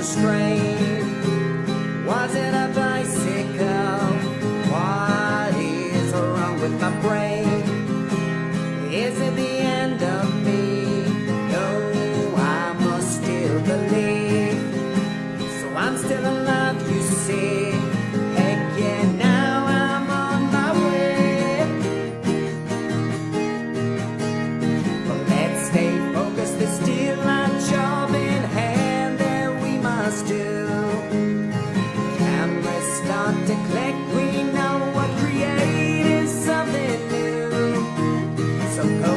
strain. Was it a bicycle? What is wrong with my brain? Is it the end of me? No, I must still believe. So I'm still alive, you see. Heck yeah, now I'm on my way. But let's stay focused, there's still a job in hand that we must do. Cameras start to click, we know what create is something new. So go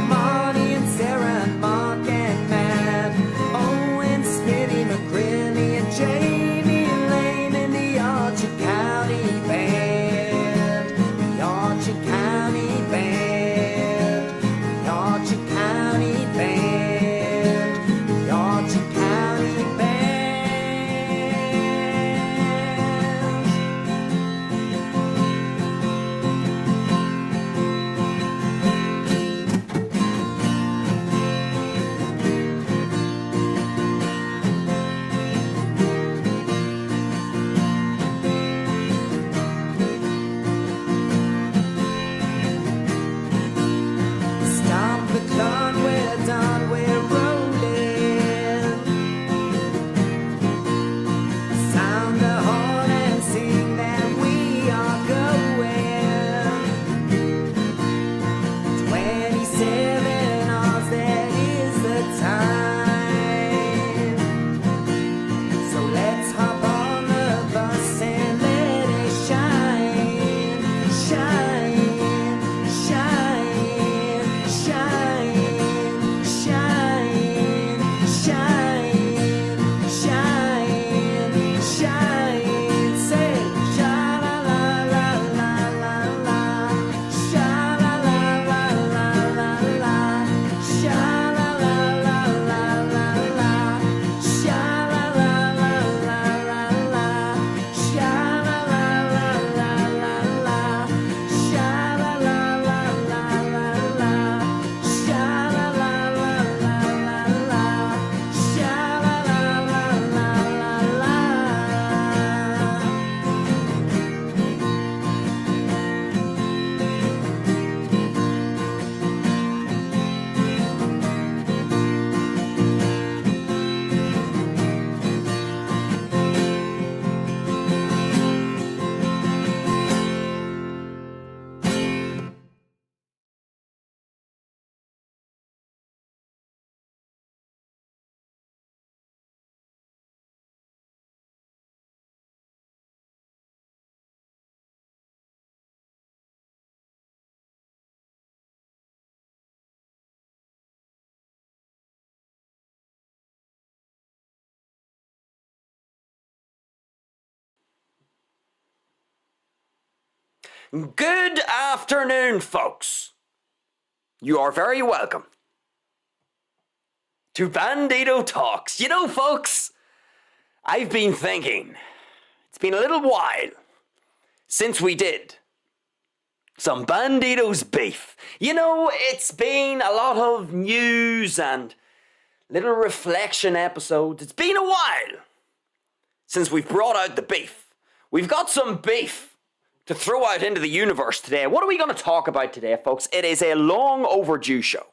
Marty and Sarah and Mark and Matt, Owen, Smitty, McCrilly and Jamie Lane in the Archer County Band. The Archer County Band. The Archer County Band. The Archer County Band. Stop the clock, we're done, we're rolling. Sound the horn and sing that we are going. 27 hours, that is the time. So let's hop on the bus and let it shine. Shine, shine, shine, shine, shine, shine, shine. Say sha la la la la la la, sha la la la la la la, sha la la la la la la, sha la la la la la la, sha la la la la la la, sha la la la la la la, sha la la la la la la, sha la la la la la la. Good afternoon, folks. You are very welcome to Bandido Talks. You know, folks, I've been thinking, it's been a little while since we did some Bandido's beef. You know, it's been a lot of news and little reflection episodes. It's been a while since we've brought out the beef. We've got some beef to throw out into the universe today. What are we going to talk about today, folks? It is a long overdue show.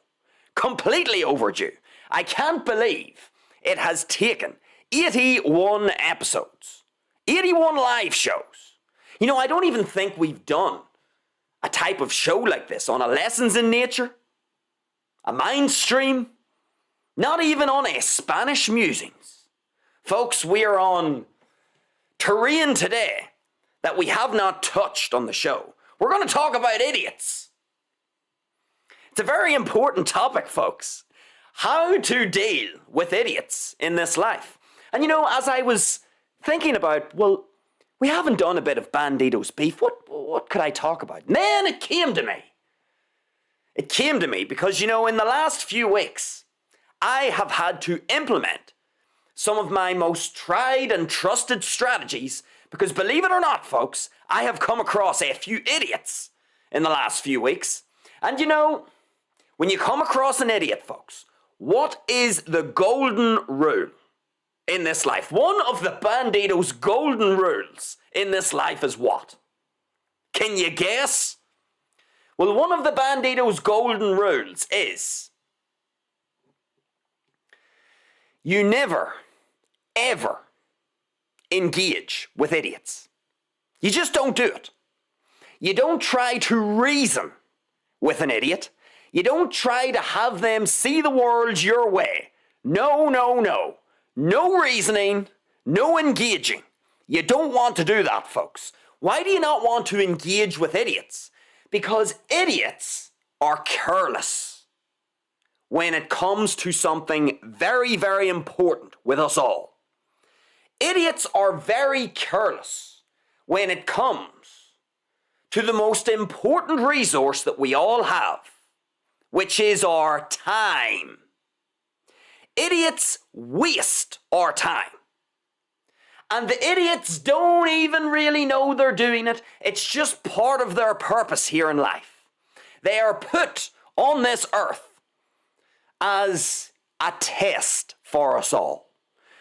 Completely overdue. I can't believe it has taken 81 episodes. 81 live shows. You know, I don't even think we've done a type of show like this on a Lessons in Nature, a Mind Stream, not even on a Spanish Musings. Folks, we are on terrain today that we have not touched on the show. We're going to talk about idiots. It's a very important topic, folks. How to deal with idiots in this life. And you know, as I was thinking about, well, we haven't done a bit of Bandido's beef. What could I talk about? And then it came to me. It came to me because, you know, in the last few weeks, I have had to implement some of my most tried and trusted strategies because, believe it or not, folks, I have come across a few idiots in the last few weeks. And you know, when you come across an idiot, folks, what is the golden rule? in this life. One of the Bandido's golden rules in this life is what? Can you guess? Well, one of the Bandido's golden rules is you never, ever engage with idiots. You just don't do it. You don't try to reason with an idiot. You don't try to have them see the world your way. No, no, no. No reasoning, no engaging. You don't want to do that, folks. Why do you not want to engage with idiots? Because idiots are careless when it comes to something very, very important with us all. Idiots are very careless when it comes to the most important resource that we all have, which is our time. Idiots waste our time. And the idiots don't even really know they're doing it. It's just part of their purpose here in life. They are put on this earth as a test for us all.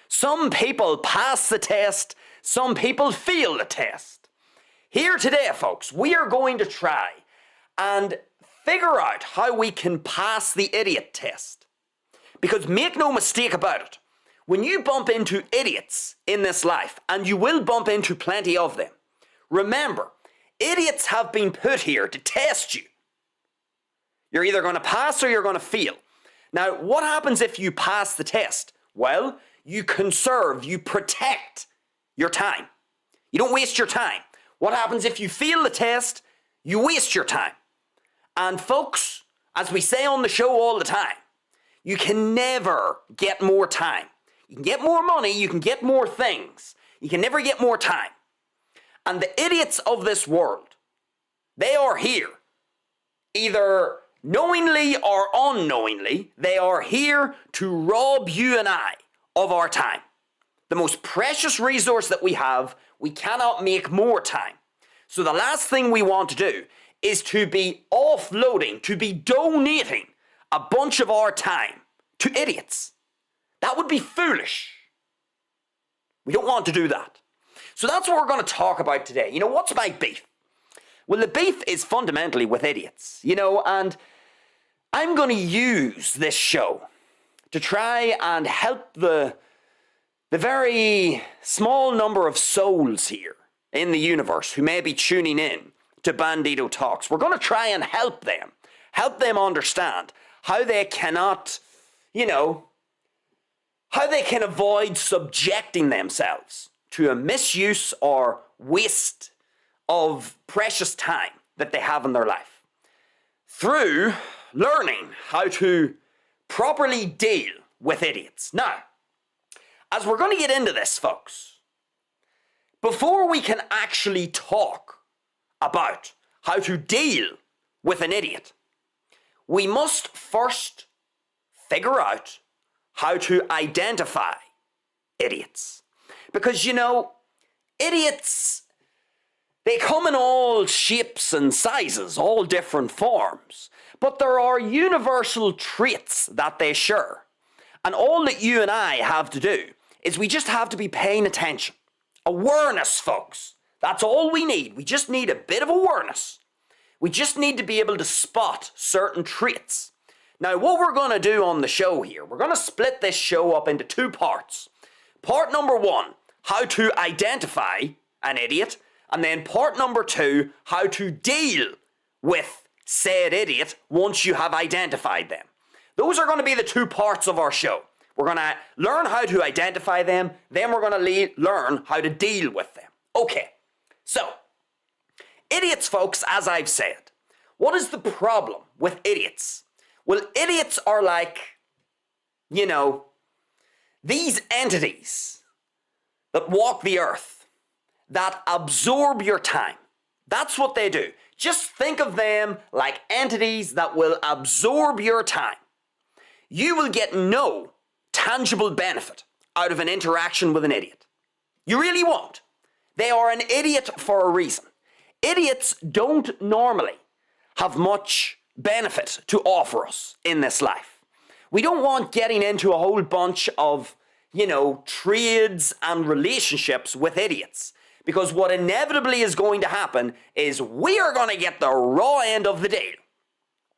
Some people pass the test, some people fail the test. Here today, folks, we are going to try and figure out how we can pass the idiot test. Because make no mistake about it, when you bump into idiots in this life, and you will bump into plenty of them, remember, idiots have been put here to test you. You're either going to pass or you're going to fail. Now, what happens if you pass the test? Well, you conserve, you protect your time. You don't waste your time. What happens if you fail the test? You waste your time. And folks, as we say on the show all the time, you can never get more time. You can get more money, you can get more things. You can never get more time. And the idiots of this world, they are here. Either knowingly or unknowingly, they are here to rob you and I of our time. The most precious resource that we have, we cannot make more time. So the last thing we want to do is to be offloading, to be donating a bunch of our time to idiots. That would be foolish. We don't want to do that. So that's what we're going to talk about today. You know, what's my beef? Well, the beef is fundamentally with idiots, you know, and I'm going to use this show to try and help the very small number of souls here in the universe who may be tuning in to Bandido Talks. We're going to try and help them understand how they cannot, you know, how they can avoid subjecting themselves to a misuse or waste of precious time that they have in their life through learning how to properly deal with idiots. Now, as we're going to get into this, folks, before we can actually talk about how to deal with an idiot, we must first figure out how to identify idiots. Because, you know, idiots, they come in all shapes and sizes, all different forms. But there are universal traits that they share. And all that you and I have to do is we just have to be paying attention. Awareness, folks. That's all we need. We just need a bit of awareness. We just need to be able to spot certain traits. Now, what we're going to do on the show here, we're going to split this show up into two parts. Part number one, how to identify an idiot. And then part number two, how to deal with said idiot once you have identified them. Those are going to be the two parts of our show. We're going to learn how to identify them, then we're going to learn how to deal with them. Okay, so, idiots, folks, as I've said. What is the problem with idiots? Well, idiots are like, you know, these entities that walk the earth, that absorb your time. That's what they do. Just think of them like entities that will absorb your time. You will get no tangible benefit out of an interaction with an idiot. You really won't. They are an idiot for a reason. Idiots don't normally have much benefit to offer us in this life. We don't want getting into a whole bunch of trades and relationships with idiots. Because what inevitably is going to happen is we are going to get the raw end of the deal.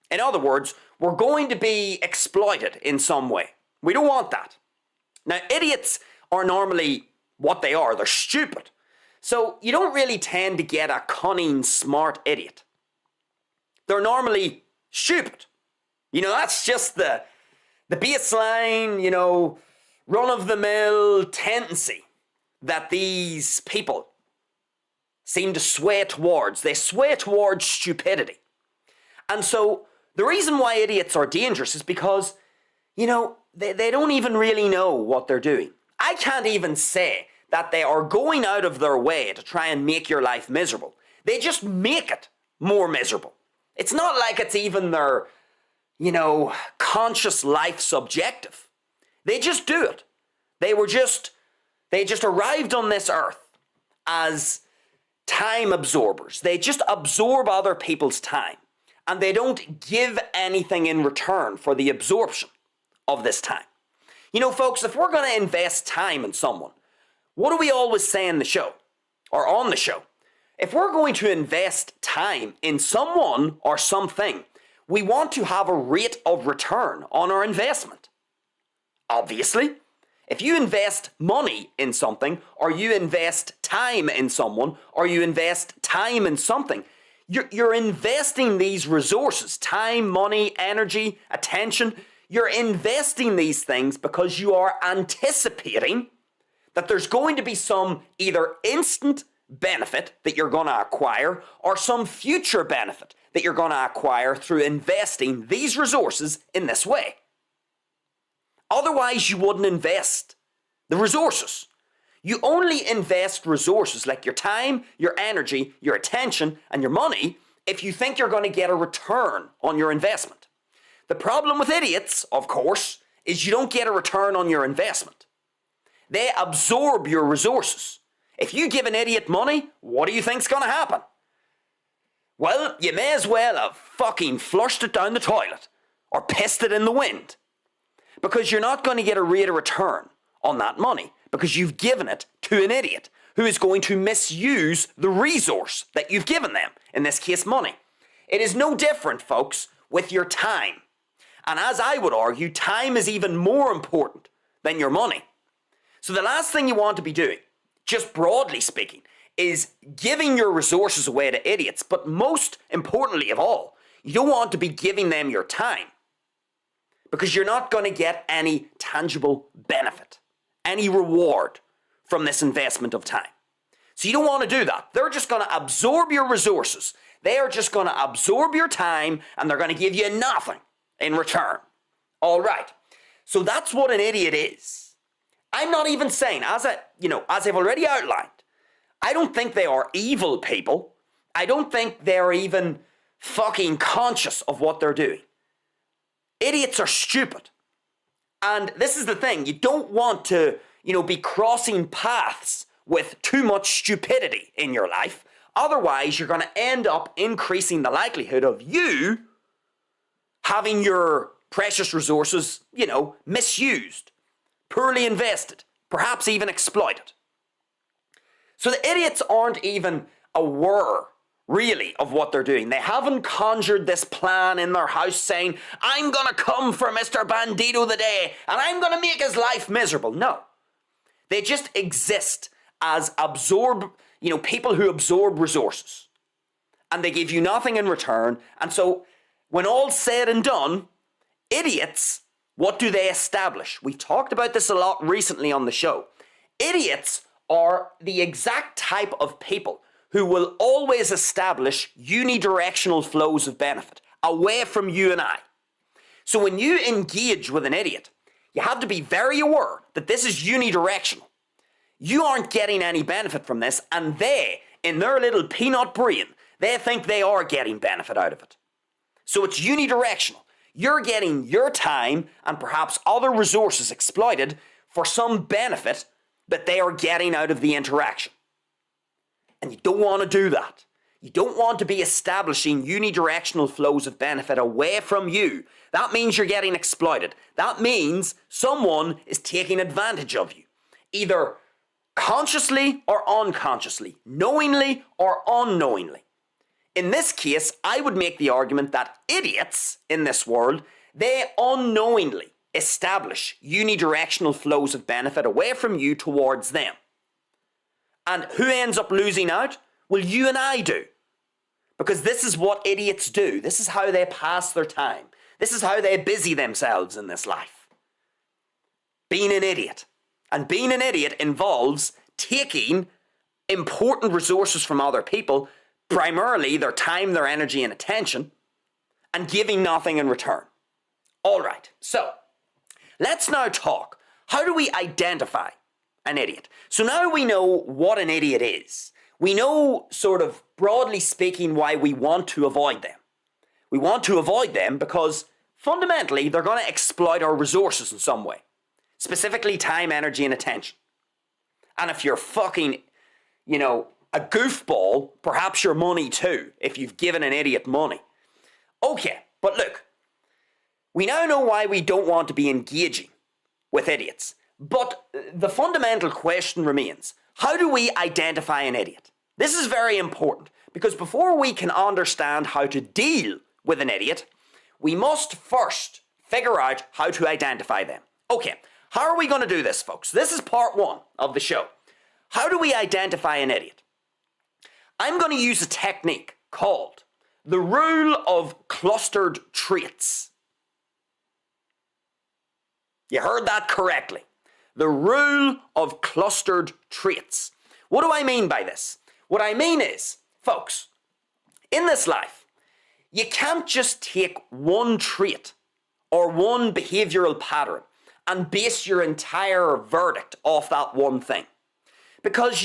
In other words, we're going to be exploited in some way. We don't want that. Now, idiots are normally what they are. They're stupid. So you don't really tend to get a cunning, smart idiot. They're normally stupid. That's just the baseline, run-of-the-mill tendency that these people seem to sway towards. They sway towards stupidity. And so the reason why idiots are dangerous is because, they don't even really know what they're doing. I can't even say that they are going out of their way to try and make your life miserable. They just make it more miserable. It's not like it's even their, conscious life subjective. They just do it. They just arrived on this earth as time absorbers. They just absorb other people's time. And they don't give anything in return for the absorption of this time. Folks, if we're going to invest time in someone, what do we always say in the show, or on the show? If we're going to invest time in someone or something, we want to have a rate of return on our investment. Obviously, if you invest money in something, or you invest time in someone, or you invest time in something, you're investing these resources, time, money, energy, attention. You're investing these things because you are anticipating that there's going to be some either instant benefit that you're going to acquire or some future benefit that you're going to acquire through investing these resources in this way. Otherwise, you wouldn't invest the resources. You only invest resources like your time, your energy, your attention, and your money if you think you're going to get a return on your investment. The problem with idiots, of course, is you don't get a return on your investment. They absorb your resources. If you give an idiot money, what do you think's going to happen? Well, you may as well have fucking flushed it down the toilet or pissed it in the wind, because you're not going to get a rate of return on that money because you've given it to an idiot who is going to misuse the resource that you've given them, in this case money. It is no different, folks, with your time. And as I would argue, time is even more important than your money. So the last thing you want to be doing, just broadly speaking, is giving your resources away to idiots. But most importantly of all, you don't want to be giving them your time, because you're not going to get any tangible benefit, any reward from this investment of time. So you don't want to do that. They're just going to absorb your resources. They are just going to absorb your time, and they're going to give you nothing in return. All right. So that's what an idiot is. I'm not even saying, as I've already outlined, I don't think they are evil people. I don't think they're even fucking conscious of what they're doing. Idiots are stupid. And this is the thing, you don't want to, be crossing paths with too much stupidity in your life. Otherwise, you're going to end up increasing the likelihood of you having your precious resources, misused, poorly invested, perhaps even exploited. So the idiots aren't even aware, really, of what they're doing. They haven't conjured this plan in their house saying, I'm going to come for Mr. Bandido today and I'm going to make his life miserable. No. They just exist as people who absorb resources. And they give you nothing in return. And so when all's said and done, idiots, what do they establish? We've talked about this a lot recently on the show. Idiots are the exact type of people who will always establish unidirectional flows of benefit away from you and I. So when you engage with an idiot, you have to be very aware that this is unidirectional. You aren't getting any benefit from this, and they, in their little peanut brain, they think they are getting benefit out of it. So it's unidirectional. You're getting your time and perhaps other resources exploited for some benefit that they are getting out of the interaction. And you don't want to do that. You don't want to be establishing unidirectional flows of benefit away from you That means you're getting exploited. That means someone is taking advantage of you, either consciously or unconsciously, knowingly or unknowingly. In this case, I would make the argument that idiots in this world, they unknowingly establish unidirectional flows of benefit away from you towards them. And who ends up losing out? Well, you and I do. Because this is what idiots do. This is how they pass their time. This is how they busy themselves in this life. Being an idiot. And being an idiot involves taking important resources from other people, primarily their time, their energy, and attention, and giving nothing in return. All right, so let's now talk. How do we identify an idiot? So now we know what an idiot is. We know, sort of broadly speaking, why we want to avoid them. We want to avoid them because fundamentally they're going to exploit our resources in some way. Specifically time, energy, and attention. And if you're fucking, a goofball, perhaps your money too, if you've given an idiot money. Okay, but look, we now know why we don't want to be engaging with idiots. But the fundamental question remains, how do we identify an idiot? This is very important, because before we can understand how to deal with an idiot, we must first figure out how to identify them. Okay, how are we going to do this, folks? This is part one of the show. How do we identify an idiot? I'm going to use a technique called the rule of clustered traits. You heard that correctly. The rule of clustered traits. What do I mean by this? What I mean is, folks, in this life, you can't just take one trait or one behavioral pattern and base your entire verdict off that one thing. Because,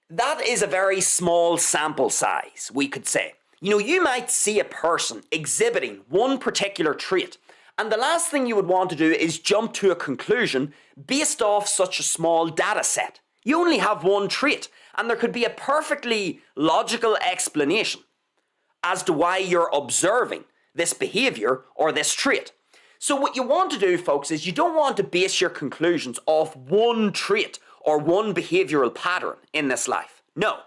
that is a very small sample size, we could say. You might see a person exhibiting one particular trait, and the last thing you would want to do is jump to a conclusion based off such a small data set. You only have one trait, and there could be a perfectly logical explanation as to why you're observing this behavior or this trait. So what you want to do, folks, is you don't want to base your conclusions off one trait or one behavioral pattern in this life. No.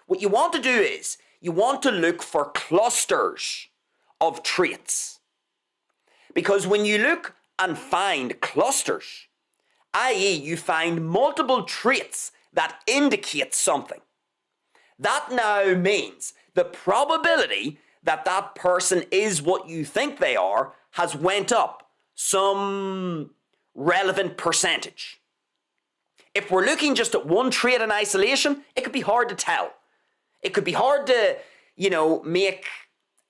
What you want to do is you want to look for clusters of traits. Because when you look and find clusters, i.e. you find multiple traits that indicate something, that now means the probability that that person is what you think they are has went up some relevant percentage. If we're looking just at one trait in isolation, it could be hard to tell. It could be hard to, make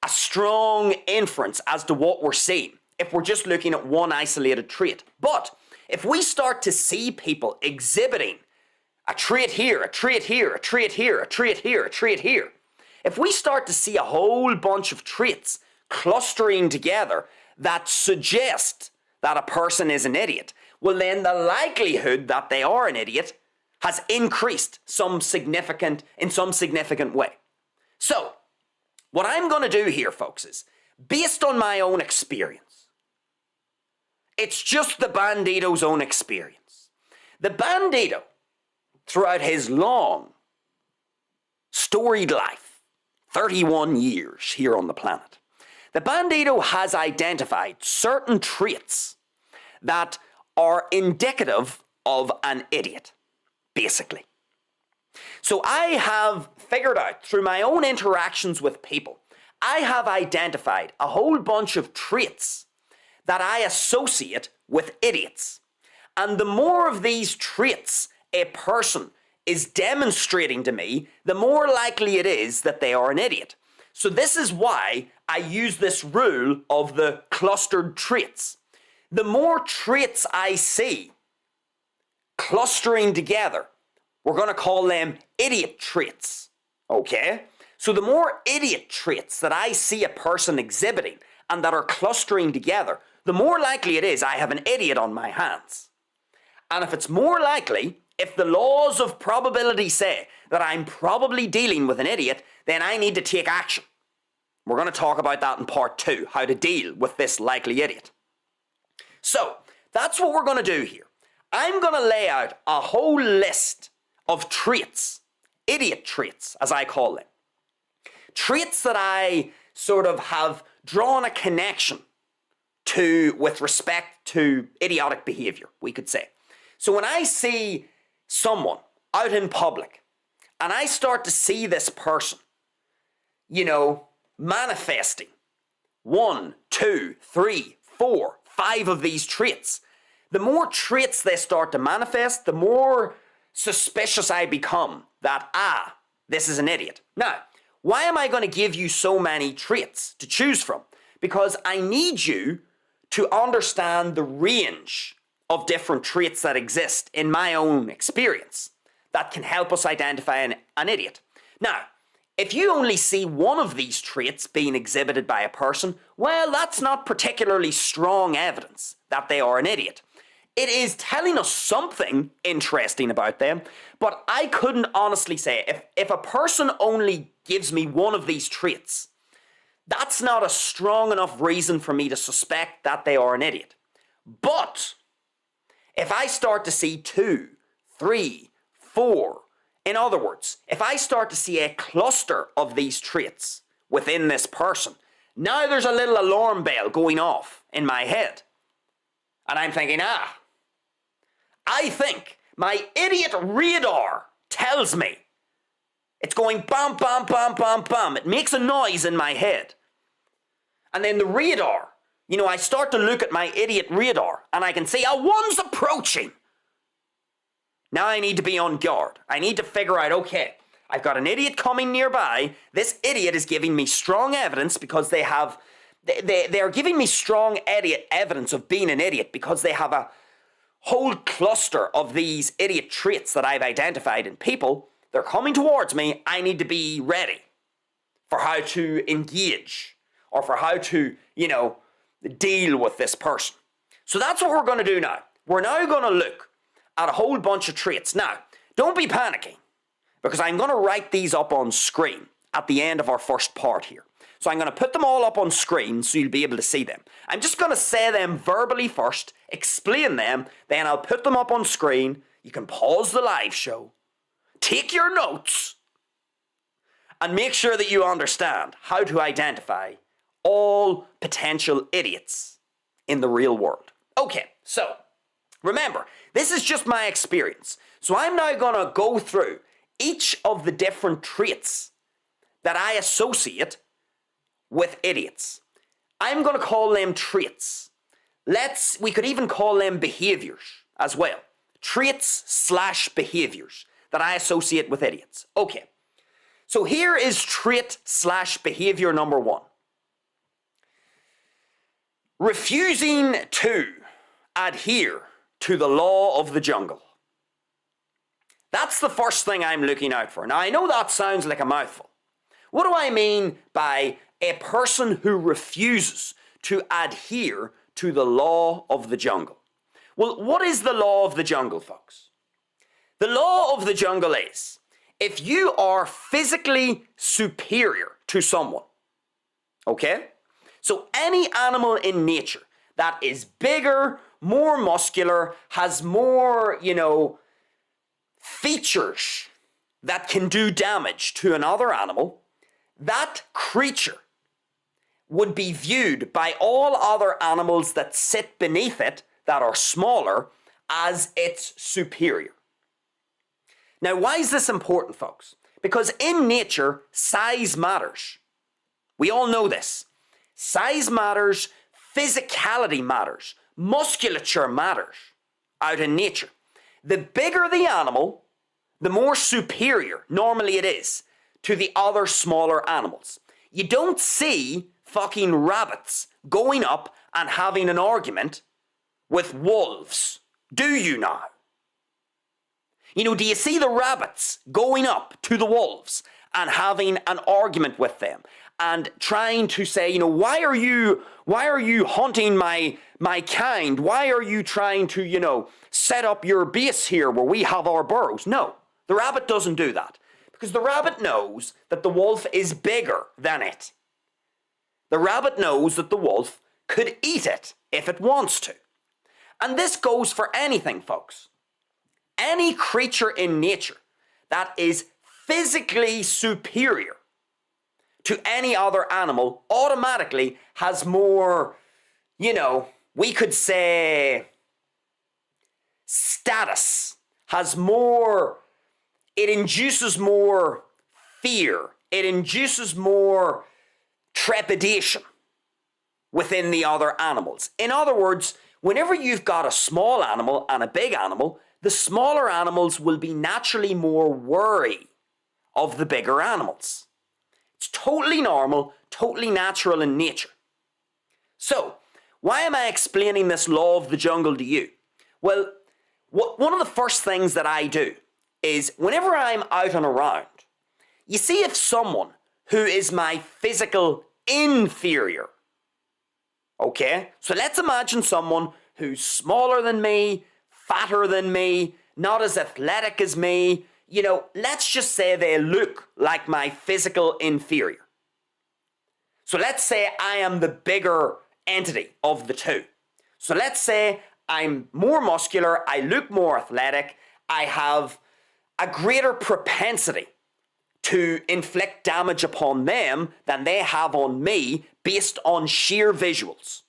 a strong inference as to what we're seeing if we're just looking at one isolated trait. But if we start to see people exhibiting a trait here, a trait here, a trait here, a trait here, a trait here, if we start to see a whole bunch of traits clustering together that suggest that a person is an idiot, well then the likelihood that they are an idiot has increased in some significant way. So, what I'm going to do here, folks, is based on my own experience. It's just the Bandido's own experience. The Bandido, throughout his long, storied life, 31 years here on the planet, the Bandido has identified certain traits that are indicative of an idiot, basically. So I have figured out through my own interactions with people, I have identified a whole bunch of traits that I associate with idiots. And the more of these traits a person is demonstrating to me, the more likely it is that they are an idiot. So this is why I use this rule of the clustered traits. The more traits I see clustering together, we're going to call them idiot traits, okay? So the more idiot traits that I see a person exhibiting and that are clustering together, the more likely it is I have an idiot on my hands. And if it's more likely, if the laws of probability say that I'm probably dealing with an idiot, then I need to take action. We're going to talk about that in part 2, how to deal with this likely idiot. So, that's what we're going to do here. I'm going to lay out a whole list of traits, idiot traits, as I call them. Traits that I sort of have drawn a connection to with respect to idiotic behavior, we could say. So when I see someone out in public and I start to see this person, manifesting 1, 2, 3, 4, 5 of these traits, the more traits they start to manifest, the more suspicious I become that, this is an idiot. Now, why am I going to give you so many traits to choose from? Because I need you to understand the range of different traits that exist in my own experience that can help us identify an idiot. Now, if you only see one of these traits being exhibited by a person, well, that's not particularly strong evidence that they are an idiot. It is telling us something interesting about them, but I couldn't honestly say, if a person only gives me one of these traits, that's not a strong enough reason for me to suspect that they are an idiot. But if I start to see 2, 3, 4, in other words, if I start to see a cluster of these traits within this person, now there's a little alarm bell going off in my head. And I'm thinking, I think my idiot radar tells me. It's going bam, bam, bam, bam, bam. It makes a noise in my head. And then the radar, I start to look at my idiot radar and I can see, one's approaching. Now I need to be on guard. I need to figure out, okay, I've got an idiot coming nearby. This idiot is giving me strong evidence because they're giving me strong evidence of being an idiot because they have a whole cluster of these idiot traits that I've identified in people. They're coming towards me. I need to be ready for how to engage or for how to, deal with this person. So that's what we're going to do now. We're now going to look at a whole bunch of traits. Now, don't be panicking because I'm going to write these up on screen at the end of our first part here. So I'm going to put them all up on screen so you'll be able to see them. I'm just going to say them verbally first, explain them, then I'll put them up on screen. You can pause the live show, take your notes, and make sure that you understand how to identify all potential idiots in the real world. Okay, so remember, this is just my experience. So I'm now going to go through each of the different traits that I associate with idiots. I'm going to call them traits. We could even call them behaviors as well. Traits/behaviors that I associate with idiots. Okay, so here is trait/behavior number 1. Refusing to adhere to the law of the jungle. That's the first thing I'm looking out for. Now, I know that sounds like a mouthful. What do I mean by a person who refuses to adhere to the law of the jungle? Well, what is the law of the jungle, folks? The law of the jungle is, if you are physically superior to someone, okay? So any animal in nature that is bigger, more muscular, has more, features that can do damage to another animal, that creature would be viewed by all other animals that sit beneath it that are smaller as its superior. Now, why is this important, folks? Because in nature, size matters. We all know this. Size matters, physicality matters, musculature matters out in nature. The bigger the animal, the more superior normally it is to the other smaller animals. You don't see fucking rabbits going up and having an argument with wolves, do you now? Do you see the rabbits going up to the wolves and having an argument with them and trying to say, why are you hunting my kind? Why are you trying to, set up your base here where we have our burrows? No, the rabbit doesn't do that because the rabbit knows that the wolf is bigger than it. The rabbit knows that the wolf could eat it if it wants to. And this goes for anything, folks. Any creature in nature that is physically superior to any other animal automatically has more, we could say status, it induces more fear, it induces more trepidation within the other animals. In other words, whenever you've got a small animal and a big animal, the smaller animals will be naturally more wary of the bigger animals. It's totally normal, totally natural in nature. So, why am I explaining this law of the jungle to you? Well, one of the first things that I do is whenever I'm out and around, you see if someone who is my physical inferior, okay? So let's imagine someone who's smaller than me, fatter than me, not as athletic as me. Let's just say they look like my physical inferior. So let's say I am the bigger entity of the two. So let's say I'm more muscular, I look more athletic, I have a greater propensity to inflict damage upon them than they have on me based on sheer visuals.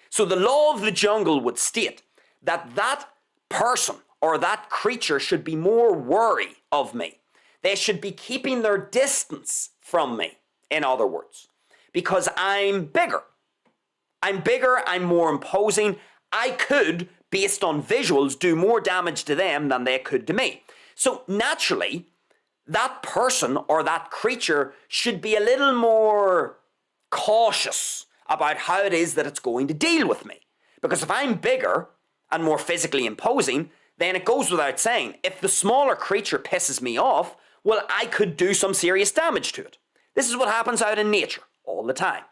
So the law of the jungle would state that that person or that creature should be more wary of me. They should be keeping their distance from me, in other words, because I'm bigger. I'm more imposing. I could, based on visuals, do more damage to them than they could to me. So naturally, that person or that creature should be a little more cautious about how it is that it's going to deal with me. Because if I'm bigger and more physically imposing, then it goes without saying, if the smaller creature pisses me off, well, I could do some serious damage to it. This is what happens out in nature all the time.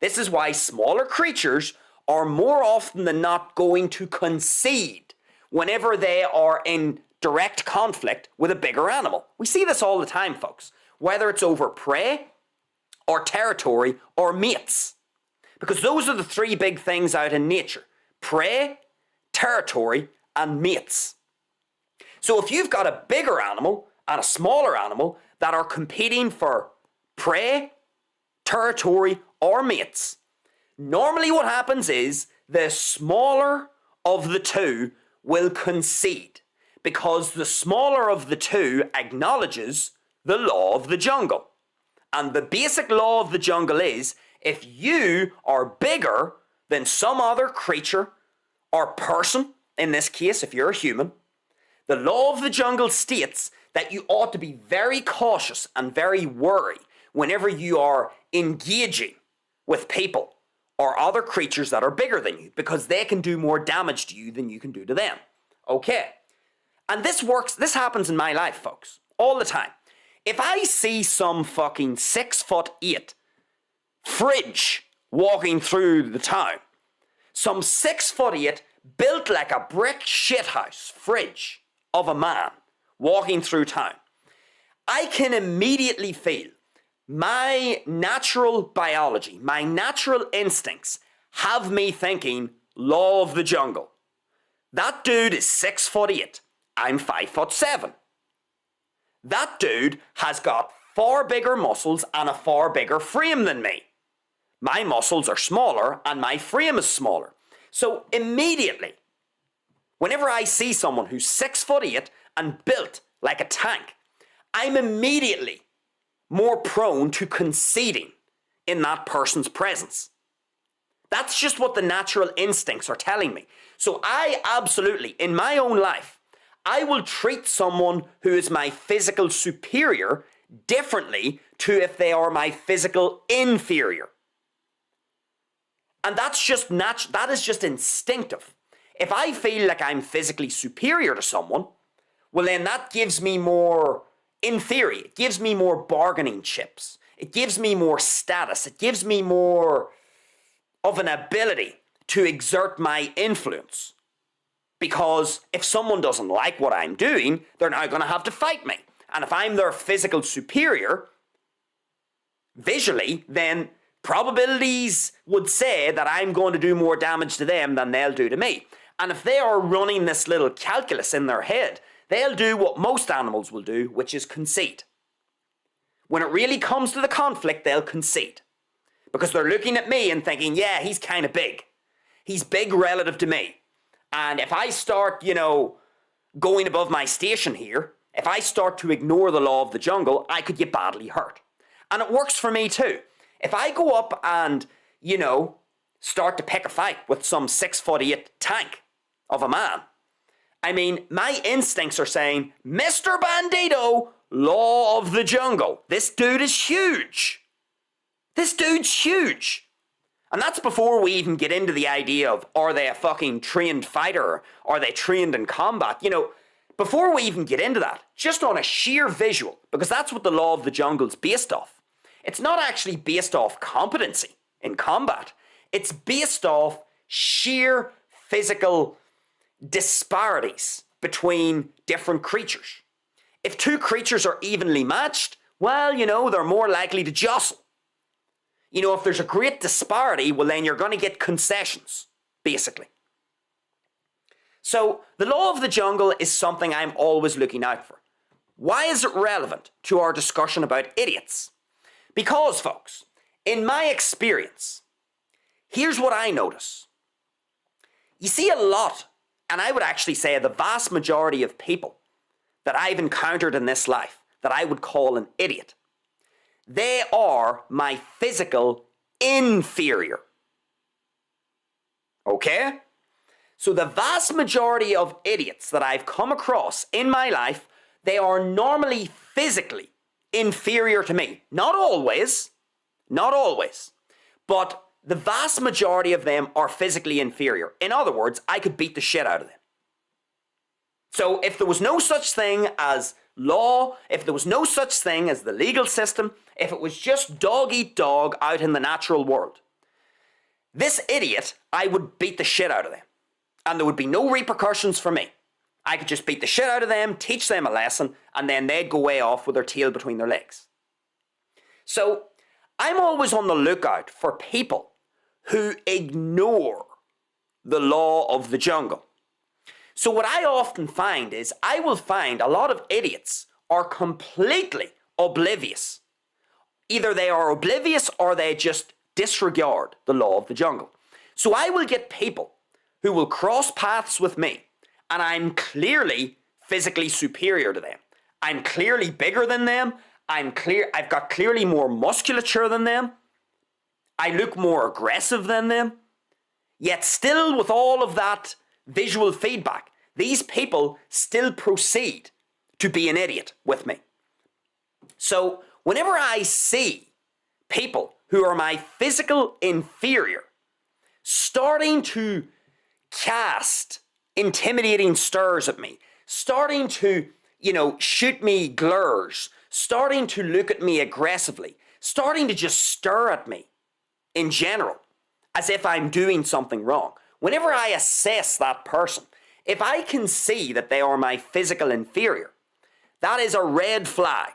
This is why smaller creatures are more often than not going to concede whenever they are in direct conflict with a bigger animal. We see this all the time, folks, whether it's over prey or territory or mates. Because those are the three big things out in nature: prey, territory, and mates. So if you've got a bigger animal and a smaller animal that are competing for prey, territory, or mates, normally what happens is the smaller of the two will concede, because the smaller of the two acknowledges the law of the jungle. And the basic law of the jungle is, if you are bigger than some other creature or person, in this case if you're a human, the law of the jungle states that you ought to be very cautious and very wary whenever you are engaging with people or other creatures that are bigger than you, because they can do more damage to you than you can do to them. Okay. And this happens in my life, folks, all the time. If I see some fucking 6'8" fridge walking through the town, some 6'8" built like a brick shithouse fridge of a man walking through town, I can immediately feel my natural biology, my natural instincts have me thinking, law of the jungle. That dude is 6'8". I'm 5'7". That dude has got far bigger muscles and a far bigger frame than me. My muscles are smaller and my frame is smaller. So immediately, whenever I see someone who's 6'8" and built like a tank, I'm immediately more prone to conceding in that person's presence. That's just what the natural instincts are telling me. So I absolutely, in my own life, I will treat someone who is my physical superior differently to if they are my physical inferior. And that's just that is just instinctive. If I feel like I'm physically superior to someone, well then that gives me more, in theory, it gives me more bargaining chips. It gives me more status. It gives me more of an ability to exert my influence. Because if someone doesn't like what I'm doing, they're now going to have to fight me. And if I'm their physical superior, visually, then probabilities would say that I'm going to do more damage to them than they'll do to me. And if they are running this little calculus in their head, they'll do what most animals will do, which is concede. When it really comes to the conflict, they'll concede. Because they're looking at me and thinking, yeah, he's kind of big. He's big relative to me. And if I start, going above my station here, if I start to ignore the law of the jungle, I could get badly hurt. And it works for me too. If I go up and, start to pick a fight with some 6'8" tank of a man, I mean, my instincts are saying, Mr. Bandido, law of the jungle. This dude is huge. This dude's huge. And that's before we even get into the idea of, are they a fucking trained fighter? Are they trained in combat? Before we even get into that, just on a sheer visual, because that's what the law of the jungle's based off. It's not actually based off competency in combat. It's based off sheer physical disparities between different creatures. If two creatures are evenly matched, well, they're more likely to jostle. If there's a great disparity, well, then you're going to get concessions, basically. So, the law of the jungle is something I'm always looking out for. Why is it relevant to our discussion about idiots? Because, folks, in my experience, here's what I notice. You see a lot, and I would actually say the vast majority of people that I've encountered in this life that I would call an idiot. They are my physical inferior. Okay? So the vast majority of idiots that I've come across in my life, they are normally physically inferior to me. Not always, but the vast majority of them are physically inferior. In other words, I could beat the shit out of them. So if there was no such thing as law, if there was no such thing as the legal system, if it was just dog eat dog out in the natural world, this idiot, I would beat the shit out of them. And there would be no repercussions for me. I could just beat the shit out of them, teach them a lesson, and then they'd go way off with their tail between their legs. So I'm always on the lookout for people who ignore the law of the jungle. So what I often find is I will find a lot of idiots are completely oblivious. Either they are oblivious or they just disregard the law of the jungle. So I will get people who will cross paths with me, and I'm clearly physically superior to them. I'm clearly bigger than them. I've got clearly more musculature than them. I look more aggressive than them. Yet still, with all of that visual feedback, these people still proceed to be an idiot with me. So whenever I see people who are my physical inferior starting to cast intimidating stares at me, starting to, shoot me glares, starting to look at me aggressively, starting to just stare at me in general, as if I'm doing something wrong. Whenever I assess that person, if I can see that they are my physical inferior, that is a red flag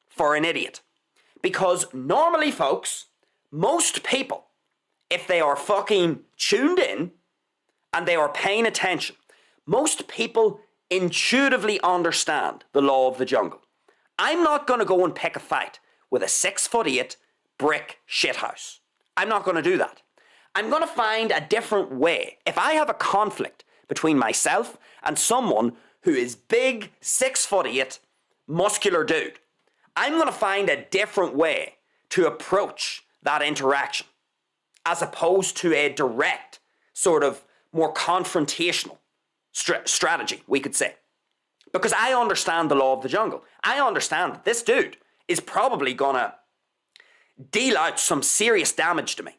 for an idiot. Because normally, folks, most people, if they are fucking tuned in and they are paying attention, most people intuitively understand the law of the jungle. I'm not going to go and pick a fight with a 6'8" brick shithouse. I'm not going to do that. I'm going to find a different way. If I have a conflict between myself and someone who is big, 6'8", muscular dude, I'm going to find a different way to approach that interaction, as opposed to a direct, sort of more confrontational strategy, we could say. Because I understand the law of the jungle. I understand that this dude is probably going to deal out some serious damage to me.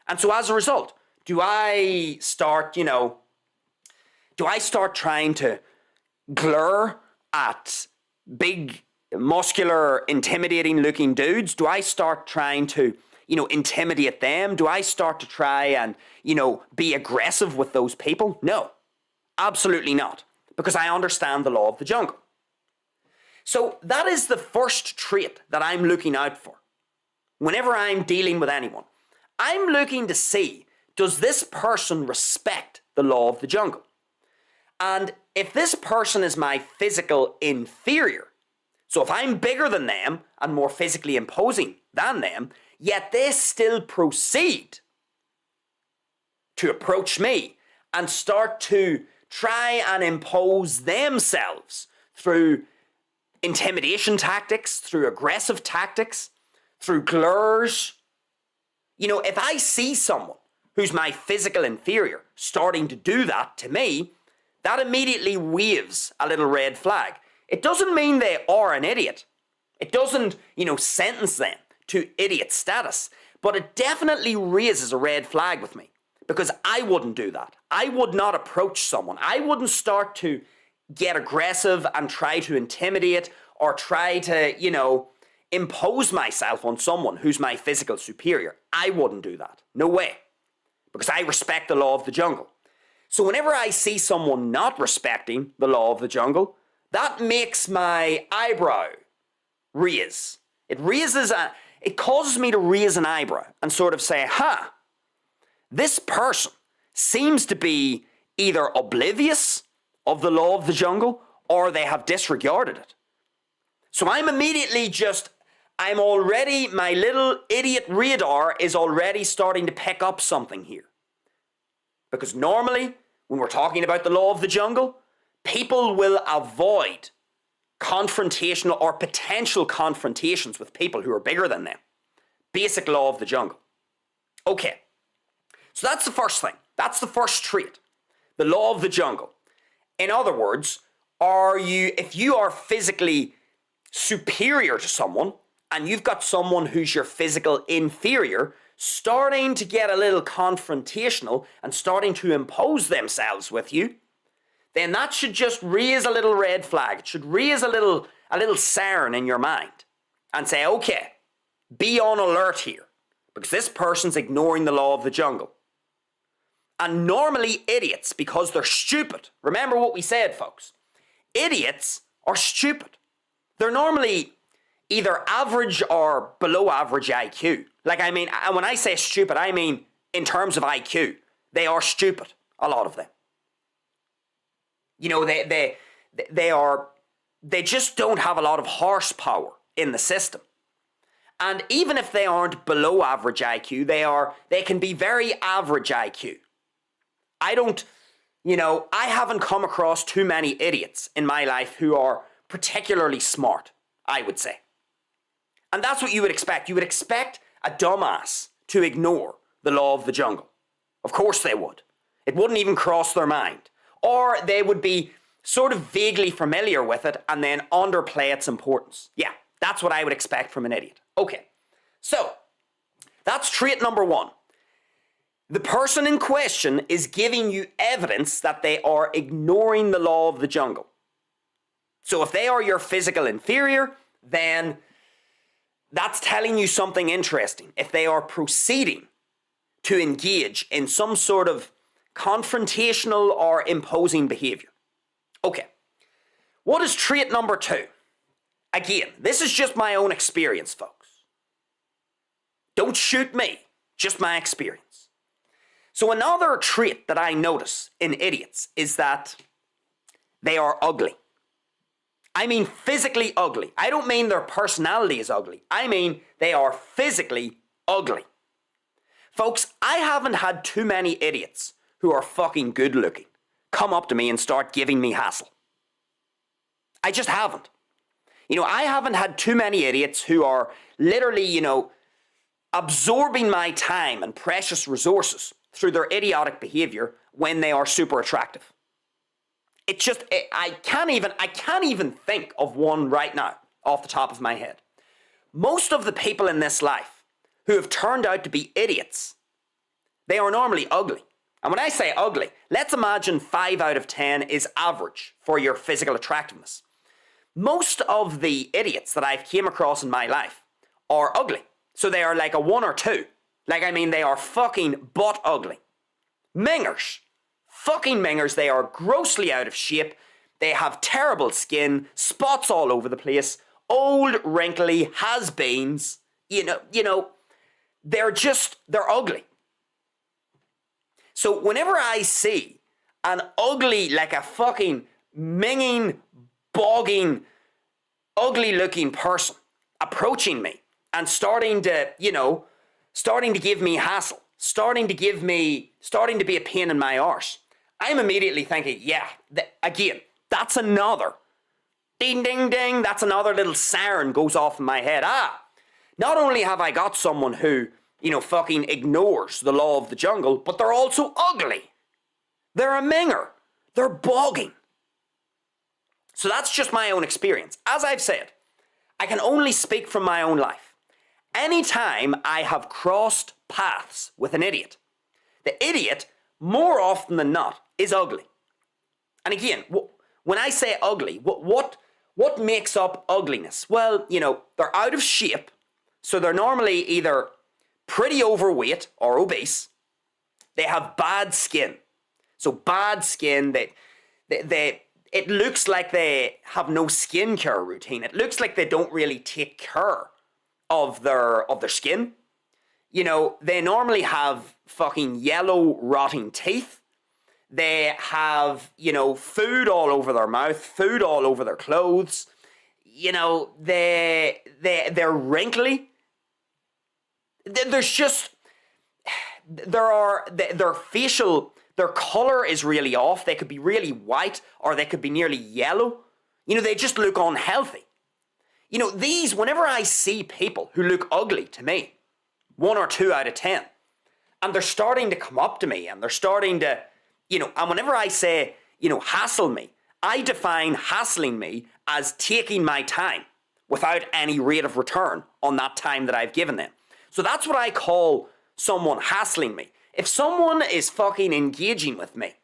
And so as a result, do I start trying to glare at big, muscular, intimidating looking dudes? Do I start trying to, intimidate them? Do I start to try and, be aggressive with those people? No, absolutely not. Because I understand the law of the jungle. So that is the first trait that I'm looking out for. whenever I'm dealing with anyone, I'm looking to see, does this person respect the law of the jungle? And if this person is my physical inferior, so if I'm bigger than them and more physically imposing than them, yet they still proceed to approach me and start to try and impose themselves through intimidation tactics, through aggressive tactics, through glurs. If I see someone who's my physical inferior starting to do that to me, that immediately waves a little red flag. It doesn't mean they are an idiot. It doesn't, sentence them to idiot status, but it definitely raises a red flag with me because I wouldn't do that. I would not approach someone. I wouldn't start to get aggressive and try to intimidate or try to, impose myself on someone who's my physical superior. I wouldn't do that. No way. Because I respect the law of the jungle. So whenever I see someone not respecting the law of the jungle, that makes my eyebrow raise. It causes me to raise an eyebrow and sort of say, this person seems to be either oblivious of the law of the jungle or they have disregarded it. So my little idiot radar is already starting to pick up something here. Because normally, when we're talking about the law of the jungle, people will avoid confrontational or potential confrontations with people who are bigger than them. Basic law of the jungle. Okay, so that's the first thing. That's the first trait. The law of the jungle. In other words, if you are physically superior to someone, and you've got someone who's your physical inferior, starting to get a little confrontational and starting to impose themselves with you, then that should just raise a little red flag. It should raise a little siren in your mind and say, okay, be on alert here because this person's ignoring the law of the jungle. And normally idiots, because they're stupid, remember what we said, folks, idiots are stupid. They're normally either average or below average IQ. And when I say stupid, I mean in terms of IQ. They are stupid, a lot of them. They just don't have a lot of horsepower in the system. And even if they aren't below average IQ, they can be very average IQ. I haven't come across too many idiots in my life who are particularly smart, I would say. And that's what you would expect. You would expect a dumbass to ignore the law of the jungle. Of course they would. It wouldn't even cross their mind. Or they would be sort of vaguely familiar with it and then underplay its importance. Yeah, that's what I would expect from an idiot. Okay, so that's trait number one. The person in question is giving you evidence that they are ignoring the law of the jungle. So if they are your physical inferior, then that's telling you something interesting. If they are proceeding to engage in some sort of confrontational or imposing behavior. Okay, what is trait number two? Again, this is just my own experience, folks. Don't shoot me, just my experience. So another trait that I notice in idiots is that they are ugly. I mean physically ugly. I don't mean their personality is ugly. I mean they are physically ugly. Folks, I haven't had too many idiots who are fucking good looking come up to me and start giving me hassle. I just haven't. I haven't had too many idiots who are literally, absorbing my time and precious resources through their idiotic behavior when they are super attractive. I can't even think of one right now off the top of my head. Most of the people in this life who have turned out to be idiots, they are normally ugly. And when I say ugly, let's imagine 5 out of 10 is average for your physical attractiveness. Most of the idiots that I've came across in my life are ugly. So they are like a 1 or 2. They are fucking butt ugly. Mingers. Fucking mingers. They are grossly out of shape. They have terrible skin, spots all over the place, old, wrinkly, has-beens, they're ugly. So whenever I see an ugly, like a fucking minging, bogging, ugly looking person approaching me and starting to give me hassle, starting to be a pain in my arse, I'm immediately thinking, again, that's another ding, ding, ding, that's another little siren goes off in my head. Not only have I got someone who, fucking ignores the law of the jungle, but they're also ugly. They're a minger. They're bogging. So that's just my own experience. As I've said, I can only speak from my own life. Anytime I have crossed paths with an idiot, the idiot, more often than not, is ugly. And again, when I say ugly, what makes up ugliness? Well, they're out of shape, so they're normally either pretty overweight or obese. They have bad skin. So bad skin, it looks like they have no skincare routine. It looks like they don't really take care of their skin. They normally have fucking yellow, rotting teeth. They have, food all over their mouth, food all over their clothes. They're wrinkly. There's just, their color is really off. They could be really white or they could be nearly yellow. They just look unhealthy. Whenever I see people who look ugly to me, 1 or 2 out of 10, and they're starting to come up to me and they're starting to, and whenever I say, hassle me, I define hassling me as taking my time without any rate of return on that time that I've given them. So that's what I call someone hassling me. If someone is fucking engaging with me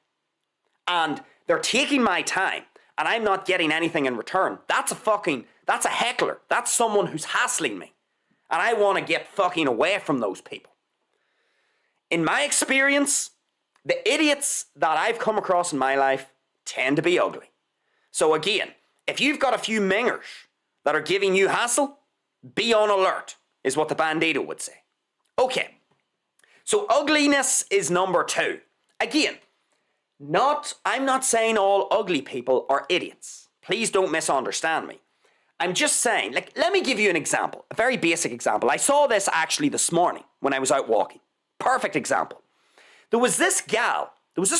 and they're taking my time and I'm not getting anything in return, that's a heckler. That's someone who's hassling me. And I want to get fucking away from those people. In my experience, the idiots that I've come across in my life tend to be ugly. So again, if you've got a few mingers that are giving you hassle, be on alert, is what the Bandido would say. Okay, so ugliness is number 2. Again, I'm not saying all ugly people are idiots. Please don't misunderstand me. I'm just saying, let me give you an example, a very basic example. I saw this actually this morning when I was out walking. Perfect example. There was this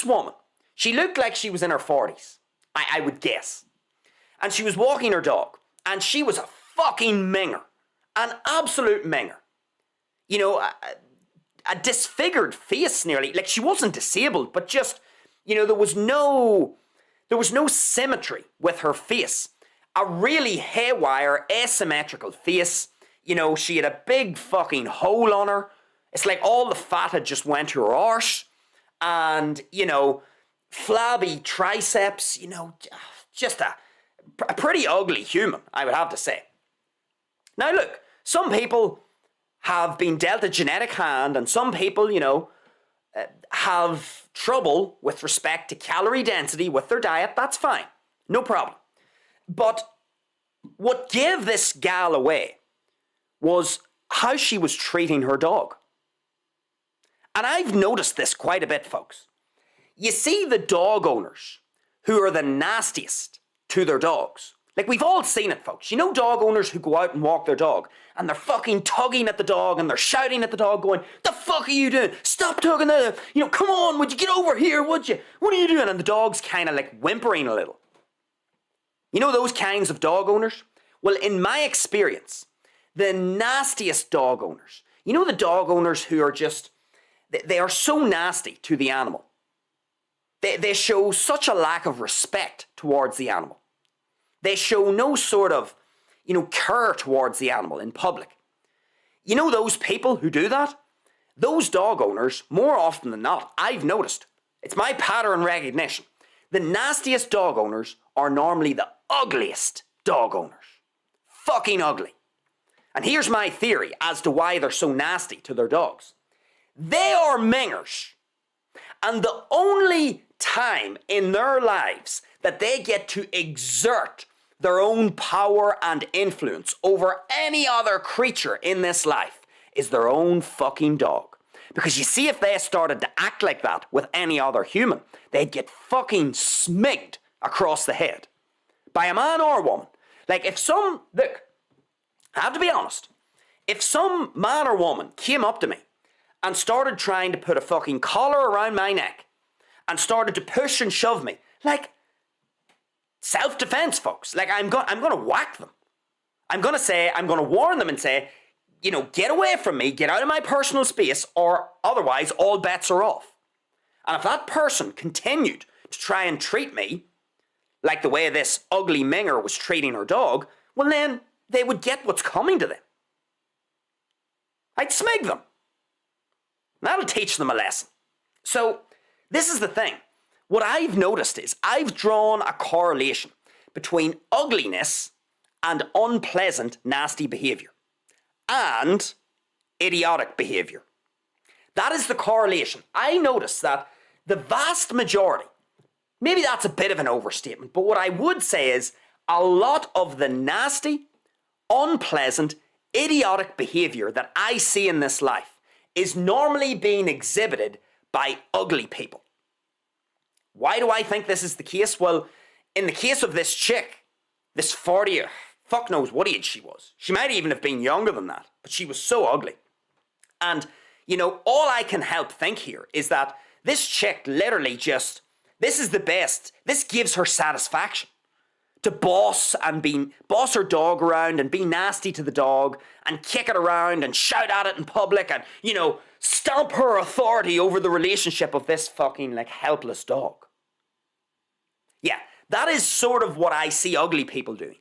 woman. She looked like she was in her 40s, I would guess. And she was walking her dog, and she was a fucking minger. An absolute minger. A disfigured face nearly. Like, she wasn't disabled, but just, there was no symmetry with her face. A really haywire, asymmetrical face. She had a big fucking hole on her. It's like all the fat had just went to her arse. And, flabby triceps, just a pretty ugly human, I would have to say. Now look, some people have been dealt a genetic hand, and some people, have trouble with respect to calorie density with their diet. That's fine. No problem. But what gave this gal away was how she was treating her dog. And I've noticed this quite a bit, folks. You see the dog owners who are the nastiest to their dogs. Like, we've all seen it, folks. Dog owners who go out and walk their dog and they're fucking tugging at the dog and they're shouting at the dog going, "The fuck are you doing? Stop tugging at it. Come on, would you get over here, would you? What are you doing?" And the dog's kind of like whimpering a little. Those kinds of dog owners? Well, in my experience, the nastiest dog owners, the dog owners who are just, they are so nasty to the animal. They show such a lack of respect towards the animal. They show no sort of, care towards the animal in public. Those people who do that? Those dog owners, more often than not, I've noticed, it's my pattern recognition, the nastiest dog owners are normally the ugliest dog owners. Fucking ugly. And here's my theory as to why they're so nasty to their dogs. They are mingers. And the only time in their lives that they get to exert their own power and influence over any other creature in this life is their own fucking dog. Because you see, if they started to act like that with any other human, they'd get fucking smigged across the head. By a man or a woman. Like look, I have to be honest. If some man or woman came up to me and started trying to put a fucking collar around my neck and started to push and shove me, like, self-defense, folks. Like, I'm gonna whack them. I'm gonna warn them and say, you know, get away from me, get out of my personal space, or otherwise all bets are off. And if that person continued to try and treat me like the way this ugly minger was treating her dog, well then, they would get what's coming to them. I'd smeg them. That'll teach them a lesson. So, this is the thing. What I've noticed is I've drawn a correlation between ugliness and unpleasant, nasty behaviour. And idiotic behaviour. That is the correlation. I notice that the vast majority, maybe that's a bit of an overstatement, but what I would say is a lot of the nasty, unpleasant, idiotic behaviour that I see in this life is normally being exhibited by ugly people. Why do I think this is the case? Well, in the case of this chick, this 40, fuck knows what age she was. She might even have been younger than that, but she was so ugly. And, you know, all I can help think here is that this chick literally just, this is the best. This gives her satisfaction. To boss her dog around and be nasty to the dog and kick it around and shout at it in public and, you know, stomp her authority over the relationship of this fucking, like, helpless dog. Yeah, that is sort of what I see ugly people doing.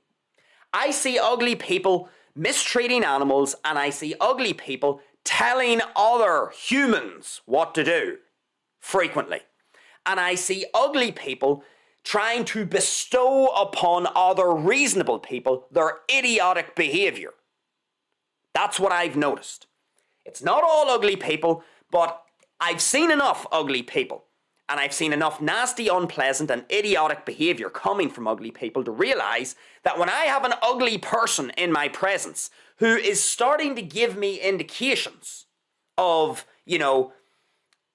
I see ugly people mistreating animals, and I see ugly people telling other humans what to do frequently. And I see ugly people trying to bestow upon other reasonable people their idiotic behaviour. That's what I've noticed. It's not all ugly people, but I've seen enough ugly people, and I've seen enough nasty, unpleasant, and idiotic behaviour coming from ugly people to realise that when I have an ugly person in my presence who is starting to give me indications of, you know,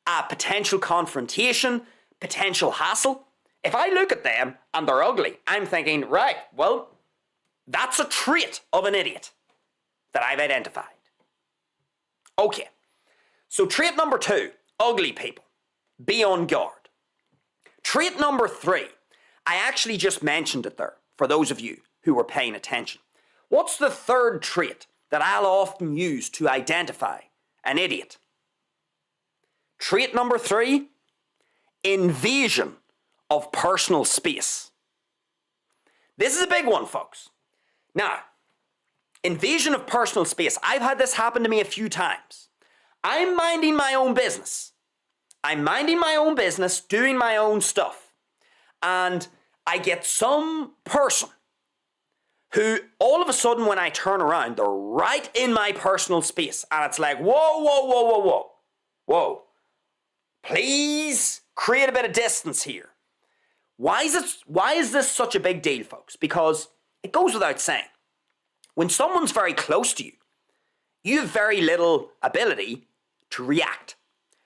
a potential confrontation, potential hassle, if I look at them and they're ugly, I'm thinking, right, well, that's a trait of an idiot that I've identified. Okay, so trait number 2, ugly people. Be on guard. Trait number 3, I actually just mentioned it there, for those of you who were paying attention. What's the third trait that I'll often use to identify an idiot? Trait number 3, invasion of personal space. This is a big one, folks. Now, invasion of personal space. I've had this happen to me a few times. I'm minding my own business. I'm minding my own business, doing my own stuff. And I get some person who, all of a sudden, when I turn around, they're right in my personal space. And it's like, whoa, whoa, whoa, whoa, whoa. Whoa. Please create a bit of distance here. Why is this such a big deal, folks? Because it goes without saying, when someone's very close to you, you have very little ability to react.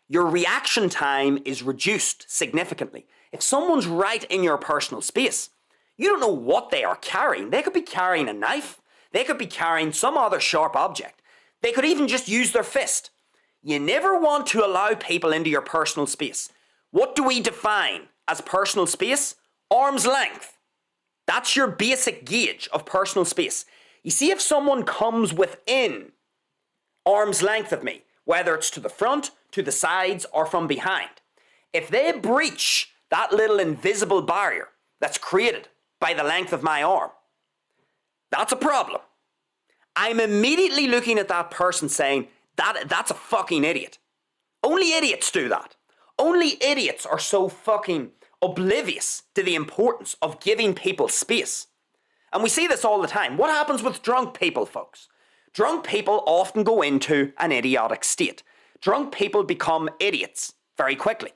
Your reaction time is reduced significantly. If someone's right in your personal space, you don't know what they are carrying. They could be carrying a knife. They could be carrying some other sharp object. They could even just use their fist. You never want to allow people into your personal space. What do we define as personal space? Arm's length. That's your basic gauge of personal space. You see, if someone comes within arm's length of me, whether it's to the front, to the sides, or from behind, if they breach that little invisible barrier that's created by the length of my arm, that's a problem. I'm immediately looking at that person saying, that's a fucking idiot. Only idiots do that. Only idiots are so fucking oblivious to the importance of giving people space. And we see this all the time. What happens with drunk people, folks? Drunk people often go into an idiotic state. Drunk people become idiots very quickly.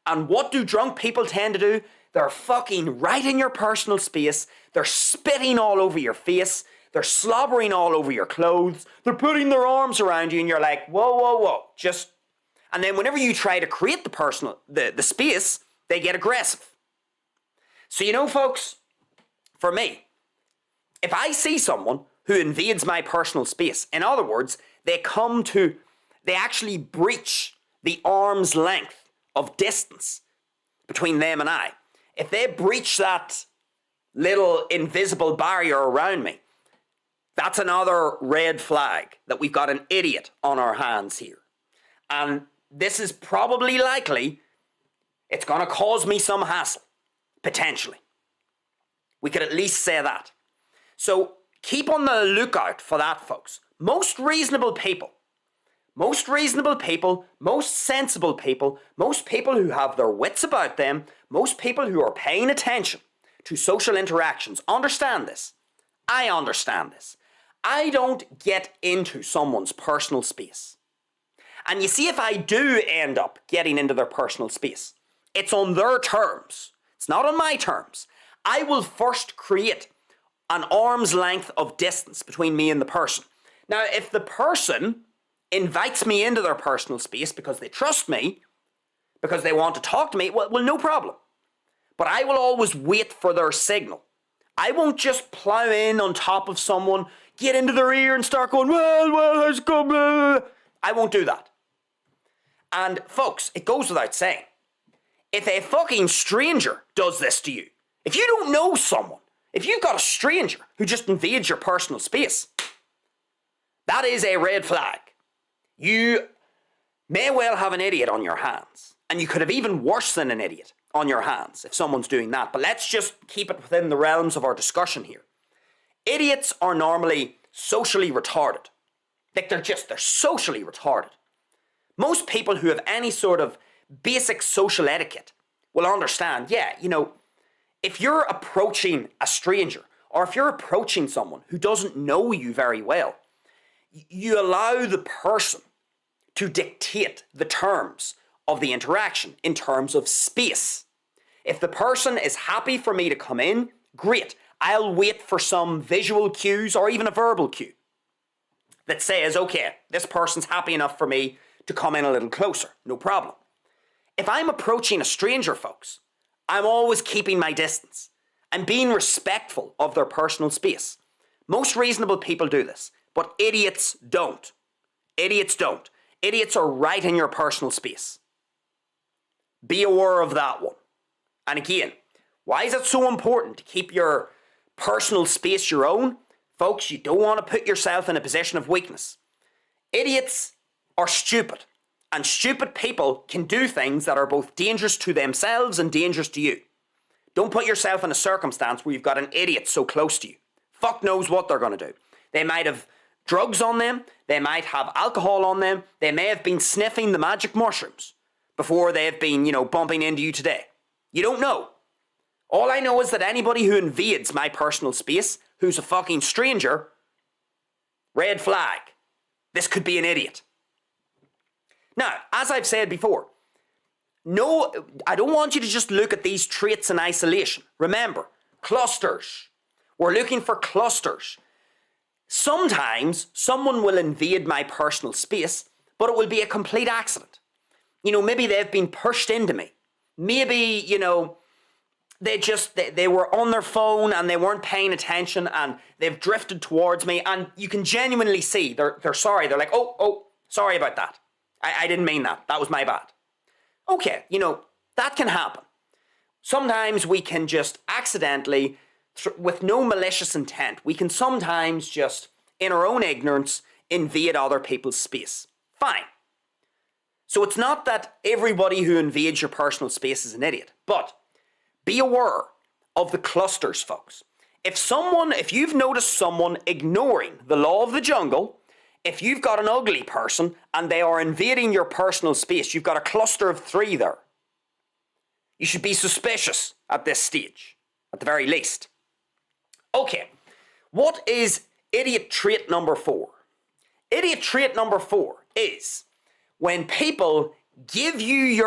And what do drunk people tend to do? They're fucking right in your personal space. They're spitting all over your face. They're slobbering all over your clothes. They're putting their arms around you and you're like, whoa, whoa, whoa. And then whenever you try to create the space, they get aggressive. So you know, folks, for me, if I see someone who invades my personal space, in other words, they actually breach the arm's length of distance between them and I. If they breach that little invisible barrier around me, that's another red flag that we've got an idiot on our hands here. And this is probably likely, it's going to cause me some hassle, potentially. We could at least say that. So keep on the lookout for that, folks. Most reasonable people, most sensible people, most people who have their wits about them, most people who are paying attention to social interactions understand this. I understand this. I don't get into someone's personal space. And you see, if I do end up getting into their personal space, it's on their terms. It's not on my terms. I will first create an arm's length of distance between me and the person. Now, if the person invites me into their personal space because they trust me, because they want to talk to me, well, no problem. But I will always wait for their signal. I won't just plow in on top of someone, get into their ear and start going, well, how's it going? I won't do that. And folks, it goes without saying, if a fucking stranger does this to you, if you don't know someone, if you've got a stranger who just invades your personal space, that is a red flag. You may well have an idiot on your hands. And you could have even worse than an idiot on your hands if someone's doing that. But let's just keep it within the realms of our discussion here. Idiots are normally socially retarded. Like they're socially retarded. Most people who have any sort of basic social etiquette will understand, if you're approaching a stranger or if you're approaching someone who doesn't know you very well, you allow the person to dictate the terms of the interaction in terms of space. If the person is happy for me to come in, great. I'll wait for some visual cues or even a verbal cue that says, okay, this person's happy enough for me to come in a little closer. No problem. If I'm approaching a stranger, folks, I'm always keeping my distance. I'm being respectful of their personal space. Most reasonable people do this, but idiots don't. Idiots don't. Idiots are right in your personal space. Be aware of that one. And again, why is it so important to keep your personal space your own? Folks, you don't want to put yourself in a position of weakness. Idiots are stupid. And stupid people can do things that are both dangerous to themselves and dangerous to you. Don't put yourself in a circumstance where you've got an idiot so close to you. Fuck knows what they're going to do. They might have drugs on them. They might have alcohol on them. They may have been sniffing the magic mushrooms before they have been, bumping into you today. You don't know. All I know is that anybody who invades my personal space, who's a fucking stranger, red flag. This could be an idiot. Now, as I've said before, no, I don't want you to just look at these traits in isolation. Remember, clusters. We're looking for clusters. Sometimes someone will invade my personal space, but it will be a complete accident. Maybe they've been pushed into me. Maybe, they were on their phone and they weren't paying attention and they've drifted towards me and you can genuinely see they're sorry. They're like, oh, sorry about that. I didn't mean that. That was my bad. Okay, that can happen. Sometimes we can just accidentally, with no malicious intent, we can sometimes just, in our own ignorance, invade other people's space. Fine. So it's not that everybody who invades your personal space is an idiot, but be aware of the clusters, folks. If you've noticed someone ignoring the law of the jungle, if you've got an ugly person and they are invading your personal space, you've got a cluster of 3 there. You should be suspicious at this stage, at the very least. Okay, what is idiot trait number 4? Idiot trait number 4 is when people give you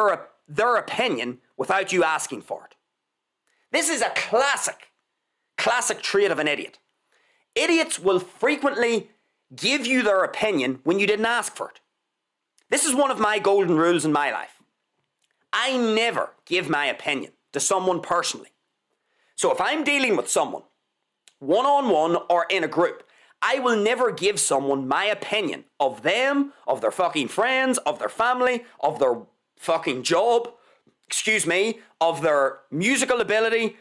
their opinion without you asking for it. This is a classic trait of an idiot. Idiots will frequently give you their opinion when you didn't ask for it. This is one of my golden rules in my life. I never give my opinion to someone personally. So if I'm dealing with someone, one-on-one or in a group, I will never give someone my opinion of them, of their fucking friends, of their family, of their fucking job, of their musical ability,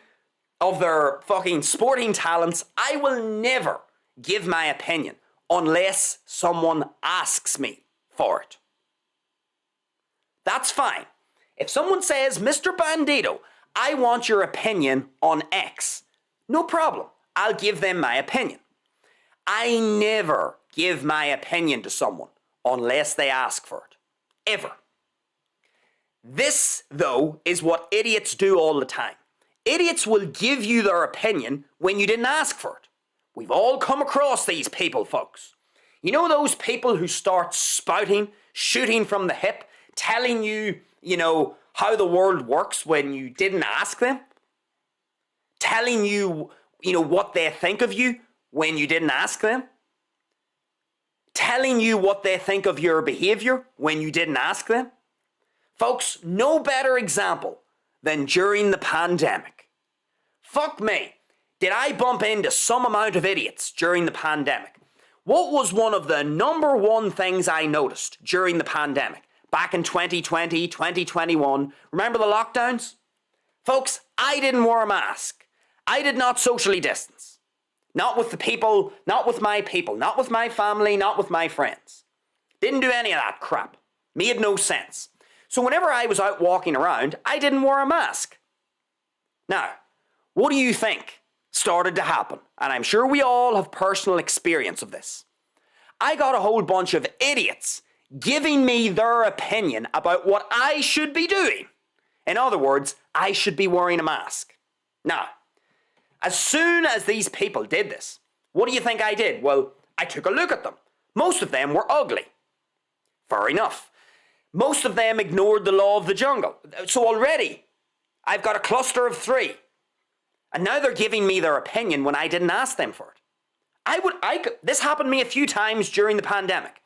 of their fucking sporting talents. I will never give my opinion unless someone asks me for it. That's fine. If someone says, Mr. Bandido, I want your opinion on X, no problem. I'll give them my opinion. I never give my opinion to someone unless they ask for it. Ever. This, though, is what idiots do all the time. Idiots will give you their opinion when you didn't ask for it. We've all come across these people, folks. You know those people who start spouting, shooting from the hip, telling you, how the world works when you didn't ask them? Telling you, what they think of you when you didn't ask them? Telling you what they think of your behavior when you didn't ask them? Folks, no better example than during the pandemic. Fuck me, did I bump into some amount of idiots during the pandemic? What was one of the number one things I noticed during the pandemic? Back in 2020, 2021, remember the lockdowns? Folks, I didn't wear a mask. I did not socially distance. Not with the people, not with my people, not with my family, not with my friends. Didn't do any of that crap. Made no sense. So whenever I was out walking around, I didn't wear a mask. Now, what do you think started to happen? And I'm sure we all have personal experience of this. I got a whole bunch of idiots giving me their opinion about what I should be doing. In other words, I should be wearing a mask. Now, as soon as these people did this, what do you think I did? Well, I took a look at them. Most of them were ugly. Fair enough. Most of them ignored the law of the jungle. So already, I've got a cluster of 3. And now they're giving me their opinion when I didn't ask them for it. This happened to me a few times during the pandemic.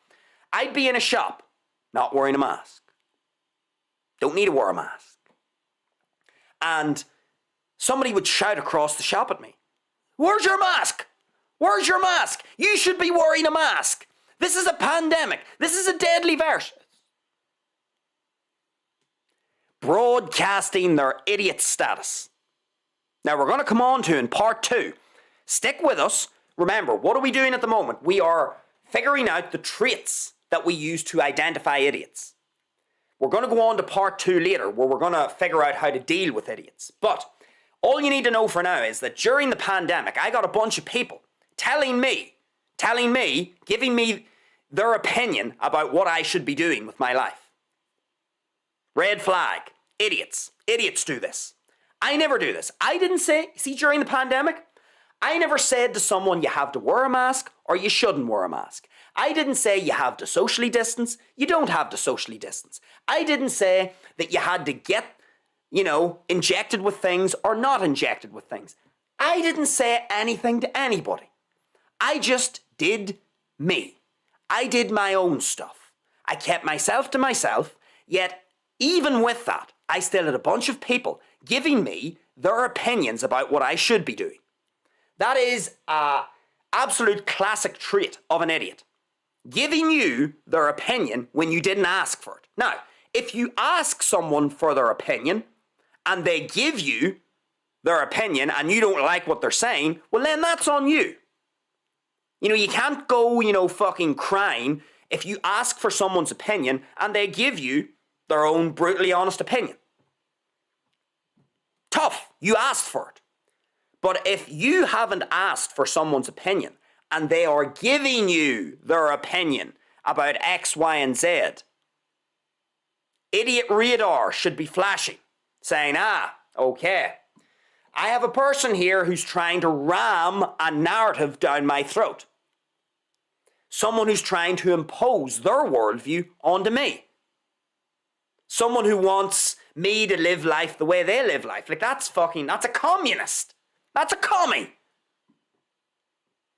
I'd be in a shop, not wearing a mask. Don't need to wear a mask. And somebody would shout across the shop at me, "Where's your mask? Where's your mask? You should be wearing a mask. This is a pandemic. This is a deadly virus." Broadcasting their idiot status. Now we're going to come on to in part 2. Stick with us. Remember, what are we doing at the moment? We are figuring out the traits that we use to identify idiots. We're going to go on to part 2 later, where we're going to figure out how to deal with idiots. But all you need to know for now is that during the pandemic, I got a bunch of people telling me, giving me their opinion about what I should be doing with my life. Red flag. Idiots. Idiots do this. I never do this. I didn't say, during the pandemic, I never said to someone you have to wear a mask or you shouldn't wear a mask. I didn't say you have to socially distance, you don't have to socially distance. I didn't say that you had to get, injected with things or not injected with things. I didn't say anything to anybody. I just did me. I did my own stuff. I kept myself to myself, yet even with that, I still had a bunch of people giving me their opinions about what I should be doing. That is an absolute classic trait of an idiot. Giving you their opinion when you didn't ask for it. Now, if you ask someone for their opinion and they give you their opinion and you don't like what they're saying, well then that's on you. You can't go, fucking crying if you ask for someone's opinion and they give you their own brutally honest opinion. Tough, you asked for it. But if you haven't asked for someone's opinion and they are giving you their opinion about X, Y, and Z, idiot radar should be flashing, saying, okay, I have a person here who's trying to ram a narrative down my throat. Someone who's trying to impose their worldview onto me. Someone who wants me to live life the way they live life. Like, that's a communist. That's a commie.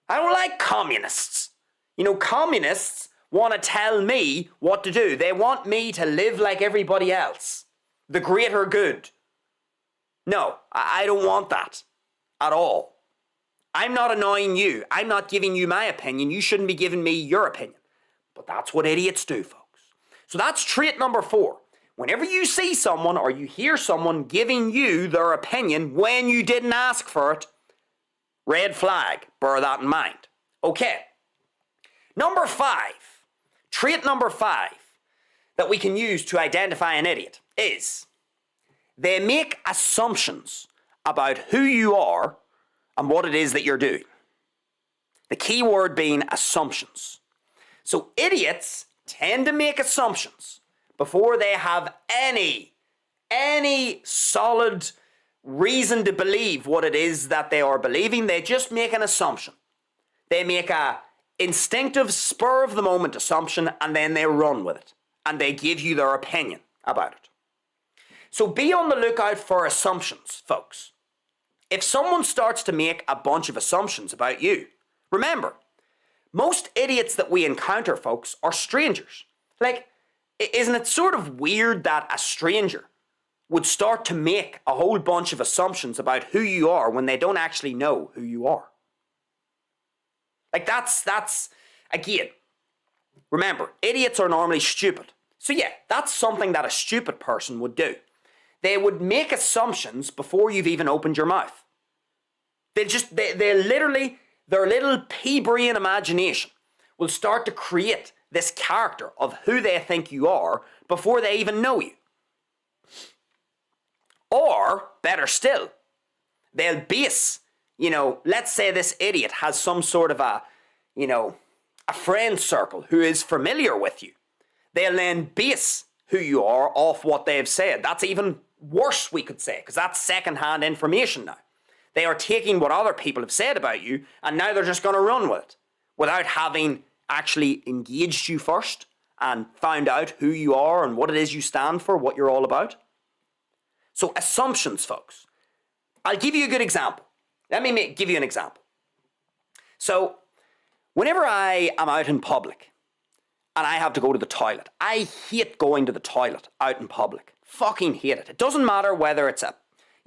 I don't like communists. You know, communists want to tell me what to do. They want me to live like everybody else. The greater good. No, I don't want that at all. I'm not annoying you. I'm not giving you my opinion. You shouldn't be giving me your opinion. But that's what idiots do, folks. So that's trait number 4. Whenever you see someone or you hear someone giving you their opinion when you didn't ask for it, red flag. Bear that in mind. Okay. Number 5. Trait number 5 that we can use to identify an idiot is they make assumptions about who you are and what it is that you're doing. The key word being assumptions. So idiots tend to make assumptions before they have any solid reason to believe what it is that they are believing. They just make an assumption. They make a instinctive spur of the moment assumption and then they run with it. And they give you their opinion about it. So be on the lookout for assumptions, folks. If someone starts to make a bunch of assumptions about you, remember, most idiots that we encounter, folks, are strangers. Like, isn't it sort of weird that a stranger would start to make a whole bunch of assumptions about who you are when they don't actually know who you are? Like, that's again, remember, idiots are normally stupid. So yeah, that's something that a stupid person would do. They would make assumptions before you've even opened your mouth. They literally, their little pea-brain imagination will start to create this character of who they think you are before they even know you. Or, better still, they'll base, let's say this idiot has some sort of a friend circle who is familiar with you. They'll then base who you are off what they've said. That's even worse, we could say, because that's second-hand information now. They are taking what other people have said about you, and now they're just going to run with it without having actually engaged you first and found out who you are and what it is you stand for, what you're all about. So assumptions, folks. I'll give you a good example. Let me give you an example. So whenever I am out in public and I have to go to the toilet, I hate going to the toilet out in public. Fucking hate it. It doesn't matter whether it's a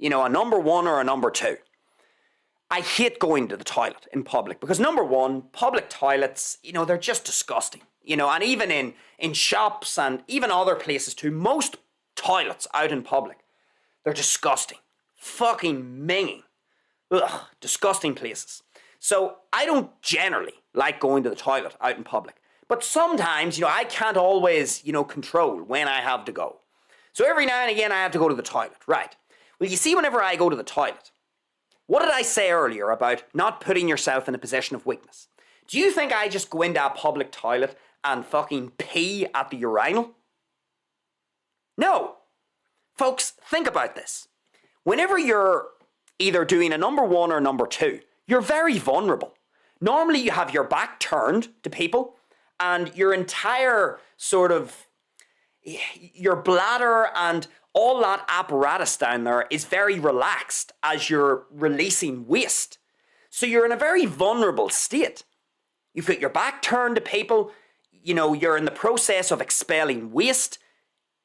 number 1 or a number 2. I hate going to the toilet in public because number 1, public toilets, they're just disgusting. And even in shops and even other places too, most toilets out in public, they're disgusting. Fucking minging. Ugh, disgusting places. So I don't generally like going to the toilet out in public. But sometimes, I can't always, control when I have to go. So every now and again I have to go to the toilet, right? Well, you see, whenever I go to the toilet, what did I say earlier about not putting yourself in a position of weakness? Do you think I just go into a public toilet and fucking pee at the urinal? No. Folks, think about this. Whenever you're either doing a number 1 or number 2, you're very vulnerable. Normally you have your back turned to people and your entire your bladder and all that apparatus down there is very relaxed as you're releasing waste. So you're in a very vulnerable state. You've got your back turned to people, you're in the process of expelling waste.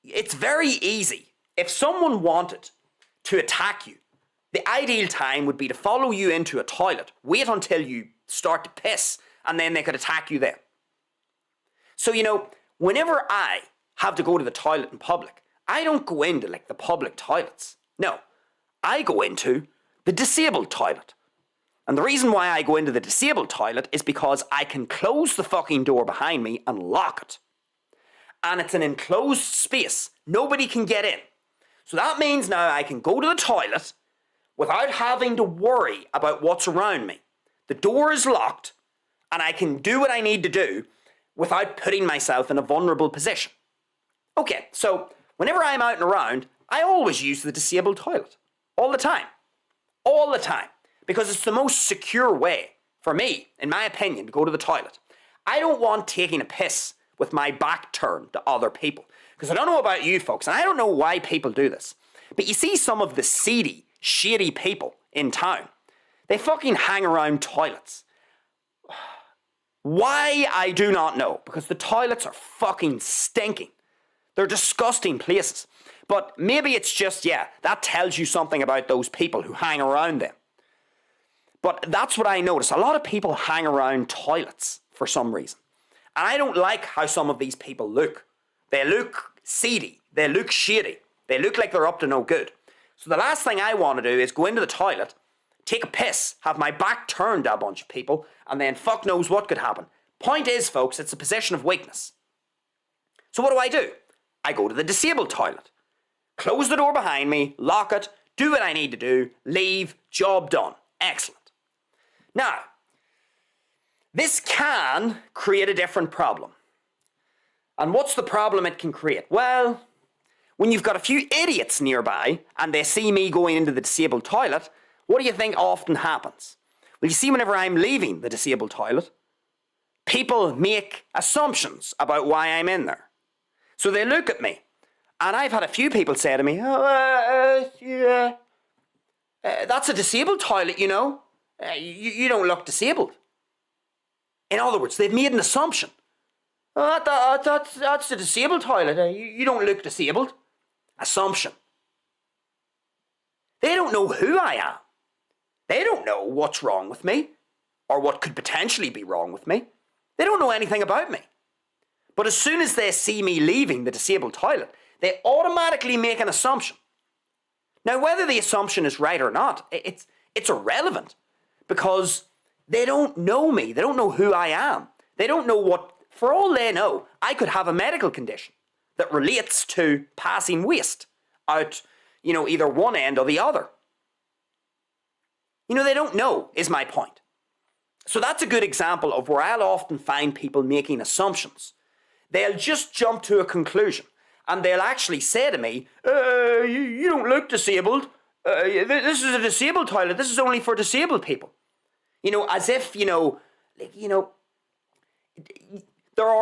It's very easy. If someone wanted to attack you, the ideal time would be to follow you into a toilet, wait until you start to piss, and then they could attack you then. So, whenever I have to go to the toilet in public, I don't go into the public toilets. No, I go into the disabled toilet. And the reason why I go into the disabled toilet is because I can close the fucking door behind me and lock it. And it's an enclosed space. Nobody can get in. So that means now I can go to the toilet without having to worry about what's around me. The door is locked and I can do what I need to do without putting myself in a vulnerable position. Okay, so whenever I'm out and around, I always use the disabled toilet. All the time. All the time. Because it's the most secure way, for me, in my opinion, to go to the toilet. I don't want taking a piss with my back turned to other people. Because I don't know about you folks, and I don't know why people do this, but you see some of the seedy, shady people in town, they fucking hang around toilets. Why, I do not know, because the toilets are fucking stinking. They're disgusting places. But maybe it's just, that tells you something about those people who hang around them. But that's what I notice. A lot of people hang around toilets for some reason. And I don't like how some of these people look. They look seedy. They look shady. They look like they're up to no good. So the last thing I want to do is go into the toilet, take a piss, have my back turned to a bunch of people, and then fuck knows what could happen. Point is, folks, it's a position of weakness. So what do? I go to the disabled toilet. Close the door behind me, lock it, do what I need to do, leave, job done. Excellent. Now, this can create a different problem. And what's the problem it can create? Well, when you've got a few idiots nearby and they see me going into the disabled toilet, what do you think often happens? Well, you see, whenever I'm leaving the disabled toilet, people make assumptions about why I'm in there. So they look at me, and I've had a few people say to me, that's a disabled toilet, you know. You don't look disabled. In other words, they've made an assumption. That's a disabled toilet. You don't look disabled. Assumption. They don't know who I am. They don't know what's wrong with me, or what could potentially be wrong with me. They don't know anything about me. But as soon as they see me leaving the disabled toilet, they automatically make an assumption. Now, whether the assumption is right or not, it's irrelevant, because they don't know me. They don't know who I am. They don't know what, for all they know, I could have a medical condition that relates to passing waste out, either one end or the other. They don't know, is my point. So that's a good example of where I'll often find people making assumptions. They'll just jump to a conclusion, and they'll actually say to me, you don't look disabled. This is a disabled toilet. This is only for disabled people. As if, there's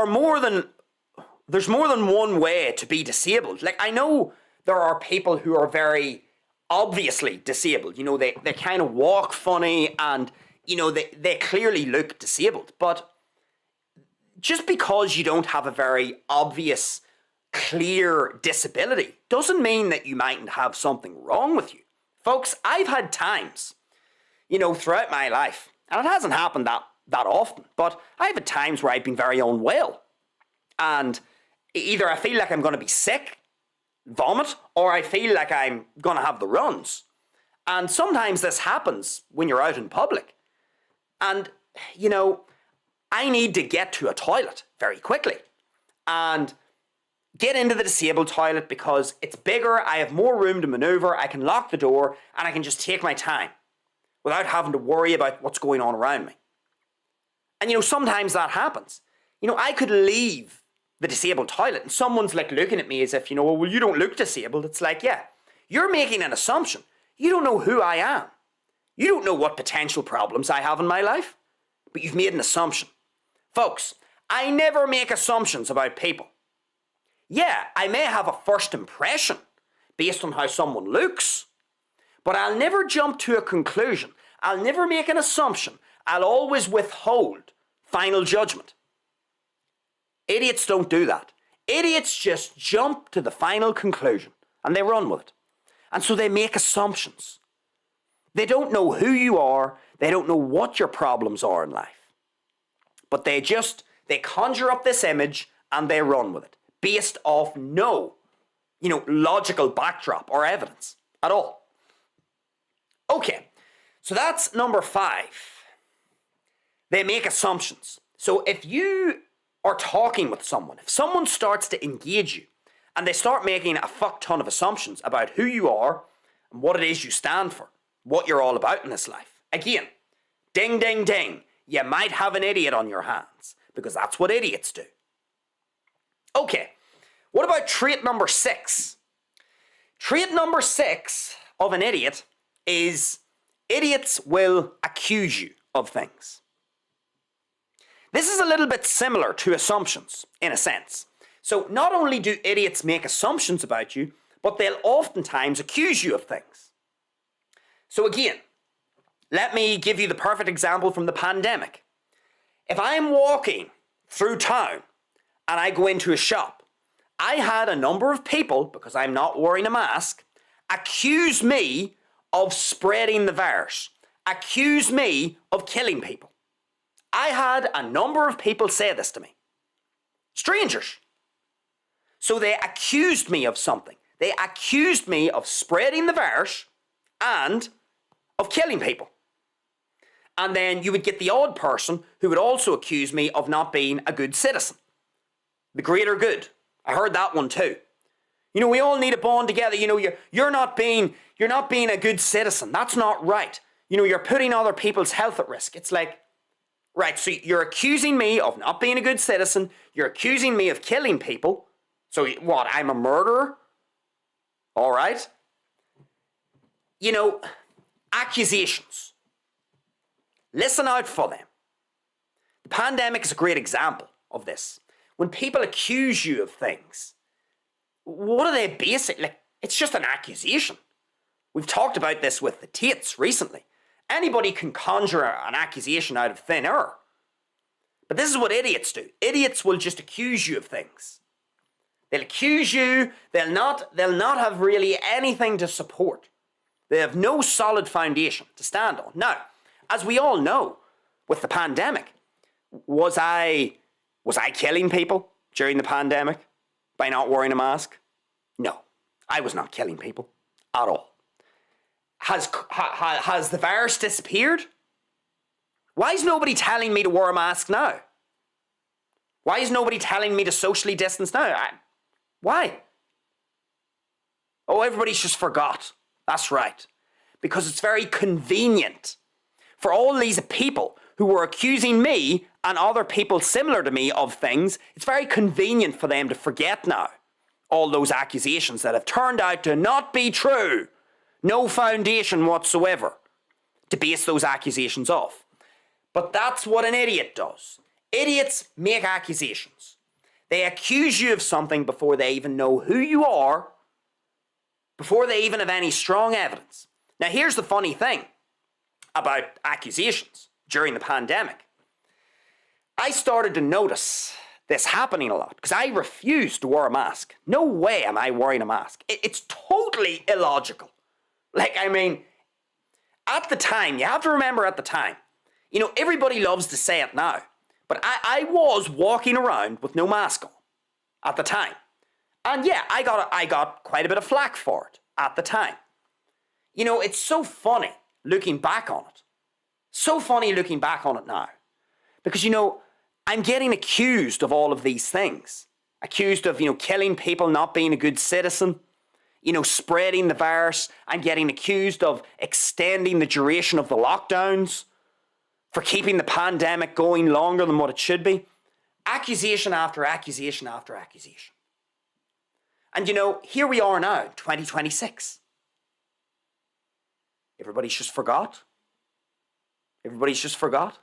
more than one way to be disabled. Like, I know there are people who are very obviously disabled. They kind of walk funny, and, they clearly look disabled. But just because you don't have a very obvious, clear disability doesn't mean that you mightn't have something wrong with you. Folks, I've had times, throughout my life, and it hasn't happened that often, but I've had times where I've been very unwell. And either I feel like I'm going to be sick, vomit, or I feel like I'm going to have the runs. And sometimes this happens when you're out in public. And, I need to get to a toilet very quickly and get into the disabled toilet because it's bigger, I have more room to maneuver, I can lock the door, and I can just take my time without having to worry about what's going on around me. And sometimes that happens. I could leave the disabled toilet and someone's like looking at me as if, well, you don't look disabled. It's like, yeah, you're making an assumption. You don't know who I am. You don't know what potential problems I have in my life, but you've made an assumption. Folks, I never make assumptions about people. Yeah, I may have a first impression based on how someone looks, but I'll never jump to a conclusion. I'll never make an assumption. I'll always withhold final judgment. Idiots don't do that. Idiots just jump to the final conclusion and they run with it. And so they make assumptions. They don't know who you are. They don't know what your problems are in life. But they conjure up this image and they run with it based off no, logical backdrop or evidence at all. Okay, so that's number 5. They make assumptions. So if you are talking with someone, if someone starts to engage you and they start making a fuck ton of assumptions about who you are and what it is you stand for, what you're all about in this life, again, ding, ding, ding, you might have an idiot on your hands because that's what idiots do. Okay, what about trait number 6? Trait number 6 of an idiot is idiots will accuse you of things. This is a little bit similar to assumptions, in a sense. So not only do idiots make assumptions about you, but they'll oftentimes accuse you of things. So again, let me give you the perfect example from the pandemic. If I'm walking through town and I go into a shop, I had a number of people, because I'm not wearing a mask, accuse me of spreading the virus, accuse me of killing people. I had a number of people say this to me. Strangers. So they accused me of something. They accused me of spreading the virus and of killing people. And then you would get the odd person who would also accuse me of not being a good citizen. The greater good. I heard that one too. You know, we all need to bond together. You know, you're not being a good citizen. That's not right. You know, you're putting other people's health at risk. It's like, right, so you're accusing me of not being a good citizen. You're accusing me of killing people. So what, I'm a murderer? All right. You know, accusations. Listen out for them. The pandemic is a great example of this. When people accuse you of things, what are they basically? Like, it's just an accusation. We've talked about this with the Tates recently. Anybody can conjure an accusation out of thin air. But this is what idiots do. Idiots will just accuse you of things. They'll accuse you. They'll not have really anything to support. They have no solid foundation to stand on. Now, as we all know, with the pandemic, was I killing people during the pandemic by not wearing a mask? No, I was not killing people at all. Has the virus disappeared? Why is nobody telling me to wear a mask now? Why is nobody telling me to socially distance now? Why? Oh, everybody's just forgot. That's right. Because it's very convenient for all these people who were accusing me and other people similar to me of things. It's very convenient for them to forget now all those accusations that have turned out to not be true. No foundation whatsoever to base those accusations off. But that's what an idiot does. Idiots make accusations. They accuse you of something before they even know who you are, before they even have any strong evidence. Now, here's the funny thing about accusations during the pandemic. I started to notice this happening a lot because I refused to wear a mask. No way am I wearing a mask. It's totally illogical. Like, I mean, at the time, you have to remember at the time, you know, everybody loves to say it now, but I was walking around with no mask on at the time. And yeah, I got quite a bit of flack for it at the time. You know, it's so funny looking back on it. So funny looking back on it now. Because, you know, I'm getting accused of all of these things. Accused of, you know, killing people, not being a good citizen, you know, spreading the virus. I'm getting accused of extending the duration of the lockdowns, for keeping the pandemic going longer than what it should be. Accusation after accusation after accusation. And, you know, here we are now, 2026. Everybody's just forgot. Everybody's just forgot.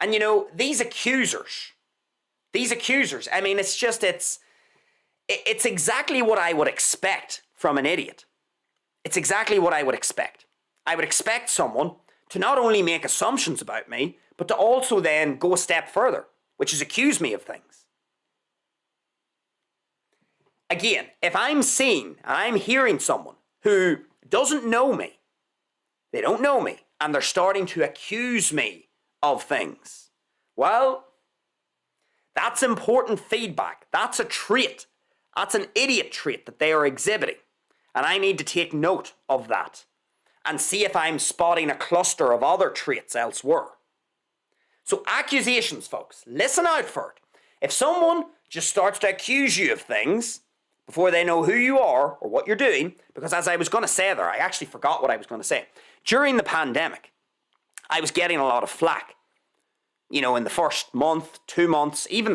And, you know, these accusers, I mean, it's exactly what I would expect from an idiot. It's exactly what I would expect. I would expect someone to not only make assumptions about me, but to also then go a step further, which is accuse me of things. Again, if I'm seeing and I'm hearing someone who doesn't know me, they don't know me, and they're starting to accuse me of things, well, that's important feedback. That's a trait. That's an idiot trait that they are exhibiting. And I need to take note of that and see if I'm spotting a cluster of other traits elsewhere. So accusations, folks, listen out for it. If someone just starts to accuse you of things before they know who you are or what you're doing, because as I was going to say there, I actually forgot what I was going to say. During the pandemic, I was getting a lot of flack. You know, in the first month, 2 months, even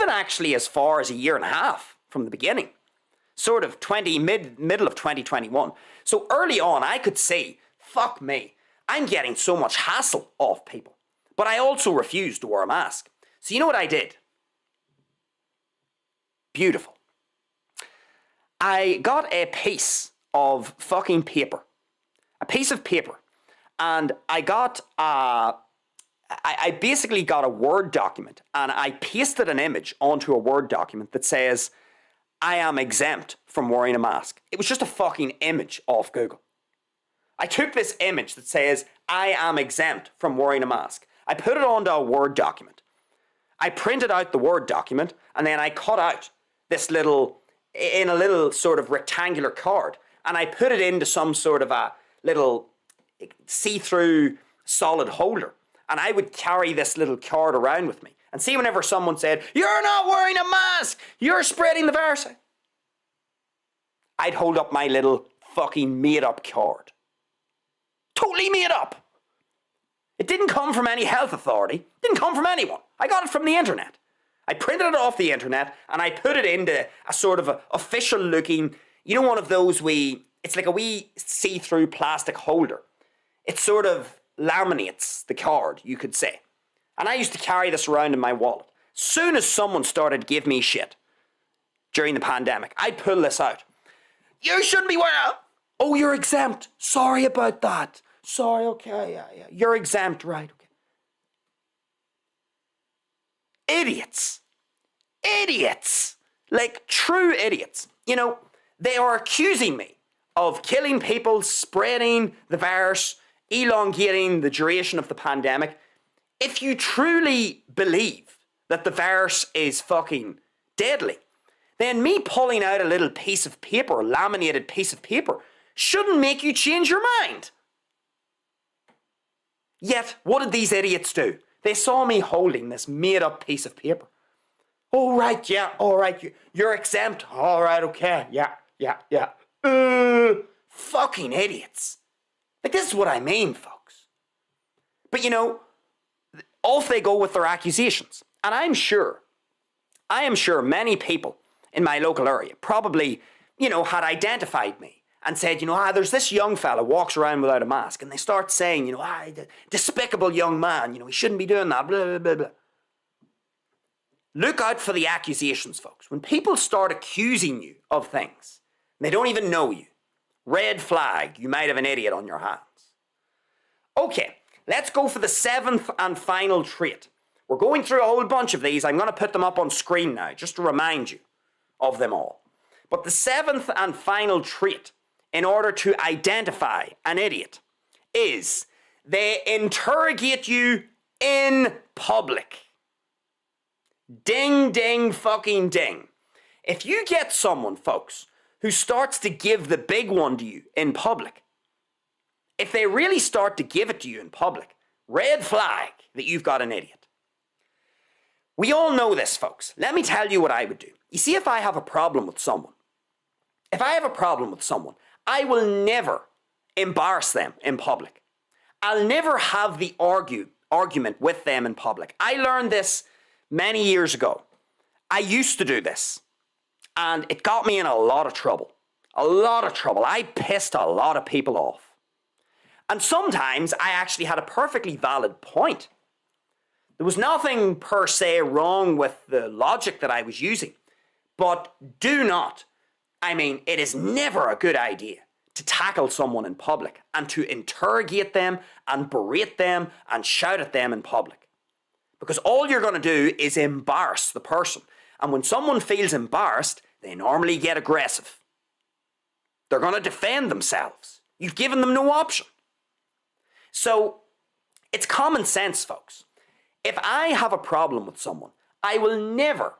actually as far as a year and a half from the beginning. Sort of middle of 2021. So early on, I could see, fuck me, I'm getting so much hassle off people. But I also refused to wear a mask. So you know what I did? Beautiful. I got a piece of fucking paper. A piece of paper. And I basically got a Word document, and I pasted an image onto a Word document that says, I am exempt from wearing a mask. It was just a fucking image off Google. I took this image that says, I am exempt from wearing a mask. I put it onto a Word document. I printed out the Word document, and then I cut out this in a little sort of rectangular card, and I put it into some sort of a little see-through solid holder. And I would carry this little card around with me. And see, whenever someone said, you're not wearing a mask, you're spreading the virus, I'd hold up my little fucking made-up card. Totally made up. It didn't come from any health authority. It didn't come from anyone. I got it from the internet. I printed it off the internet, and I put it into a sort of official looking, you know, one of those it's like a wee see-through plastic holder. It sort of laminates the card, you could say. And I used to carry this around in my wallet. Soon as someone started to give me shit during the pandemic, I'd pull this out. You shouldn't be wearing it. Oh, you're exempt. Sorry about that. Sorry, okay, yeah. You're exempt, right, okay. Idiots. Like true idiots. You know, they are accusing me of killing people, spreading the virus, elongating the duration of the pandemic. If you truly believe that the virus is fucking deadly, then me pulling out a little piece of paper, a laminated piece of paper, shouldn't make you change your mind. Yet, what did these idiots do? They saw me holding this made-up piece of paper. Oh, right, yeah, all right, you're exempt. All right, okay, yeah. Fucking idiots. Like, this is what I mean, folks. But, you know, off they go with their accusations. And I am sure many people in my local area probably, you know, had identified me and said, you know, there's this young fella walks around without a mask. And they start saying, you know, despicable young man, you know, he shouldn't be doing that, blah, blah, blah, blah. Look out for the accusations, folks. When people start accusing you of things, they don't even know you. Red flag, you might have an idiot on your hands. Okay, let's go for the 7th and final trait. We're going through a whole bunch of these. I'm going to put them up on screen now, just to remind you of them all. But the 7th and final trait, in order to identify an idiot, is they interrogate you in public. Ding, ding, fucking ding. If you get someone, folks, who starts to give the big one to you in public, if they really start to give it to you in public, red flag that you've got an idiot. We all know this, folks. Let me tell you what I would do. You see, if I have a problem with someone, I will never embarrass them in public. I'll never have the argument with them in public. I learned this many years ago. I used to do this, and it got me in a lot of trouble. I pissed a lot of people off. And sometimes I actually had a perfectly valid point. There was nothing per se wrong with the logic that I was using. But it is never a good idea to tackle someone in public and to interrogate them and berate them and shout at them in public. Because all you're going to do is embarrass the person. And when someone feels embarrassed, they normally get aggressive. They're going to defend themselves. You've given them no option. So, it's common sense, folks. If I have a problem with someone, I will never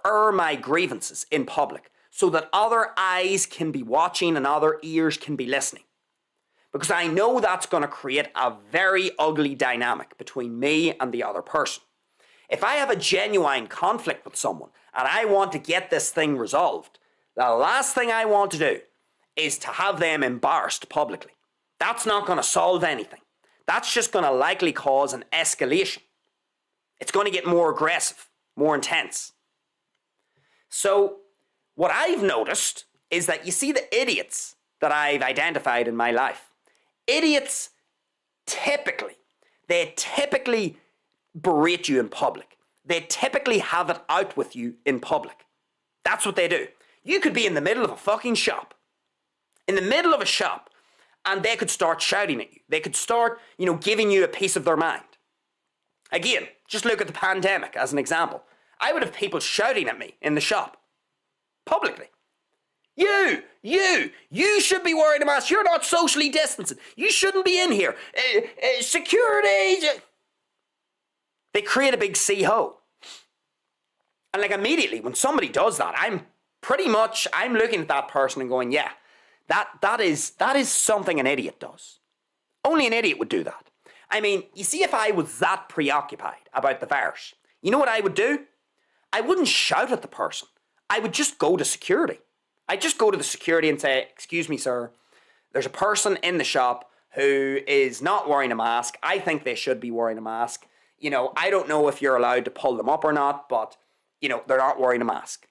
air my grievances in public so that other eyes can be watching and other ears can be listening. Because I know that's going to create a very ugly dynamic between me and the other person. If I have a genuine conflict with someone and I want to get this thing resolved, the last thing I want to do is to have them embarrassed publicly. That's not going to solve anything. That's just going to likely cause an escalation. It's going to get more aggressive, more intense. So, what I've noticed is that you see the idiots that I've identified in my life. Idiots, typically, they typically berate you in public. They typically have it out with you in public. That's what they do. You could be in the middle of a fucking shop. In the middle of a shop. And they could start shouting at you. They could start, giving you a piece of their mind. Again, just look at the pandemic as an example. I would have people shouting at me in the shop. Publicly. You should be wearing a mask. You're not socially distancing. You shouldn't be in here. Security. They create a big C-ho. And like immediately when somebody does that, I'm looking at that person and going, yeah, that is something an idiot does. Only an idiot would do that. I mean, you see, if I was that preoccupied about the virus, you know what I would do? I wouldn't shout at the person. I would just go to security. I'd just go to the security and say, excuse me, sir, there's a person in the shop who is not wearing a mask. I think they should be wearing a mask. I don't know if you're allowed to pull them up or not, but, they're not wearing a mask.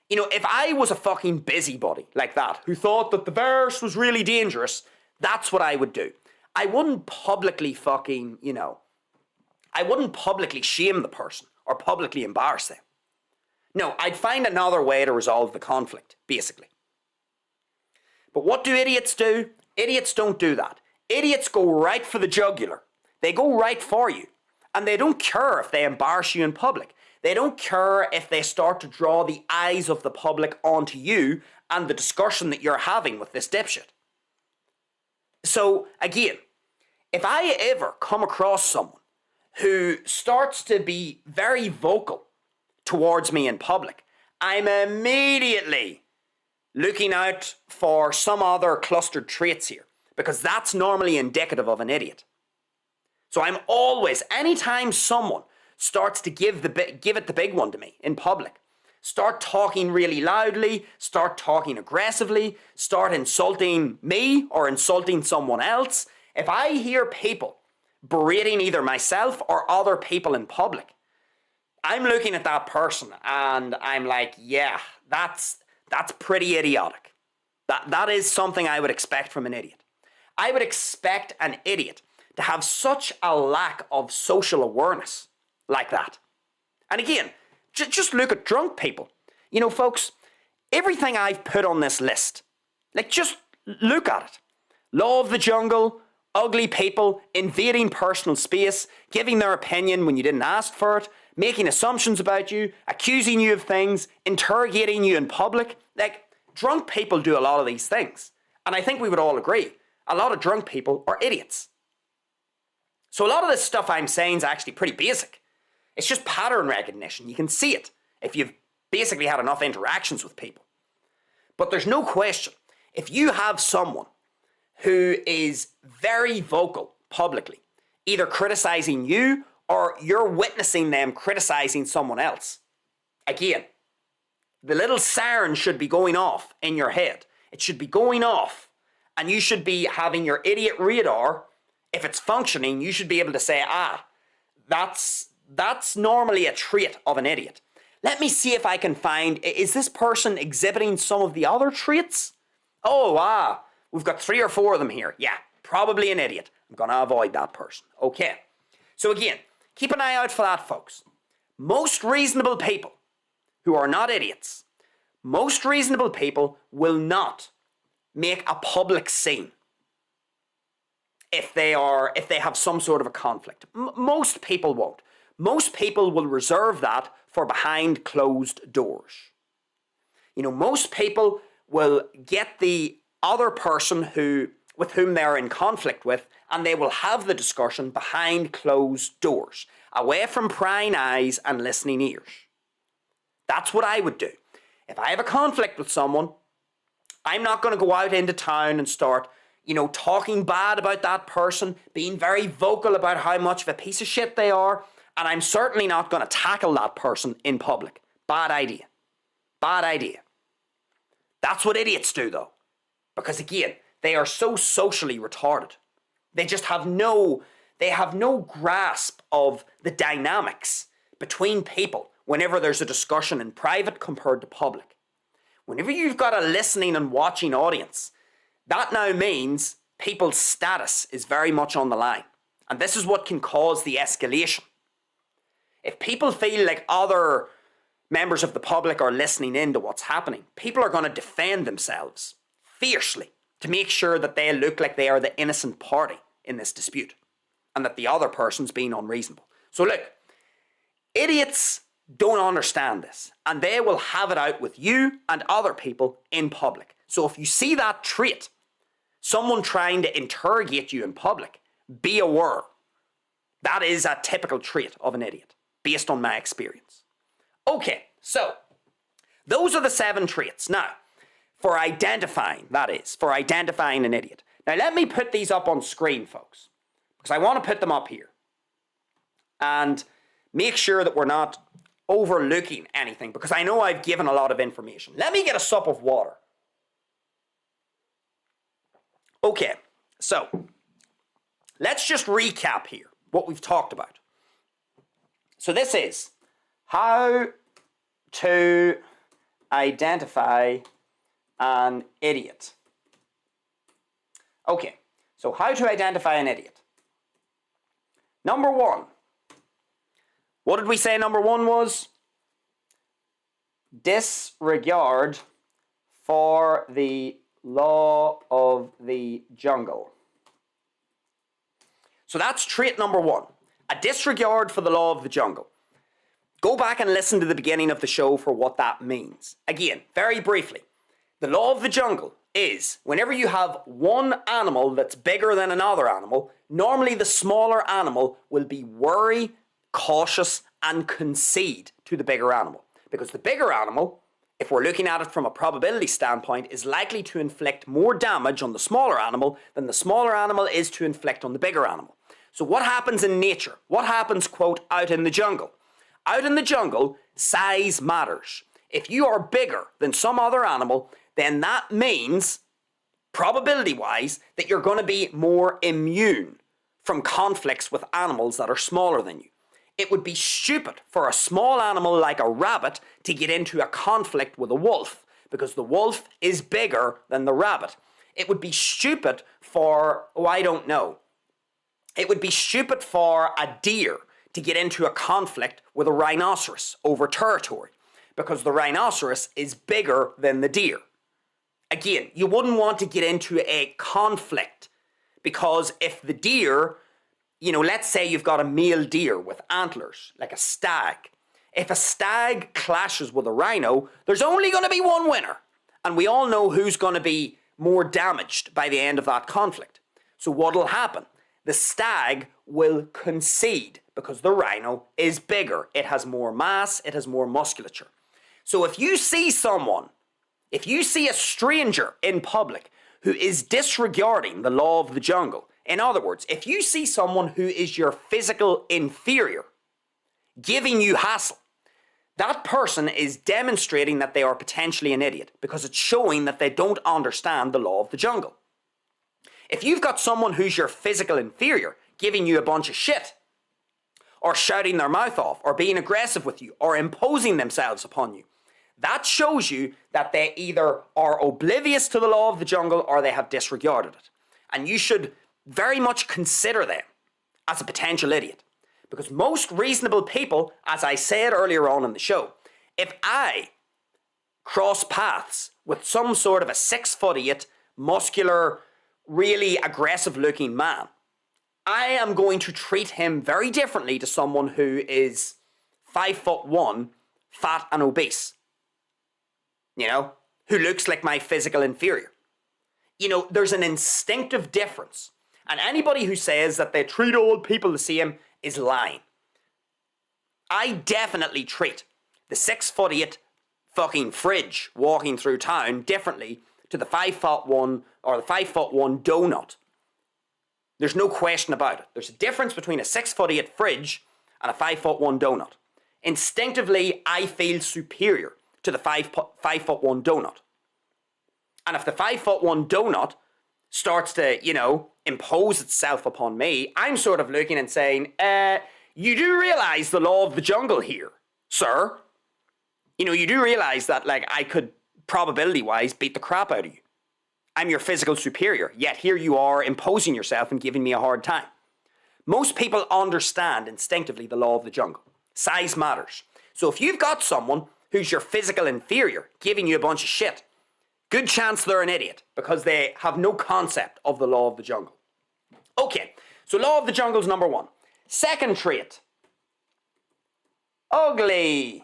If I was a fucking busybody like that, who thought that the virus was really dangerous, that's what I would do. I wouldn't publicly I wouldn't publicly shame the person or publicly embarrass them. No, I'd find another way to resolve the conflict, basically. But what do idiots do? Idiots don't do that. Idiots go right for the jugular. They go right for you. And they don't care if they embarrass you in public. They don't care if they start to draw the eyes of the public onto you and the discussion that you're having with this dipshit. So, again, if I ever come across someone who starts to be very vocal towards me in public, I'm immediately looking out for some other clustered traits here, because that's normally indicative of an idiot. So I'm always, anytime someone starts to give it the big one to me in public, start talking really loudly, start talking aggressively, start insulting me or insulting someone else, if I hear people berating either myself or other people in public, I'm looking at that person and I'm like, yeah, that's pretty idiotic. That is something I would expect from an idiot. I would expect an idiot to have such a lack of social awareness like that. And again, just look at drunk people. Folks, everything I've put on this list, just look at it. Law of the jungle, ugly people, invading personal space, giving their opinion when you didn't ask for it, making assumptions about you, accusing you of things, interrogating you in public. Drunk people do a lot of these things. And I think we would all agree, a lot of drunk people are idiots. So a lot of this stuff I'm saying is actually pretty basic. It's just pattern recognition. You can see it if you've basically had enough interactions with people. But there's no question, if you have someone who is very vocal publicly, either criticizing you or you're witnessing them criticizing someone else, again, the little siren should be going off in your head. It should be going off, and you should be having your idiot radar. If it's functioning, you should be able to say, that's normally a trait of an idiot. Let me see if I can find, is this person exhibiting some of the other traits? We've got 3 or 4 of them here. Yeah, probably an idiot. I'm going to avoid that person. Okay. So again, keep an eye out for that, folks. Most reasonable people who are not idiots, most reasonable people will not make a public scene if they have some sort of a conflict. Most people won't. Most people will reserve that for behind closed doors. Most people will get the other person with whom they're in conflict with, and they will have the discussion behind closed doors, away from prying eyes and listening ears. That's what I would do. If I have a conflict with someone, I'm not going to go out into town and start, talking bad about that person, being very vocal about how much of a piece of shit they are, and I'm certainly not going to tackle that person in public. Bad idea. Bad idea. That's what idiots do, though. Because again, they are so socially retarded. They just have no grasp of the dynamics between people whenever there's a discussion in private compared to public. Whenever you've got a listening and watching audience, that now means people's status is very much on the line. And this is what can cause the escalation. If people feel like other members of the public are listening in to what's happening, people are going to defend themselves fiercely to make sure that they look like they are the innocent party in this dispute and that the other person's being unreasonable. So look, idiots don't understand this and they will have it out with you and other people in public. So if you see that trait, someone trying to interrogate you in public, be aware. That is a typical trait of an idiot, based on my experience. Okay, so those are the 7 traits. Now, for identifying an idiot. Now, let me put these up on screen, folks, because I want to put them up here and make sure that we're not overlooking anything, because I know I've given a lot of information. Let me get a sup of water. Okay, so let's just recap here what we've talked about. So this is how to identify an idiot. Okay, so how to identify an idiot. Number 1. What did we say number 1 was? Disregard for the law of the jungle. So that's trait number 1. A disregard for the law of the jungle. Go back and listen to the beginning of the show for what that means. Again, very briefly, the law of the jungle is whenever you have one animal that's bigger than another animal, normally the smaller animal will be wary, cautious, and concede to the bigger animal. Because the bigger animal, if we're looking at it from a probability standpoint, is likely to inflict more damage on the smaller animal than the smaller animal is to inflict on the bigger animal. So what happens in nature? What happens, quote, out in the jungle? Out in the jungle, size matters. If you are bigger than some other animal, then that means, probability-wise, that you're going to be more immune from conflicts with animals that are smaller than you. It would be stupid for a small animal like a rabbit to get into a conflict with a wolf because the wolf is bigger than the rabbit. It would be stupid for, it would be stupid for a deer to get into a conflict with a rhinoceros over territory because the rhinoceros is bigger than the deer. Again, you wouldn't want to get into a conflict because if the deer, let's say you've got a male deer with antlers, like a stag. If a stag clashes with a rhino, there's only going to be one winner. And we all know who's going to be more damaged by the end of that conflict. So what'll happen? The stag will concede because the rhino is bigger. It has more mass, it has more musculature. So if you see a stranger in public who is disregarding the law of the jungle, in other words, if you see someone who is your physical inferior giving you hassle, that person is demonstrating that they are potentially an idiot because it's showing that they don't understand the law of the jungle. If you've got someone who's your physical inferior giving you a bunch of shit, or shouting their mouth off, or being aggressive with you, or imposing themselves upon you, that shows you that they either are oblivious to the law of the jungle or they have disregarded it. And you should very much consider them as a potential idiot. Because most reasonable people, as I said earlier on in the show, if I cross paths with some sort of a 6'8", muscular, really aggressive looking man, I am going to treat him very differently to someone who is 5'1", fat and obese. Who looks like my physical inferior. There's an instinctive difference. And anybody who says that they treat old people the same is lying. I definitely treat the 6'8" fucking fridge walking through town differently to the 5'1" or the 5'1" donut. There's no question about it. There's a difference between a 6'8" fridge and a 5'1" donut. Instinctively, I feel superior to the 5'1" donut. And if the 5'1" donut starts to, impose itself upon me, I'm sort of looking and saying, you do realize the law of the jungle here, sir. You do realize that, I could, probability-wise, beat the crap out of you. I'm your physical superior, yet here you are imposing yourself and giving me a hard time. Most people understand instinctively the law of the jungle. Size matters. So if you've got someone who's your physical inferior giving you a bunch of shit, good chance they're an idiot because they have no concept of the law of the jungle. Okay, so law of the jungle is number one. Second trait, ugliness.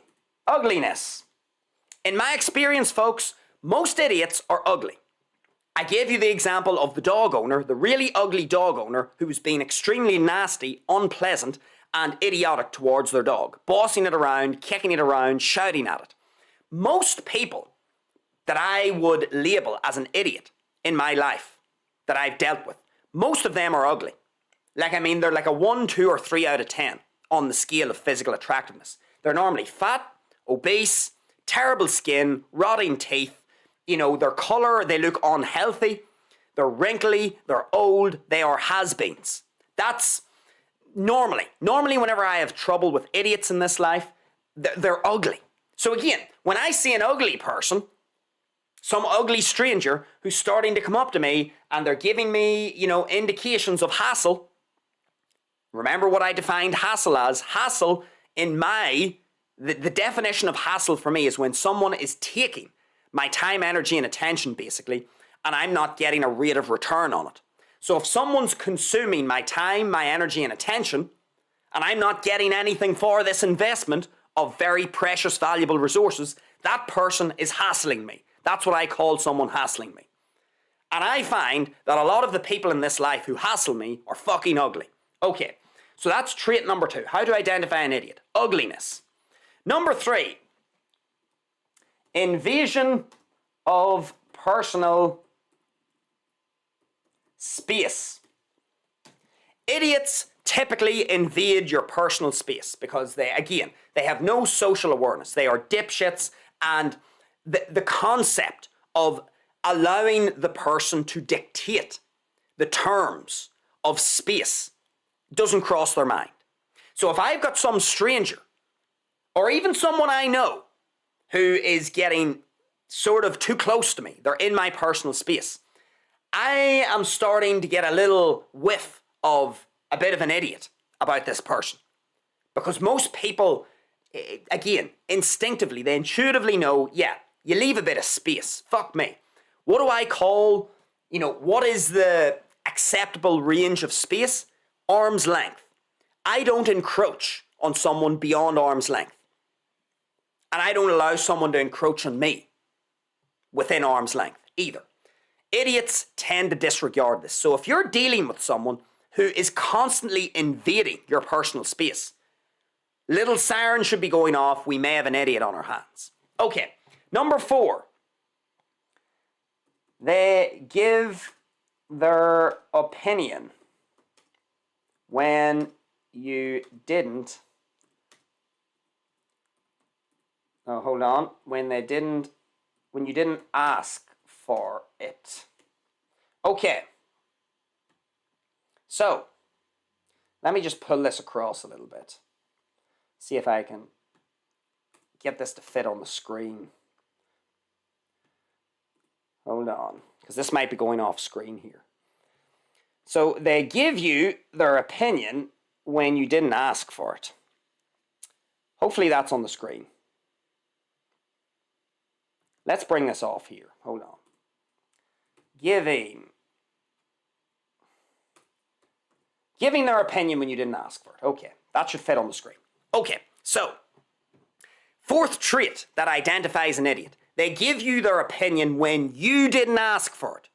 In my experience, folks, most idiots are ugly. I gave you the example of the dog owner, the really ugly dog owner who's been extremely nasty, unpleasant, and idiotic towards their dog, bossing it around, kicking it around, shouting at it. Most people that I would label as an idiot in my life that I've dealt with, most of them are ugly. Like, I mean, they're like a 1, 2, or 3 out of 10 on the scale of physical attractiveness. They're normally fat, obese, terrible skin, rotting teeth. You know, their colour, they look unhealthy. They're wrinkly, they're old, they are has-beens. That's normally whenever I have trouble with idiots in this life, they're ugly. So again, when I see an ugly person, some ugly stranger who's starting to come up to me and they're giving me, you know, indications of hassle. Remember what I defined hassle as. Hassle in the definition of hassle for me is when someone is taking my time, energy, and attention, basically, and I'm not getting a rate of return on it. So if someone's consuming my time, my energy, and attention, and I'm not getting anything for this investment of very precious, valuable resources, that person is hassling me. That's what I call someone hassling me. And I find that a lot of the people in this life who hassle me are fucking ugly. Okay, so that's trait number 2. How to identify an idiot? Ugliness. Number 3. Invasion of personal space. Idiots typically invade your personal space because they have no social awareness. They are dipshits, and the concept of allowing the person to dictate the terms of space doesn't cross their mind. So if I've got some stranger, or even someone I know, who is getting sort of too close to me, they're in my personal space, I am starting to get a little whiff of a bit of an idiot about this person. Because most people, again, instinctively, they intuitively know, yeah, you leave a bit of space. Fuck me. What do I call, what is the acceptable range of space? Arm's length. I don't encroach on someone beyond arm's length. And I don't allow someone to encroach on me within arm's length either. Idiots tend to disregard this. So if you're dealing with someone who is constantly invading your personal space, little siren should be going off. We may have an idiot on our hands. Okay, number 4. They give their opinion when you didn't. Oh, hold on. When you didn't ask for it. Okay. So, let me just pull this across a little bit. See if I can get this to fit on the screen. Hold on, because this might be going off screen here. So, they give you their opinion when you didn't ask for it. Hopefully that's on the screen. Let's bring this off here. Hold on. Giving their opinion when you didn't ask for it. Okay, that should fit on the screen. Okay, so 4th trait that identifies an idiot. They give you their opinion when you didn't ask for it.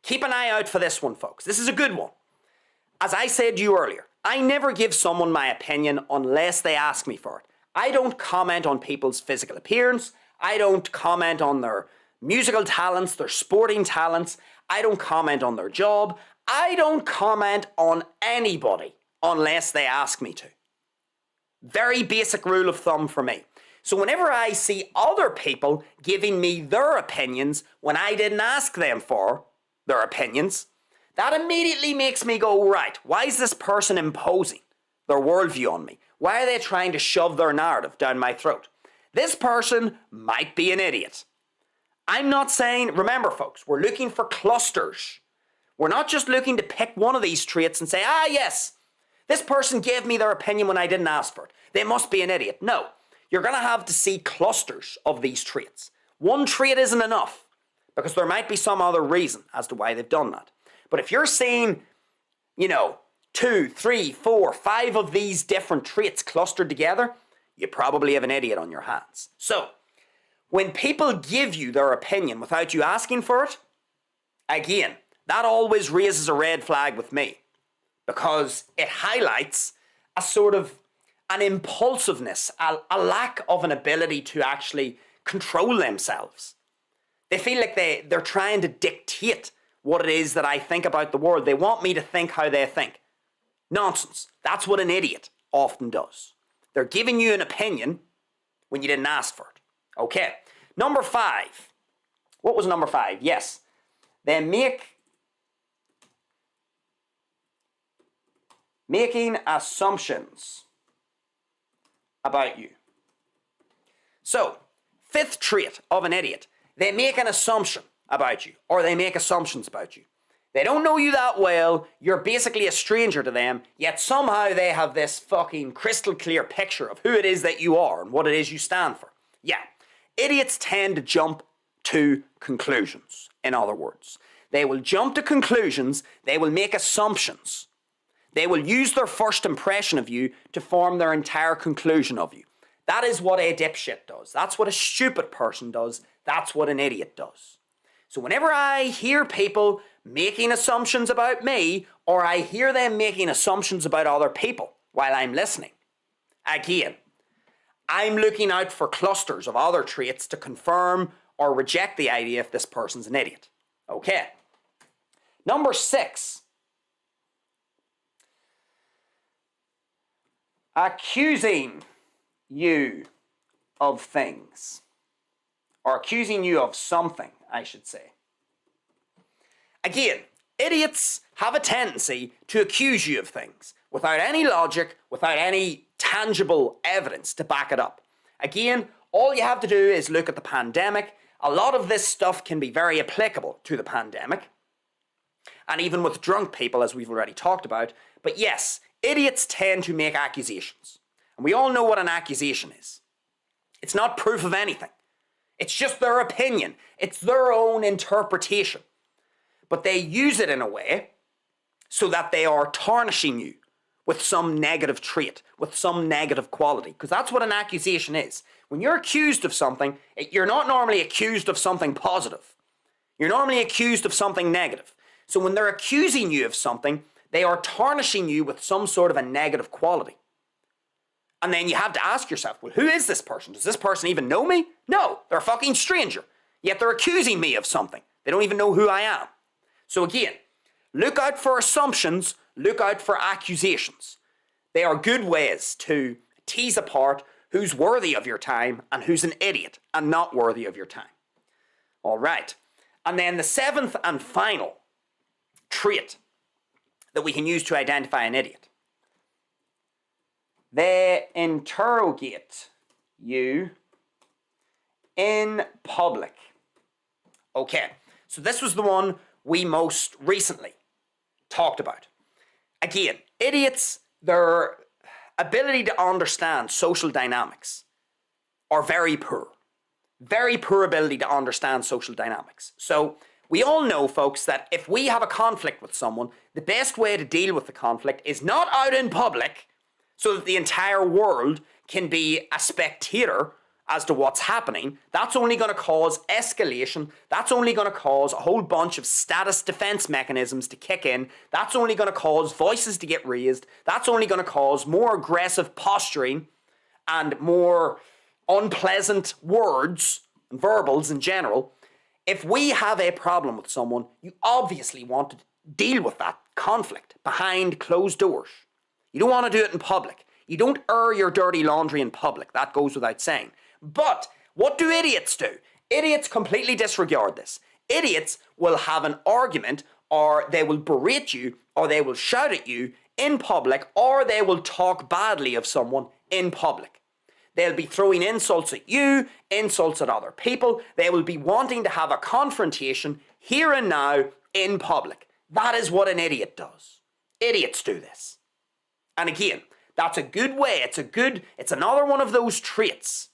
Keep an eye out for this one, folks. This is a good one. As I said to you earlier, I never give someone my opinion unless they ask me for it. I don't comment on people's physical appearance. I don't comment on their musical talents, their sporting talents. I don't comment on their job. I don't comment on anybody unless they ask me to. Very basic rule of thumb for me. So whenever I see other people giving me their opinions when I didn't ask them for their opinions, that immediately makes me go, right, why is this person imposing their worldview on me? Why are they trying to shove their narrative down my throat? This person might be an idiot. I'm not saying, remember folks, we're looking for clusters. We're not just looking to pick one of these traits and say, yes, This person gave me their opinion when I didn't ask for it. They must be an idiot. No, you're going to have to see clusters of these traits. One trait isn't enough because there might be some other reason as to why they've done that. But if you're seeing, 2, 3, 4, 5 of these different traits clustered together, you probably have an idiot on your hands. So, when people give you their opinion without you asking for it, again, that always raises a red flag with me because it highlights a sort of an impulsiveness, a lack of an ability to actually control themselves. They feel like they're trying to dictate what it is that I think about the world. They want me to think how they think. Nonsense. That's what an idiot often does. They're giving you an opinion when you didn't ask for it. Okay. Number 5. What was number 5? Yes. They making assumptions about you. So, 5th trait of an idiot. They make an assumption about you, or they make assumptions about you. They don't know you that well, you're basically a stranger to them, yet somehow they have this fucking crystal clear picture of who it is that you are and what it is you stand for. Yeah, idiots tend to jump to conclusions, in other words. They will jump to conclusions, they will make assumptions. They will use their first impression of you to form their entire conclusion of you. That is what a dipshit does. That's what a stupid person does. That's what an idiot does. So whenever I hear people making assumptions about me, or I hear them making assumptions about other people while I'm listening, again, I'm looking out for clusters of other traits to confirm or reject the idea if this person's an idiot. Okay. Number 6. Accusing you of things. Or accusing you of something, I should say. Again, idiots have a tendency to accuse you of things without any logic, without any tangible evidence to back it up. Again, all you have to do is look at the pandemic. A lot of this stuff can be very applicable to the pandemic. And even with drunk people, as we've already talked about. But yes, idiots tend to make accusations. And we all know what an accusation is. It's not proof of anything. It's just their opinion. It's their own interpretation. But they use it in a way so that they are tarnishing you with some negative trait, with some negative quality. Because that's what an accusation is. When you're accused of something, you're not normally accused of something positive. You're normally accused of something negative. So when they're accusing you of something, they are tarnishing you with some sort of a negative quality. And then you have to ask yourself, well, who is this person? Does this person even know me? No, they're a fucking stranger. Yet they're accusing me of something. They don't even know who I am. So again, look out for assumptions, look out for accusations. They are good ways to tease apart who's worthy of your time and who's an idiot and not worthy of your time. All right. And then the 7th and final trait that we can use to identify an idiot. They interrogate you in public. Okay, so this was the one we most recently talked about. Again, idiots, their ability to understand social dynamics are very poor. Very poor ability to understand social dynamics. So we all know, folks, that if we have a conflict with someone, the best way to deal with the conflict is not out in public so that the entire world can be a spectator as to what's happening. That's only going to cause escalation. That's only going to cause a whole bunch of status defense mechanisms to kick in. That's only going to cause voices to get raised. That's only going to cause more aggressive posturing and more unpleasant words and verbals in general. If we have a problem with someone, you obviously want to deal with that conflict behind closed doors. You don't want to do it in public. You don't air your dirty laundry in public. That goes without saying. But what do idiots do? Idiots completely disregard this. Idiots will have an argument, or they will berate you, or they will shout at you in public, or they will talk badly of someone in public. They'll be throwing insults at you, insults at other people. They will be wanting to have a confrontation here and now in public. That is what an idiot does. Idiots do this. And again, that's a good way. It's another one of those traits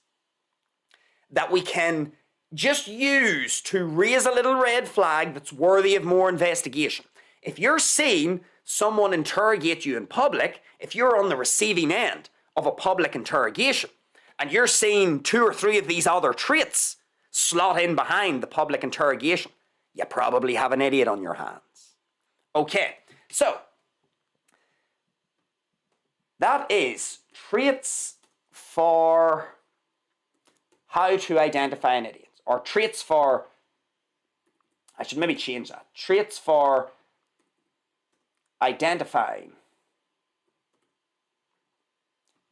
that we can just use to raise a little red flag that's worthy of more investigation. If you're seeing someone interrogate you in public, if you're on the receiving end of a public interrogation, and you're seeing 2 or 3 of these other traits slot in behind the public interrogation, you probably have an idiot on your hands. Okay, so that is traits for how to identify an idiot. Or traits for, I should maybe change that. Traits for identifying.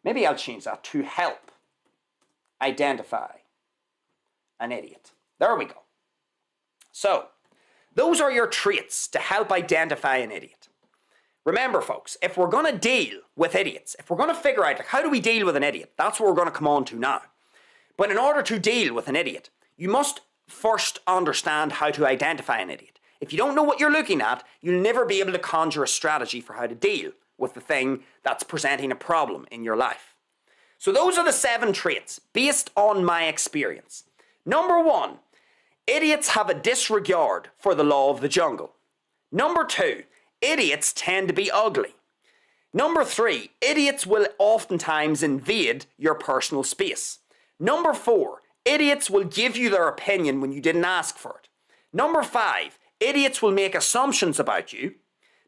Maybe I'll change that to help identify an idiot. There we go. So, those are your traits to help identify an idiot. Remember, folks, if we're going to deal with idiots, if we're going to figure out, like, how do we deal with an idiot? That's what we're going to come on to now. But in order to deal with an idiot, you must first understand how to identify an idiot. If you don't know what you're looking at, you'll never be able to conjure a strategy for how to deal with the thing that's presenting a problem in your life. So those are the 7 traits based on my experience. Number 1, idiots have a disregard for the law of the jungle. Number 2, idiots tend to be ugly. Number 3, idiots will oftentimes invade your personal space. Number 4, idiots will give you their opinion when you didn't ask for it. Number 5, idiots will make assumptions about you.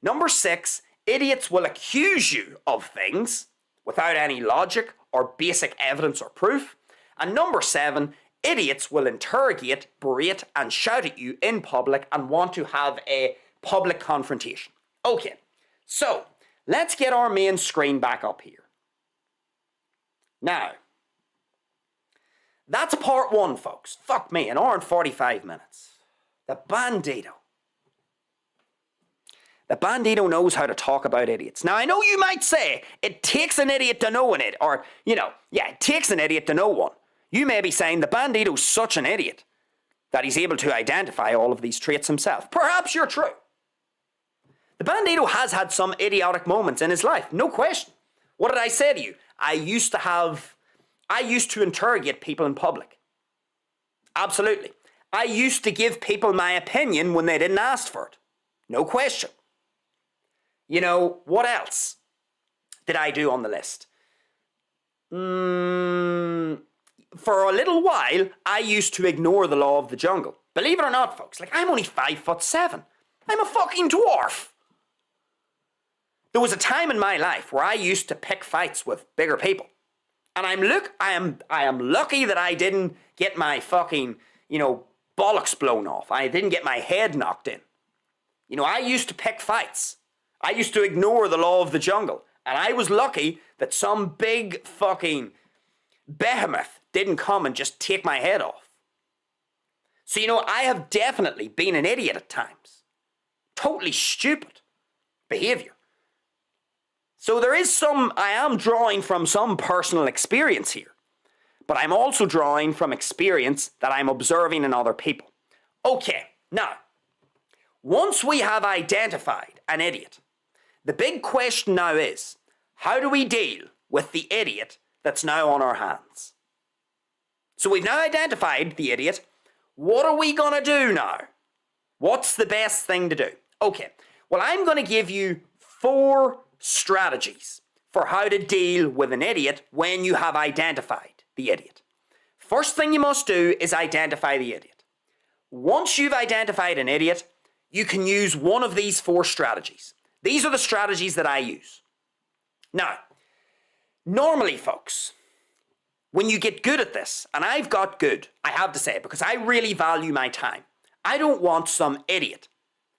Number 6, idiots will accuse you of things without any logic or basic evidence or proof. And number 7, idiots will interrogate, berate, and shout at you in public and want to have a public confrontation. Okay, so let's get our main screen back up here. Now, that's part 1, folks. Fuck me, an hour and 45 minutes. The Bandido. The Bandido knows how to talk about idiots. Now, I know you might say, it takes an idiot to know an idiot. Or, it takes an idiot to know one. You may be saying the Bandido's such an idiot that he's able to identify all of these traits himself. Perhaps you're true. The Bandido has had some idiotic moments in his life, no question. What did I say to you? I used to interrogate people in public. Absolutely. I used to give people my opinion when they didn't ask for it. No question. What else did I do on the list? For a little while, I used to ignore the law of the jungle. Believe it or not, folks, I'm only 5'7". I'm a fucking dwarf. There was a time in my life where I used to pick fights with bigger people. And I am lucky that I didn't get my fucking, bollocks blown off. I didn't get my head knocked in. I used to pick fights. I used to ignore the law of the jungle. And I was lucky that some big fucking behemoth didn't come and just take my head off. So, I have definitely been an idiot at times. Totally stupid behavior. So I am drawing from some personal experience here. But I'm also drawing from experience that I'm observing in other people. Okay, now, once we have identified an idiot, the big question now is, how do we deal with the idiot that's now on our hands? So we've now identified the idiot. What are we going to do now? What's the best thing to do? Okay, well, I'm going to give you 4 strategies for how to deal with an idiot when you have identified the idiot. First thing you must do is identify the idiot. Once you've identified an idiot, you can use one of these 4 strategies. These are the strategies that I use. Now, normally, folks, when you get good at this, and I've got good, I have to say, because I really value my time. I don't want some idiot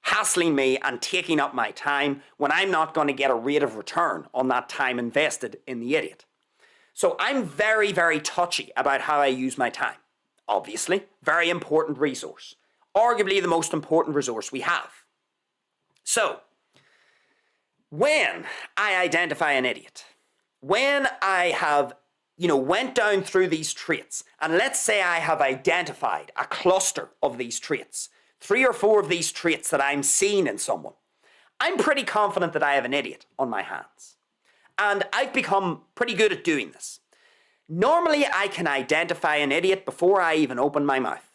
hassling me and taking up my time when I'm not going to get a rate of return on that time invested in the idiot. So I'm very, very touchy about how I use my time. Obviously, very important resource. Arguably the most important resource we have. So, when I identify an idiot, when I have, went down through these traits, and let's say I have identified a cluster of these traits, 3 or 4 of these traits that I'm seeing in someone, I'm pretty confident that I have an idiot on my hands. And I've become pretty good at doing this. Normally, I can identify an idiot before I even open my mouth.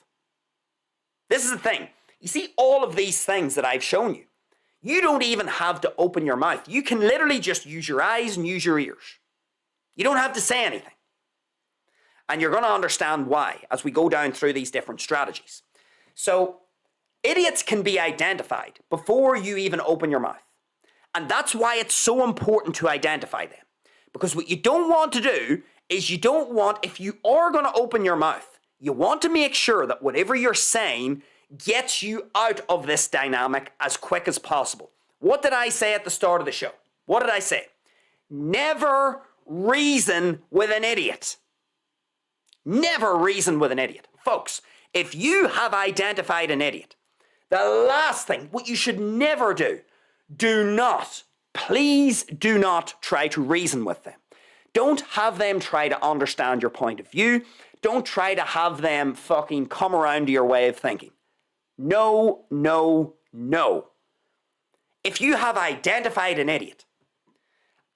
This is the thing. You see all of these things that I've shown you. You don't even have to open your mouth. You can literally just use your eyes and use your ears. You don't have to say anything. And you're going to understand why as we go down through these different strategies. So, idiots can be identified before you even open your mouth. And that's why it's so important to identify them. Because what you don't want to do is you don't want, if you are going to open your mouth, you want to make sure that whatever you're saying gets you out of this dynamic as quick as possible. What did I say at the start of the show? What did I say? Never reason with an idiot. Never reason with an idiot. Folks, if you have identified an idiot, the last thing, what you should never do, please do not try to reason with them. Don't have them try to understand your point of view. Don't try to have them fucking come around to your way of thinking. No, no, no. If you have identified an idiot,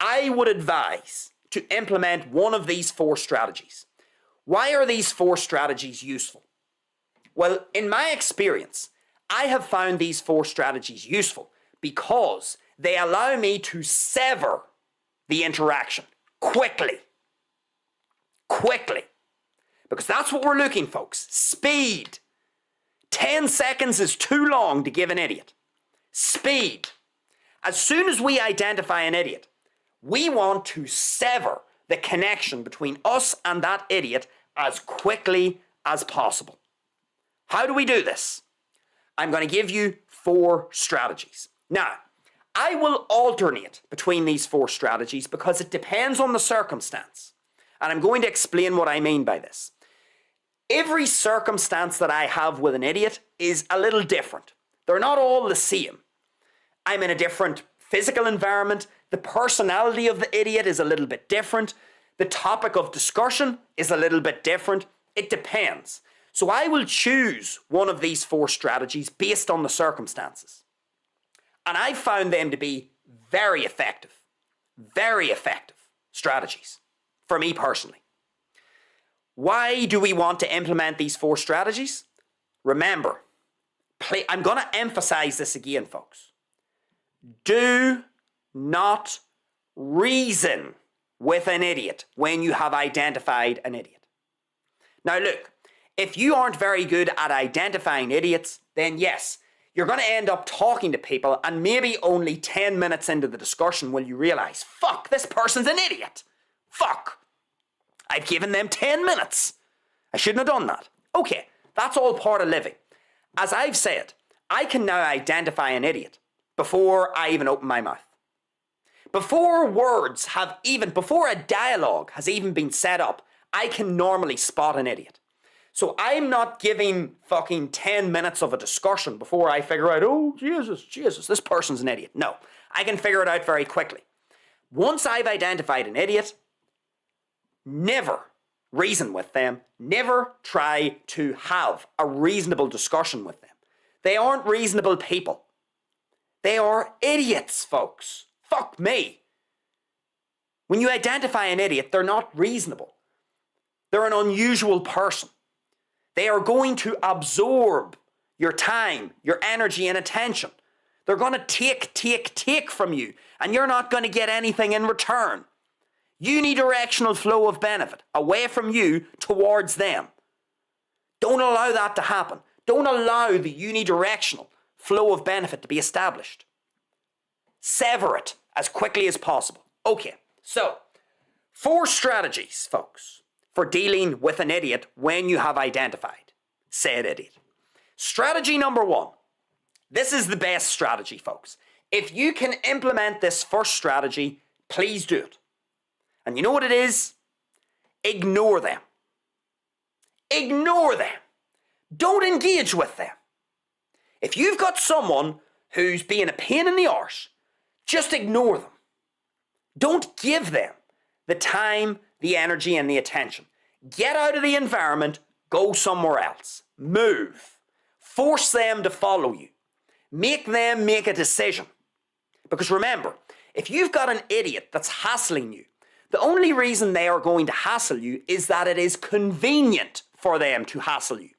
I would advise to implement one of these 4 strategies. Why are these 4 strategies useful? Well, in my experience, I have found these 4 strategies useful because they allow me to sever the interaction quickly. Quickly. Because that's what we're looking, folks. Speed. 10 seconds is too long to give an idiot. Speed. As soon as we identify an idiot, we want to sever the connection between us and that idiot as quickly as possible. How do we do this? I'm going to give you 4 strategies. Now, I will alternate between these 4 strategies because it depends on the circumstance. And I'm going to explain what I mean by this. Every circumstance that I have with an idiot is a little different. They're not all the same. I'm in a different physical environment. The personality of the idiot is a little bit different. The topic of discussion is a little bit different. It depends. So I will choose one of these 4 strategies based on the circumstances. And I've found them to be very effective strategies for me personally. Why do we want to implement these 4 strategies? Remember, I'm going to emphasize this again, folks. Do not reason with an idiot when you have identified an idiot. Now look, if you aren't very good at identifying idiots, then yes, you're going to end up talking to people and maybe only 10 minutes into the discussion will you realize, fuck, this person's an idiot. Fuck. I've given them 10 minutes. I shouldn't have done that. Okay, that's all part of living. As I've said, I can now identify an idiot before I even open my mouth. Before a dialogue has even been set up, I can normally spot an idiot. So I'm not giving fucking 10 minutes of a discussion before I figure out, oh, Jesus, this person's an idiot. No, I can figure it out very quickly. Once I've identified an idiot, never reason with them. Never try to have a reasonable discussion with them. They aren't reasonable people. They are idiots, folks. Fuck me. When you identify an idiot, they're not reasonable. They're an unusual person. They are going to absorb your time, your energy, and attention. They're going to take from you, and you're not going to get anything in return. Unidirectional flow of benefit, away from you towards them. Don't allow that to happen. Don't allow the unidirectional flow of benefit to be established. Sever it as quickly as possible. Okay, so 4 strategies, folks, for dealing with an idiot when you have identified said idiot. Strategy number 1. This is the best strategy, folks. If you can implement this first strategy, please do it. And you know what it is? Ignore them. Ignore them. Don't engage with them. If you've got someone who's being a pain in the arse, just ignore them. Don't give them the time, the energy, and the attention. Get out of the environment, go somewhere else. Move. Force them to follow you. Make them make a decision. Because remember, If you've got an idiot that's hassling you, the only reason they are going to hassle you is that it is convenient for them to hassle you.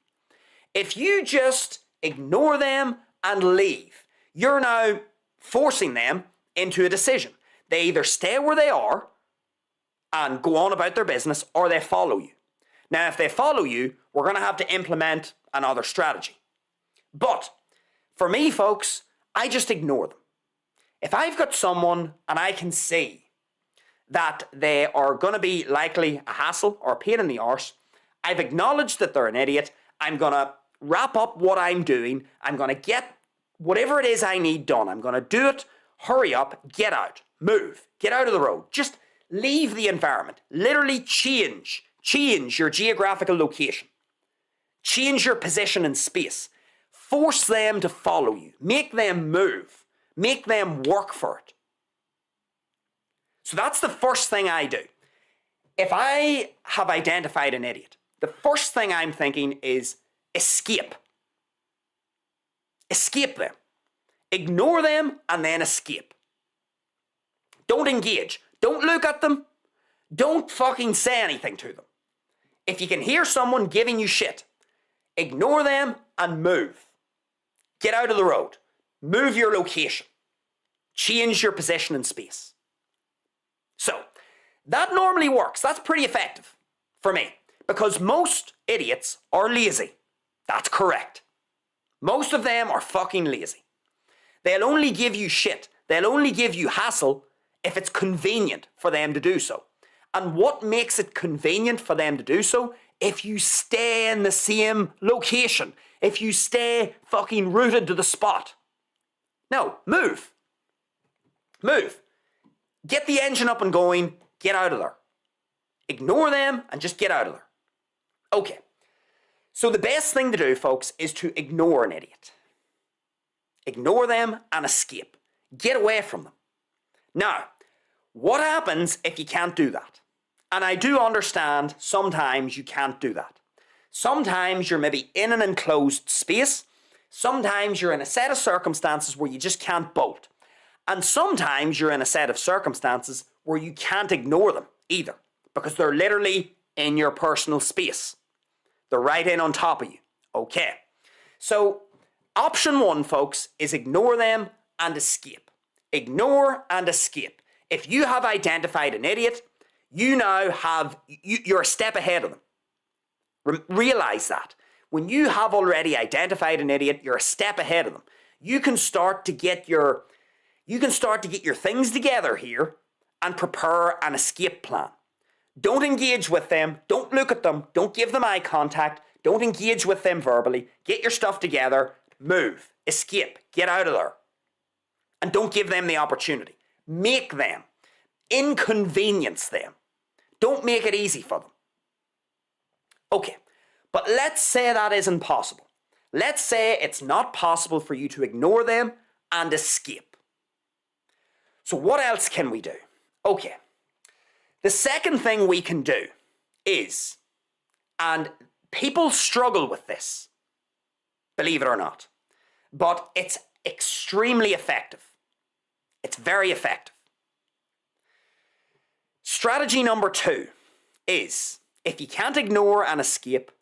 If you just ignore them and leave, you're now forcing them into a decision. They either stay where they are and go on about their business, or they follow you. Now, if they follow you, we're going to have to implement another strategy. But for me, folks, I just ignore them. If I've got someone and I can see that they are going to be likely a hassle or a pain in the arse, I've acknowledged that they're an idiot. I'm going to wrap up what I'm doing. I'm going to get whatever it is I need done. I'm going to do it. Hurry up, get out, move, get out of the road. Just leave the environment. Literally change your geographical location. Change your position in space. Force them to follow you. Make them move. Make them work for it. So that's the first thing I do. If I have identified an idiot, the first thing I'm thinking is escape. Escape them. Ignore them and then escape. Don't engage. Don't look at them. Don't fucking say anything to them. If you can hear someone giving you shit, ignore them and move. Get out of the road. Move your location. Change your position in space. So, that normally works. That's pretty effective for me, because most idiots are lazy. That's correct. Most of them are fucking lazy. They'll only give you shit. They'll only give you hassle if it's convenient for them to do so. And what makes it convenient for them to do so? If you stay in the same location. If you stay fucking rooted to the spot. No, move. Move. Get the engine up and going. Get out of there. Ignore them and just get out of there. Okay. So the best thing to do, folks, is to ignore an idiot. Ignore them and escape. Get away from them. Now, what happens if you can't do that? And I do understand sometimes you can't do that. Sometimes you're maybe in an enclosed space. Sometimes you're in a set of circumstances where you just can't bolt. And sometimes you're in a set of circumstances where you can't ignore them either, because they're literally in your personal space. They're right in on top of you. Okay. So option one, folks, is ignore them and escape. Ignore and escape. If you have identified an idiot, you now have, you're a step ahead of them. Realize that. When you have already identified an idiot, you're a step ahead of them. You can start to get your things together here and prepare an escape plan. Don't engage with them. Don't look at them. Don't give them eye contact. Don't engage with them verbally. Get your stuff together. Move. Escape. Get out of there. And don't give them the opportunity. Make them. Inconvenience them. Don't make it easy for them. Okay, but let's say that isn't possible. Let's say it's not possible for you to ignore them and escape. So what else can we do? Okay, the second thing we can do is, and people struggle with this, believe it or not, but it's extremely effective. It's very effective. Strategy number 2 is, if you can't ignore and escape,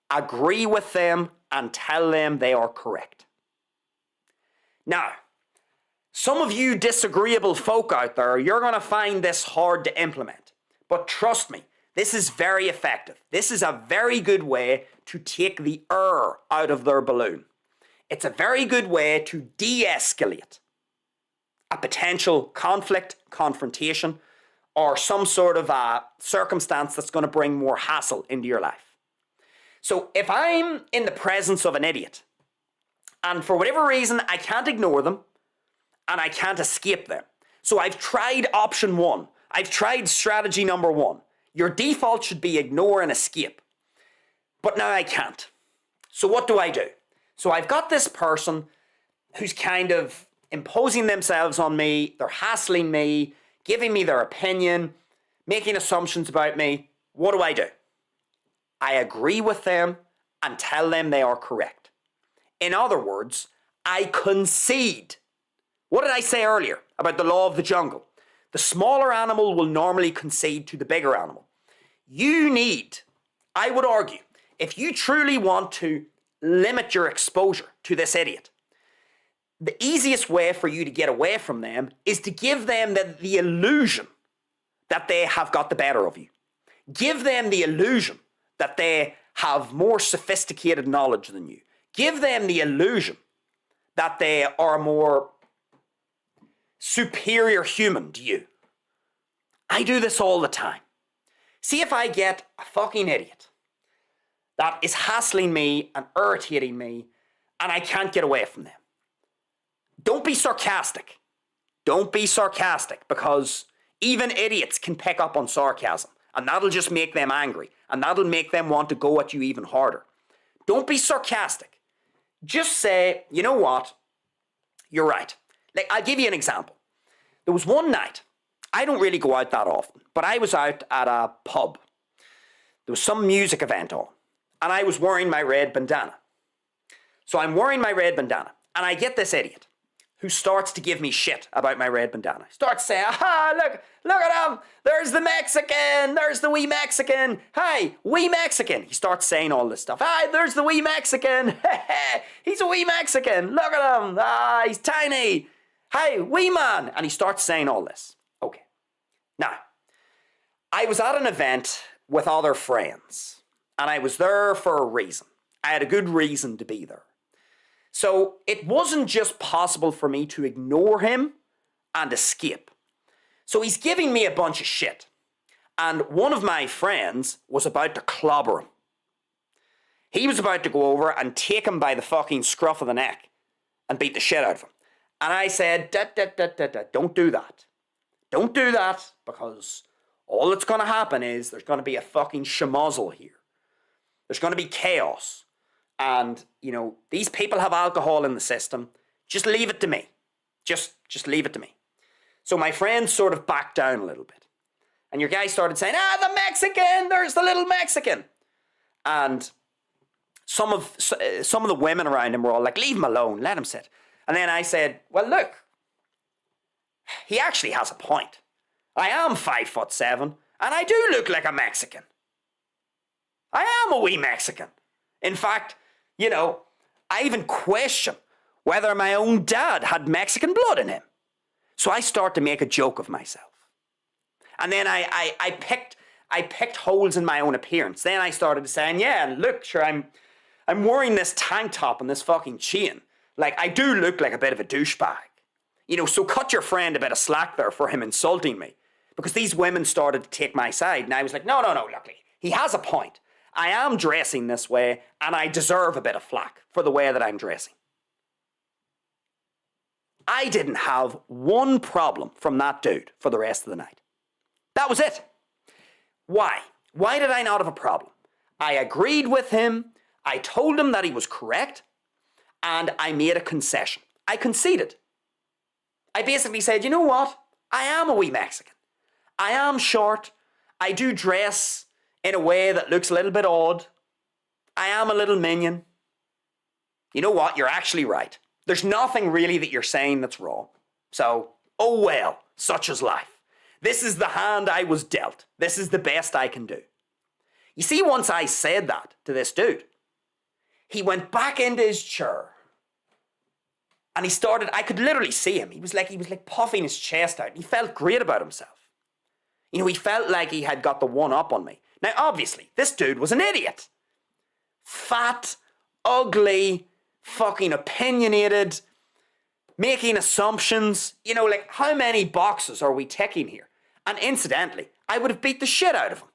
agree with them and tell them they are correct. Now, some of you disagreeable folk out there, you're going to find this hard to implement. But trust me, this is very effective. This is a very good way to take the air out of their balloon. It's a very good way to de-escalate a potential conflict, confrontation, or some sort of a circumstance that's going to bring more hassle into your life. So if I'm in the presence of an idiot, and for whatever reason I can't ignore them, and I can't escape them, so I've tried option 1, I've tried strategy number 1. Your default should be ignore and escape. But now I can't. So what do I do? So I've got this person who's kind of imposing themselves on me, they're hassling me, giving me their opinion, making assumptions about me. What do? I agree with them and tell them they are correct. In other words, I concede. What did I say earlier about the law of the jungle? The smaller animal will normally concede to the bigger animal. You need, I would argue, if you truly want to limit your exposure to this idiot, the easiest way for you to get away from them is to give them the illusion that they have got the better of you. Give them the illusion that they have more sophisticated knowledge than you. Give them the illusion that they are more superior human to you. I do this all the time. See if I get a fucking idiot that is hassling me and irritating me and I can't get away from them. Don't be sarcastic. Don't be sarcastic, because even idiots can pick up on sarcasm, and that'll just make them angry, and that'll make them want to go at you even harder. Don't be sarcastic. Just say, you know what? You're right. Like, I'll give you an example. There was one night, I don't really go out that often, but I was out at a pub. There was some music event on, and I was wearing my red bandana. So I'm wearing my red bandana, and I get this idiot who starts to give me shit about my red bandana. Starts saying, look at him, there's the Mexican, there's the wee Mexican, hey, wee Mexican. He starts saying all this stuff. Hey, there's the wee Mexican, he's a wee Mexican, look at him, he's tiny, hey, wee man. And he starts saying all this. Okay. Now, I was at an event with other friends, and I was there for a reason. I had a good reason to be there. So it wasn't just possible for me to ignore him and escape. So he's giving me a bunch of shit. And one of my friends was about to clobber him. He was about to go over and take him by the fucking scruff of the neck and beat the shit out of him. And I said, don't do that. Don't do that, because all that's going to happen is there's going to be a fucking schmozzle here. There's going to be chaos. And, you know, these people have alcohol in the system. Just leave it to me. Just leave it to me. So my friend sort of backed down a little bit. And your guy started saying, the Mexican, there's the little Mexican. And some of the women around him were all like, leave him alone, let him sit. And then I said, well, look, he actually has a point. I am 5'7", and I do look like a Mexican. I am a wee Mexican. In fact, you know, I even question whether my own dad had Mexican blood in him. So I start to make a joke of myself. And then I picked holes in my own appearance. Then I started saying, yeah, look, sure, I'm wearing this tank top and this fucking chain. Like, I do look like a bit of a douchebag. You know, so cut your friend a bit of slack there for him insulting me. Because these women started to take my side. And I was like, no, look, he has a point. I am dressing this way, and I deserve a bit of flack for the way that I'm dressing. I didn't have one problem from that dude for the rest of the night. That was it. Why? Why did I not have a problem? I agreed with him, I told him that he was correct, and I made a concession. I conceded. I basically said, you know what? I am a wee Mexican. I am short. I do dress in a way that looks a little bit odd. I am a little minion. You know what? You're actually right. There's nothing really that you're saying that's wrong. So, oh well, such is life. This is the hand I was dealt. This is the best I can do. You see, once I said that to this dude, he went back into his chair and he started, I could literally see him. He was like puffing his chest out. He felt great about himself. You know, he felt like he had got the one up on me. Now, obviously, this dude was an idiot. Fat, ugly, fucking opinionated, making assumptions. You know, like, how many boxes are we ticking here? And incidentally, I would have beat the shit out of him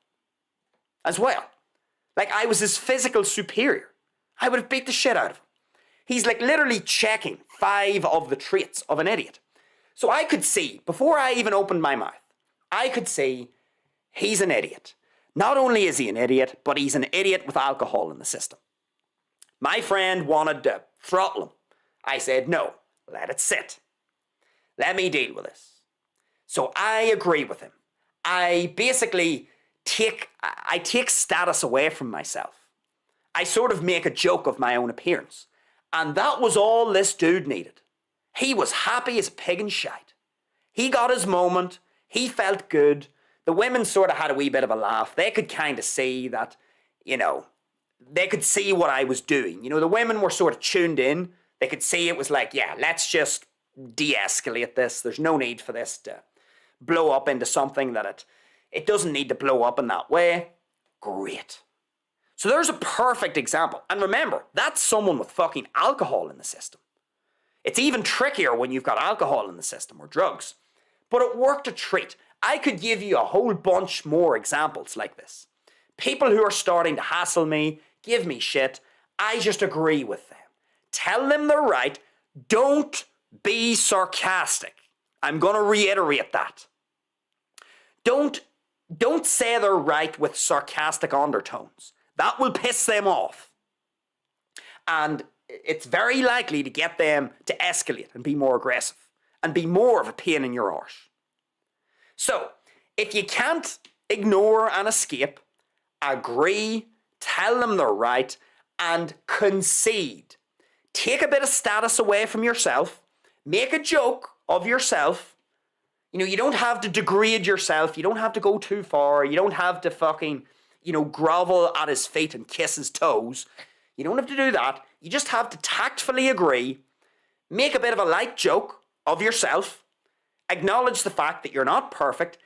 as well. Like, I was his physical superior. I would have beat the shit out of him. He's like literally checking 5 of the traits of an idiot. So I could see, before I even opened my mouth, I could see he's an idiot. Not only is he an idiot, but he's an idiot with alcohol in the system. My friend wanted to throttle him. I said, no, let it sit. Let me deal with this. So I agree with him. I basically take status away from myself. I sort of make a joke of my own appearance. And that was all this dude needed. He was happy as a pig in shite. He got his moment. He felt good. The women sort of had a wee bit of a laugh. They could kind of see that, they could see what I was doing. The women were sort of tuned in. They could see it was like, yeah, let's just de-escalate this. There's no need for this to blow up into something that it doesn't need to blow up in that way. Great. So there's a perfect example. And remember, that's someone with fucking alcohol in the system. It's even trickier when you've got alcohol in the system or drugs. But it worked a treat. I could give you a whole bunch more examples like this. People who are starting to hassle me, give me shit, I just agree with them. Tell them they're right. Don't be sarcastic. I'm going to reiterate that. Don't say they're right with sarcastic undertones. That will piss them off. And it's very likely to get them to escalate and be more aggressive and be more of a pain in your arse. So, if you can't ignore and escape, agree, tell them they're right, and concede. Take a bit of status away from yourself. Make a joke of yourself. You don't have to degrade yourself. You don't have to go too far. You don't have to fucking, grovel at his feet and kiss his toes. You don't have to do that. You just have to tactfully agree, make a bit of a light joke of yourself, acknowledge the fact that you're not perfect,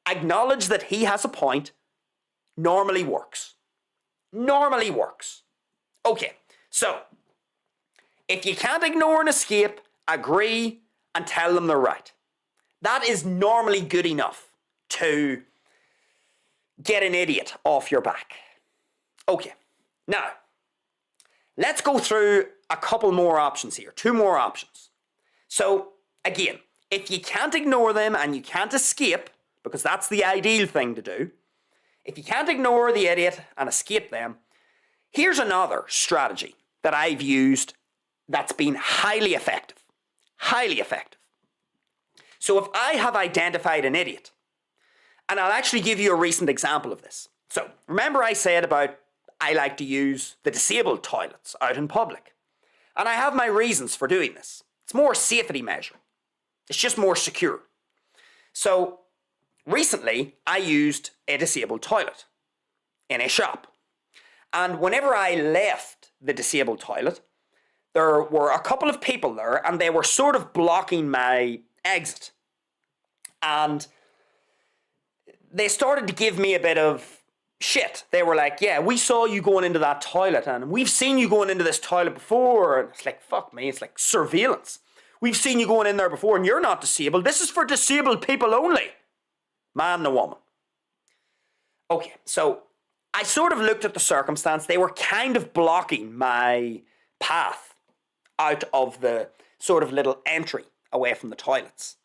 acknowledge that he has a point. Normally works. Normally works. Okay, so if you can't ignore and escape, agree and tell them they're right. That is normally good enough to get an idiot off your back. Okay, now let's go through a couple more options here, 2 more options. So again, if you can't ignore them and you can't escape, because that's the ideal thing to do, if you can't ignore the idiot and escape them, here's another strategy that I've used that's been highly effective. Highly effective. So if I have identified an idiot, and I'll actually give you a recent example of this. So remember I said about I like to use the disabled toilets out in public. And I have my reasons for doing this. It's more a safety measure. It's just more secure. So recently I used a disabled toilet in a shop. And whenever I left the disabled toilet, there were a couple of people there and they were sort of blocking my exit. And they started to give me a bit of shit. They were like, yeah, we saw you going into that toilet and we've seen you going into this toilet before. And it's like, fuck me, it's like surveillance. We've seen you going in there before and you're not disabled. This is for disabled people only. Man and a woman. Okay, so I sort of looked at the circumstance. They were kind of blocking my path out of the sort of little entry away from the toilets.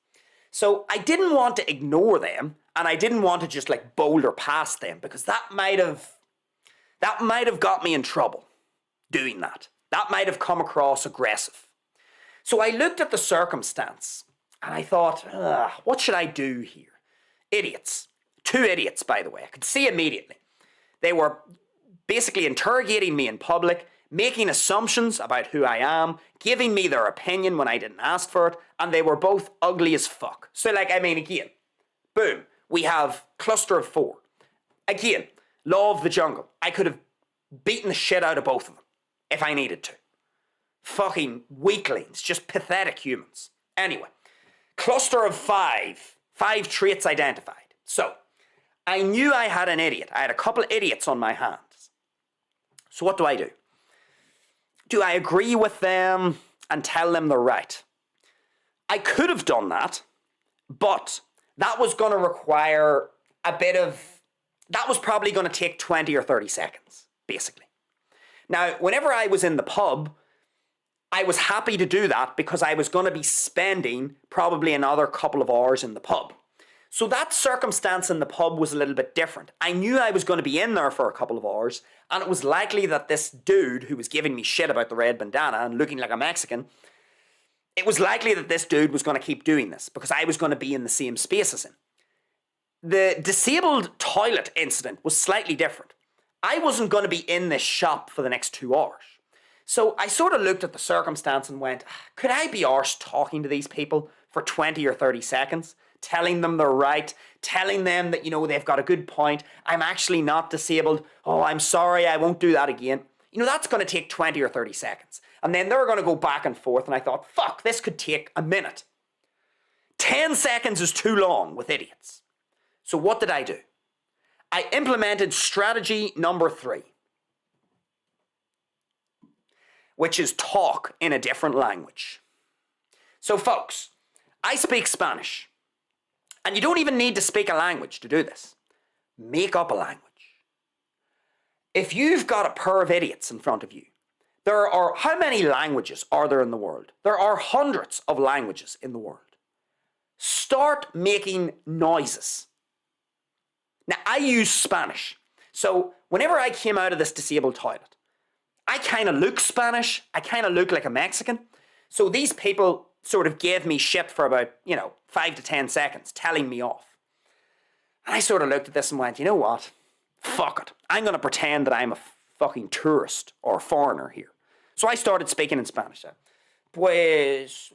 So I didn't want to ignore them and I didn't want to just like boulder past them because that might have got me in trouble doing that. That might have come across aggressive. So I looked at the circumstance and I thought, what should I do here? Idiots. 2 idiots, by the way. I could see immediately. They were basically interrogating me in public, making assumptions about who I am, giving me their opinion when I didn't ask for it, and they were both ugly as fuck. So again, boom, we have cluster of 4. Again, law of the jungle. I could have beaten the shit out of both of them if I needed to. Fucking weaklings, just pathetic humans. Anyway, cluster of 5. 5 traits identified. So, I knew I had an idiot. I had a couple of idiots on my hands. So what do? Do I agree with them and tell them they're right? I could have done that, but that was going to require that was probably going to take 20 or 30 seconds, basically. Now, whenever I was in the pub, I was happy to do that because I was going to be spending probably another couple of hours in the pub. So that circumstance in the pub was a little bit different. I knew I was going to be in there for a couple of hours, and it was likely that this dude who was giving me shit about the red bandana and looking like a Mexican, it was likely that this dude was going to keep doing this because I was going to be in the same space as him. The disabled toilet incident was slightly different. I wasn't going to be in this shop for the next 2 hours. So I sort of looked at the circumstance and went, could I be arsed talking to these people for 20 or 30 seconds? telling them they're right, telling them that, they've got a good point. I'm actually not disabled. Oh, I'm sorry, I won't do that again. That's going to take 20 or 30 seconds. And then they're going to go back and forth. And I thought, fuck, this could take a minute. 10 seconds is too long with idiots. So what did I do? I implemented strategy number 3, which is talk in a different language. So folks, I speak Spanish. And you don't even need to speak a language to do this. Make up a language. If you've got a pair of idiots in front of you, how many languages are there in the world? There are hundreds of languages in the world. Start making noises. Now, I use Spanish. So whenever I came out of this disabled toilet, I kind of look Spanish. I kind of look like a Mexican. So these people sort of gave me shit for about, 5 to 10 seconds, telling me off. And I sort of looked at this and went, you know what? Fuck it. I'm going to pretend that I'm a fucking tourist or foreigner here. So I started speaking in Spanish. Pues,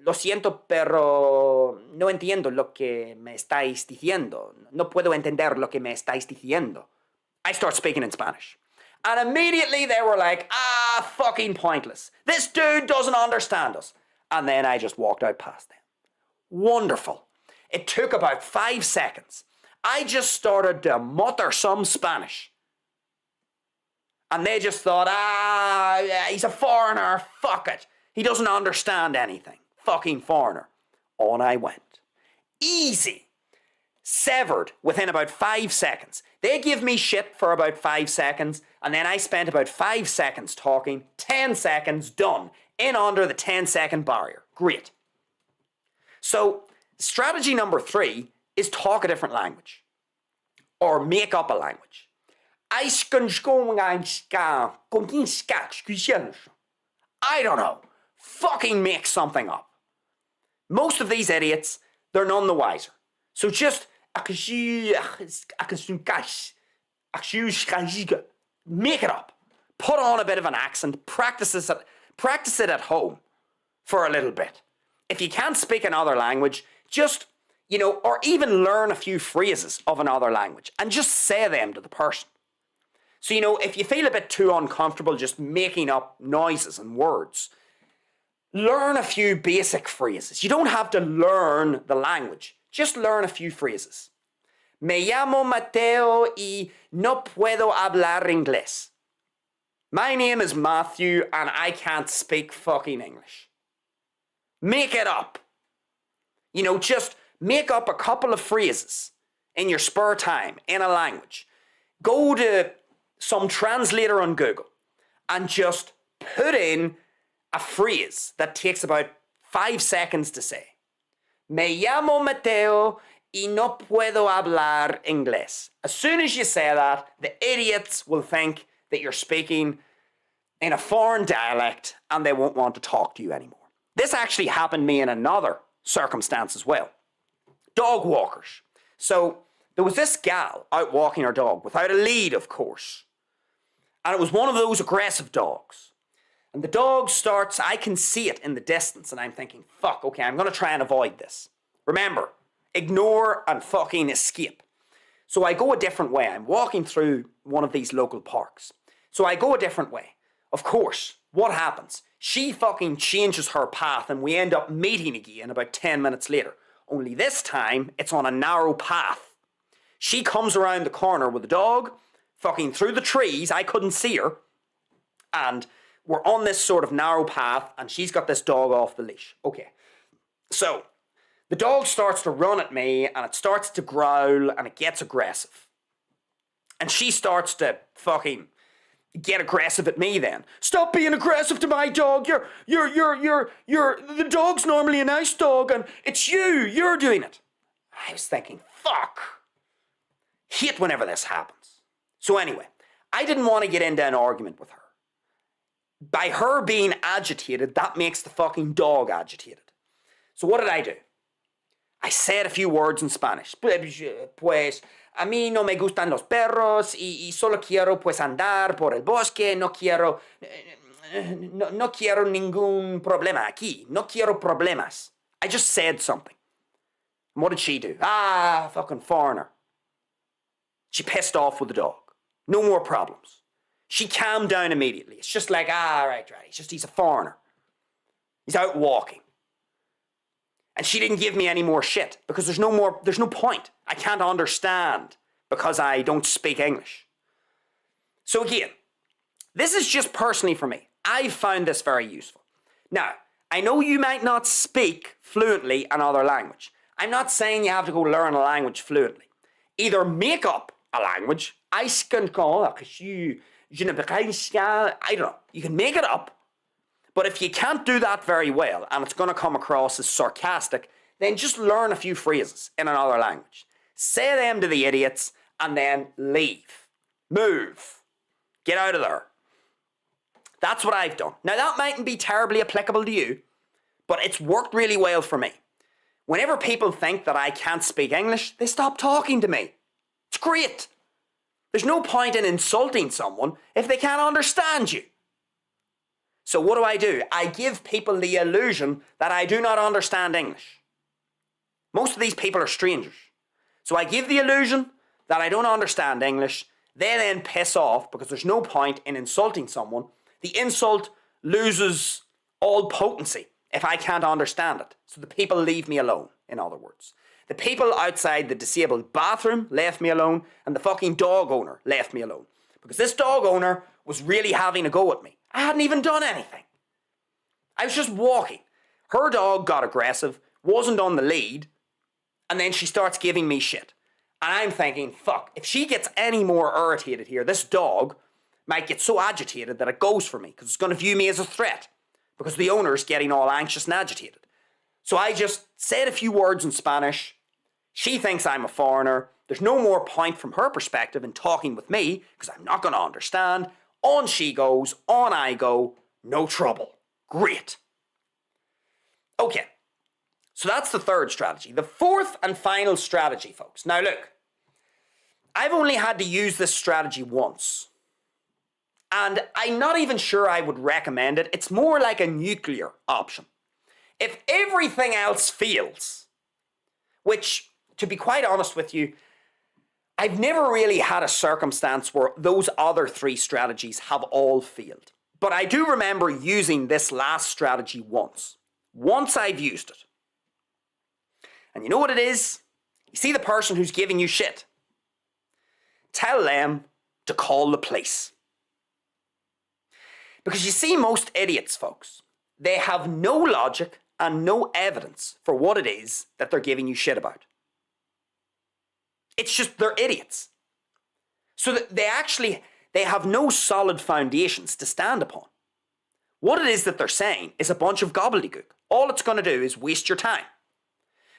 lo siento, pero no entiendo lo que me estáis diciendo. No puedo entender lo que me estáis diciendo. I start speaking in Spanish. And immediately they were like, fucking pointless. This dude doesn't understand us. And then I just walked out past them. Wonderful. It took about 5 seconds. I just started to mutter some Spanish. And they just thought, he's a foreigner, fuck it. He doesn't understand anything. Fucking foreigner. On I went. Easy. Severed within about 5 seconds. They give me shit for about 5 seconds, and then I spent about 5 seconds talking, 10 seconds done, in under the 10-second barrier. Great. So, strategy number 3 is talk a different language. Or make up a language. I don't know. Fucking make something up. Most of these idiots, they're none the wiser. So just make it up. Put on a bit of an accent. Practice it at home for a little bit. If you can't speak another language, just, or even learn a few phrases of another language and just say them to the person. So, if you feel a bit too uncomfortable just making up noises and words, learn a few basic phrases. You don't have to learn the language. Just learn a few phrases. Me llamo Mateo y no puedo hablar inglés. My name is Matthew and I can't speak fucking English. Make it up. Just make up a couple of phrases in your spare time in a language. Go to some translator on Google and just put in a phrase that takes about 5 seconds to say. Me llamo Mateo y no puedo hablar inglés. As soon as you say that, the idiots will think that you're speaking in a foreign dialect and they won't want to talk to you anymore. This actually happened to me in another circumstance as well. Dog walkers. So there was this gal out walking her dog without a lead, of course. And it was one of those aggressive dogs. And the dog starts, I can see it in the distance, and I'm thinking, fuck, okay, I'm going to try and avoid this. Remember, ignore and fucking escape. So I go a different way. I'm walking through one of these local parks. So I go a different way. Of course, what happens? She fucking changes her path and we end up meeting again about 10 minutes later. Only this time, it's on a narrow path. She comes around the corner with the dog, fucking through the trees. I couldn't see her. And we're on this sort of narrow path and she's got this dog off the leash. Okay. So, the dog starts to run at me and it starts to growl and it gets aggressive. And she starts to fucking get aggressive at me then. Stop being aggressive to my dog. The dog's normally a nice dog and it's you're doing it. I was thinking, fuck. Hate whenever this happens. So anyway, I didn't want to get into an argument with her. By her being agitated, that makes the fucking dog agitated. So what did I do? I said a few words in Spanish. Pues, a mí no me gustan los perros y solo quiero pues andar por el bosque. No quiero ningún problema aquí. No quiero problemas. I just said something. And what did she do? Ah, fucking foreigner. She pissed off with the dog. No more problems. She calmed down immediately. It's just like, right. He's a foreigner. He's out walking. And she didn't give me any more shit because there's no point. I can't understand because I don't speak English. So again, this is just personally for me. I've found this very useful. Now, I know you might not speak fluently another language. I'm not saying you have to go learn a language fluently. Either make up a language. I don't know. You can make it up. But if you can't do that very well and it's going to come across as sarcastic, then just learn a few phrases in another language. Say them to the idiots and then leave. Move. Get out of there. That's what I've done. Now that mightn't be terribly applicable to you, but it's worked really well for me. Whenever people think that I can't speak English, they stop talking to me. It's great. There's no point in insulting someone if they can't understand you. So what do? I give people the illusion that I do not understand English. Most of these people are strangers. So I give the illusion that I don't understand English. They then piss off because there's no point in insulting someone. The insult loses all potency if I can't understand it. So the people leave me alone, in other words. The people outside the disabled bathroom left me alone, and the fucking dog owner left me alone. Because this dog owner was really having a go at me. I hadn't even done anything. I was just walking. Her dog got aggressive, wasn't on the lead, and then she starts giving me shit. And I'm thinking, fuck, if she gets any more irritated here, this dog might get so agitated that it goes for me, because it's going to view me as a threat, because the owner's getting all anxious and agitated. So I just said a few words in Spanish. She thinks I'm a foreigner. There's no more point from her perspective in talking with me, because I'm not going to understand. On she goes, on I go, no trouble. Great. Okay, so that's the third strategy. The fourth and final strategy, folks. Now look, I've only had to use this strategy once. And I'm not even sure I would recommend it. It's more like a nuclear option. If everything else fails, which, to be quite honest with you, I've never really had a circumstance where those other three strategies have all failed. But I do remember using this last strategy once. Once I've used it. And you know what it is? You see the person who's giving you shit? Tell them to call the police. Because you see, most idiots, folks, they have no logic and no evidence for what it is that they're giving you shit about. It's just they're idiots. So that they have no solid foundations to stand upon. What it is that they're saying is a bunch of gobbledygook. All it's going to do is waste your time.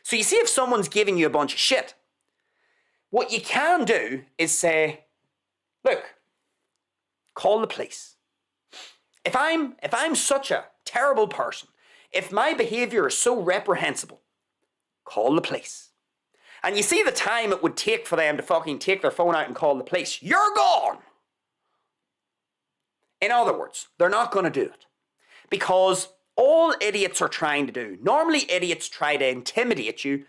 So you see, if someone's giving you a bunch of shit, what you can do is say, look, call the police. If I'm such a terrible person, if my behaviour is so reprehensible, call the police. And you see the time it would take for them to fucking take their phone out and call the police. You're gone! In other words, they're not going to do it. Because all idiots are trying to do, normally idiots try to intimidate you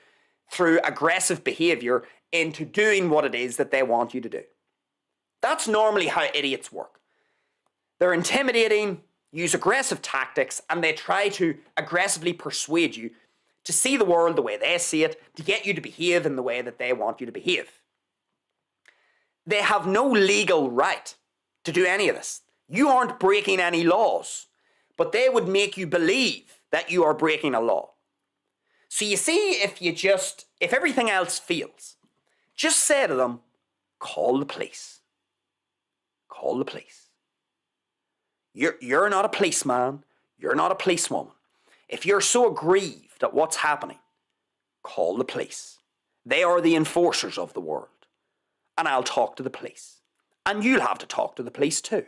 through aggressive behaviour into doing what it is that they want you to do. That's normally how idiots work. They're intimidating, use aggressive tactics, and they try to aggressively persuade you to see the world the way they see it, to get you to behave in the way that they want you to behave. They have no legal right to do any of this. You aren't breaking any laws, but they would make you believe that you are breaking a law. So you see, if everything else fails, just say to them, call the police. Call the police. You're not a policeman. You're not a policewoman. If you're so aggrieved at what's happening, call the police. They are the enforcers of the world. And I'll talk to the police. And you'll have to talk to the police too.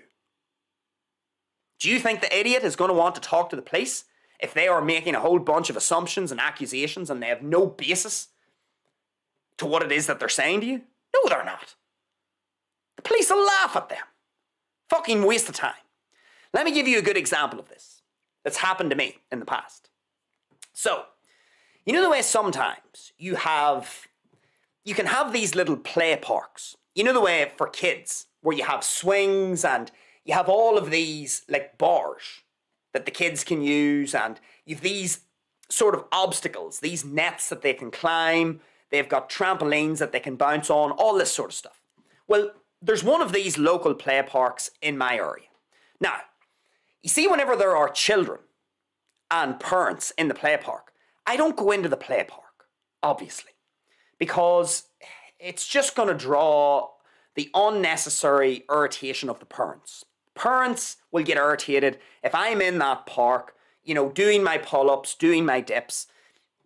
Do you think the idiot is going to want to talk to the police if they are making a whole bunch of assumptions and accusations and they have no basis to what it is that they're saying to you? No, they're not. The police will laugh at them. Fucking waste of time. Let me give you a good example of this that's happened to me in the past. So, You know the way sometimes you can have these little play parks. You know the way for kids where you have swings and you have all of these like bars that the kids can use, and you've these sort of obstacles, these nets that they can climb. They've got trampolines that they can bounce on, all this sort of stuff. Well, there's one of these local play parks in my area. Now, you see, whenever there are children and parents in the play park, I don't go into the play park, obviously, because it's just going to draw the unnecessary irritation of the parents. Parents will get irritated if I'm in that park, you know, doing my pull-ups, doing my dips.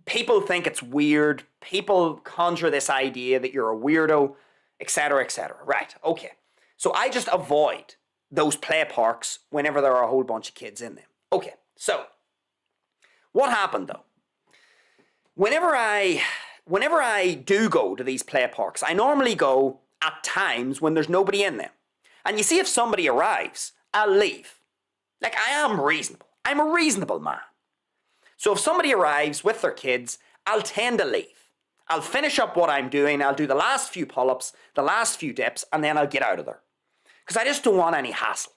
People think it's weird. People conjure this idea that you're a weirdo, etc., etc. Right, okay. So I just avoid those play parks whenever there are a whole bunch of kids in them. Okay, so what happened though? Whenever I do go to these play parks, I normally go at times when there's nobody in them. And you see, if somebody arrives, I'll leave. Like, I am reasonable. I'm a reasonable man. So if somebody arrives with their kids, I'll tend to leave. I'll finish up what I'm doing, I'll do the last few pull-ups, the last few dips, and then I'll get out of there. Because I just don't want any hassle.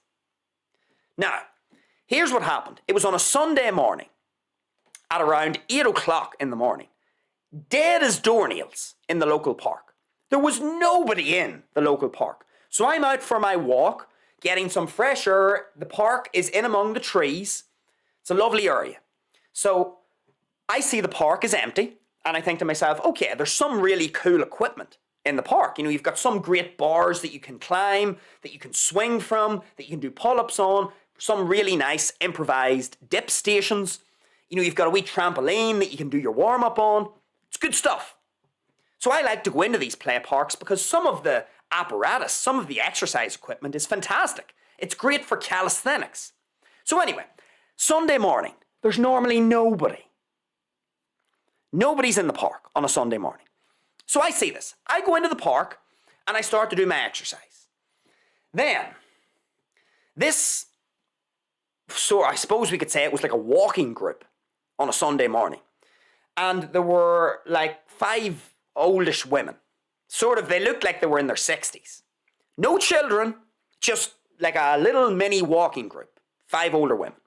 Now, here's what happened. It was on a Sunday morning at around 8 o'clock in the morning. Dead as doornails in the local park. There was nobody in the local park. So I'm out for my walk, getting some fresh air. The park is in among the trees. It's a lovely area. So I see the park is empty, and I think to myself, okay, there's some really cool equipment in the park. You know, you've got some great bars that you can climb, that you can swing from, that you can do pull-ups on, some really nice improvised dip stations. You know, you've got a wee trampoline that you can do your warm-up on. It's good stuff. So I like to go into these play parks because some of the apparatus, some of the exercise equipment is fantastic. It's great for calisthenics. So anyway, Sunday morning, there's normally nobody. Nobody's in the park on a Sunday morning. So I see this. I go into the park and I start to do my exercise. Then, so I suppose we could say it was like a walking group on a Sunday morning. And there were like 5 oldish women. Sort of, they looked like they were in their 60s. No children, just like a little mini walking group. 5 older women.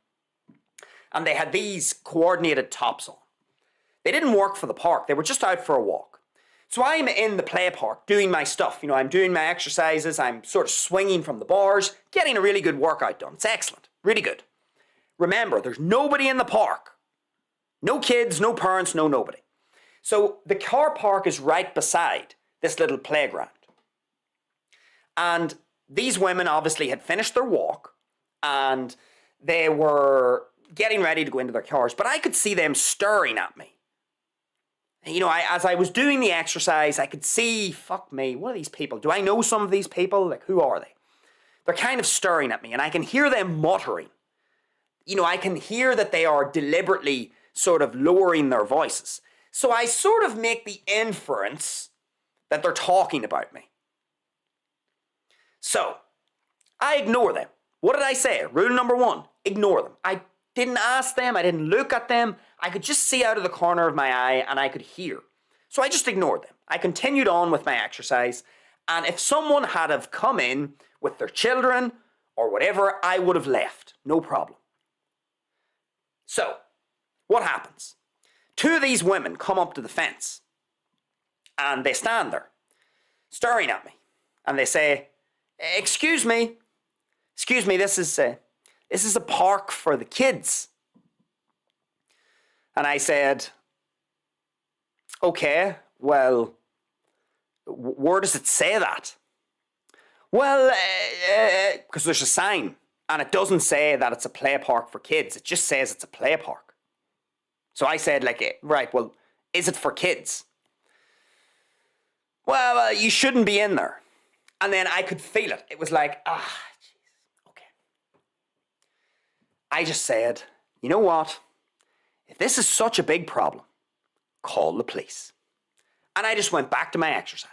And they had these coordinated tops on. They didn't work for the park, they were just out for a walk. So I'm in the play park doing my stuff. You know, I'm doing my exercises, I'm sort of swinging from the bars, getting a really good workout done. It's excellent, really good. Remember, there's nobody in the park. No kids, no parents, no nobody. So the car park is right beside this little playground. And these women obviously had finished their walk and they were getting ready to go into their cars, but I could see them staring at me. You know, as I was doing the exercise, I could see, fuck me, what are these people? Do I know some of these people? Like, who are they? They're kind of staring at me, and I can hear them muttering. You know, I can hear that they are deliberately sort of lowering their voices. So I sort of make the inference that they're talking about me. So, I ignore them. What did I say? Rule number 1, ignore them. I didn't ask them, I didn't look at them. I could just see out of the corner of my eye and I could hear. So I just ignored them. I continued on with my exercise, and if someone had have come in with their children or whatever, I would have left. No problem. So, what happens? 2 of these women come up to the fence and they stand there staring at me and they say, excuse me, this is a park for the kids. And I said, okay, well, where does it say that? Well, because there's a sign and it doesn't say that it's a play park for kids. It just says it's a play park. So I said, like, right, well, is it for kids? Well, you shouldn't be in there. And then I could feel it. It was like, jeez, okay. I just said, you know what? If this is such a big problem, call the police. And I just went back to my exercise.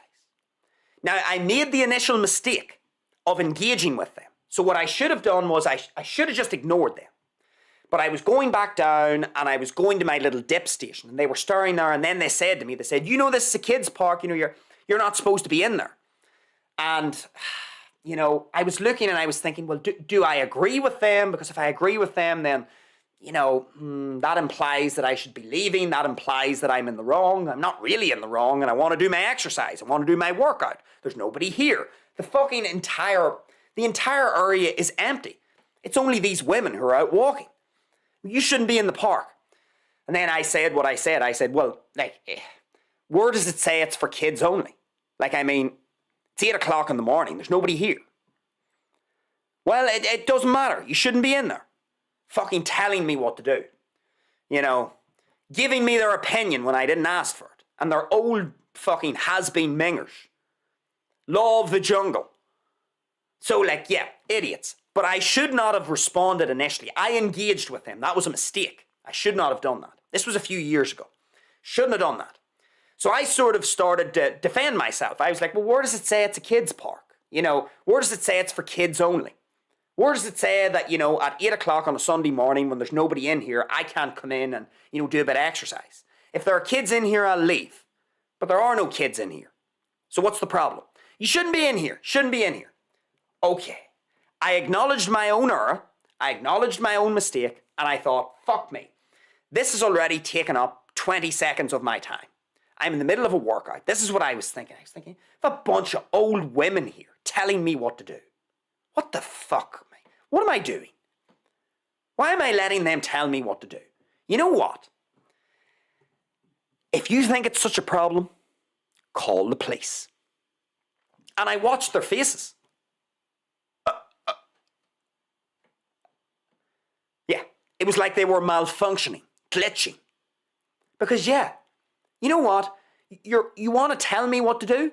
Now, I made the initial mistake of engaging with them. So what I should have done was I should have just ignored them. But I was going back down and I was going to my little dip station and they were staring there, and then they said to me, this is a kids park, you're not supposed to be in there. And, I was looking and I was thinking, well, do I agree with them? Because if I agree with them, then, that implies that I should be leaving. That implies that I'm in the wrong. I'm not really in the wrong, and I want to do my exercise. I want to do my workout. There's nobody here. The entire area is empty. It's only these women who are out walking. You shouldn't be in the park. And then I said what I said. I said, well, where does it say it's for kids only? It's 8 o'clock in the morning. There's nobody here. Well, it doesn't matter. You shouldn't be in there. Fucking telling me what to do. Giving me their opinion when I didn't ask for it. And they're old fucking has-been mingers. Law of the jungle. So, idiots. But I should not have responded initially. I engaged with them. That was a mistake. I should not have done that. This was a few years ago. Shouldn't have done that. So I sort of started to defend myself. I was like, well, where does it say it's a kids park? Where does it say it's for kids only? Where does it say that, at 8 o'clock on a Sunday morning when there's nobody in here, I can't come in and, do a bit of exercise? If there are kids in here, I'll leave. But there are no kids in here. So what's the problem? You shouldn't be in here. Shouldn't be in here. Okay. I acknowledged my own error, I acknowledged my own mistake, and I thought, fuck me. This has already taken up 20 seconds of my time. I'm in the middle of a workout. This is what I was thinking. I was thinking, a bunch of old women here telling me what to do. What the fuck, mate? What am I doing? Why am I letting them tell me what to do? You know what? If you think it's such a problem, call the police. And I watched their faces. It was like they were malfunctioning, glitching. Because you know what? You want to tell me what to do?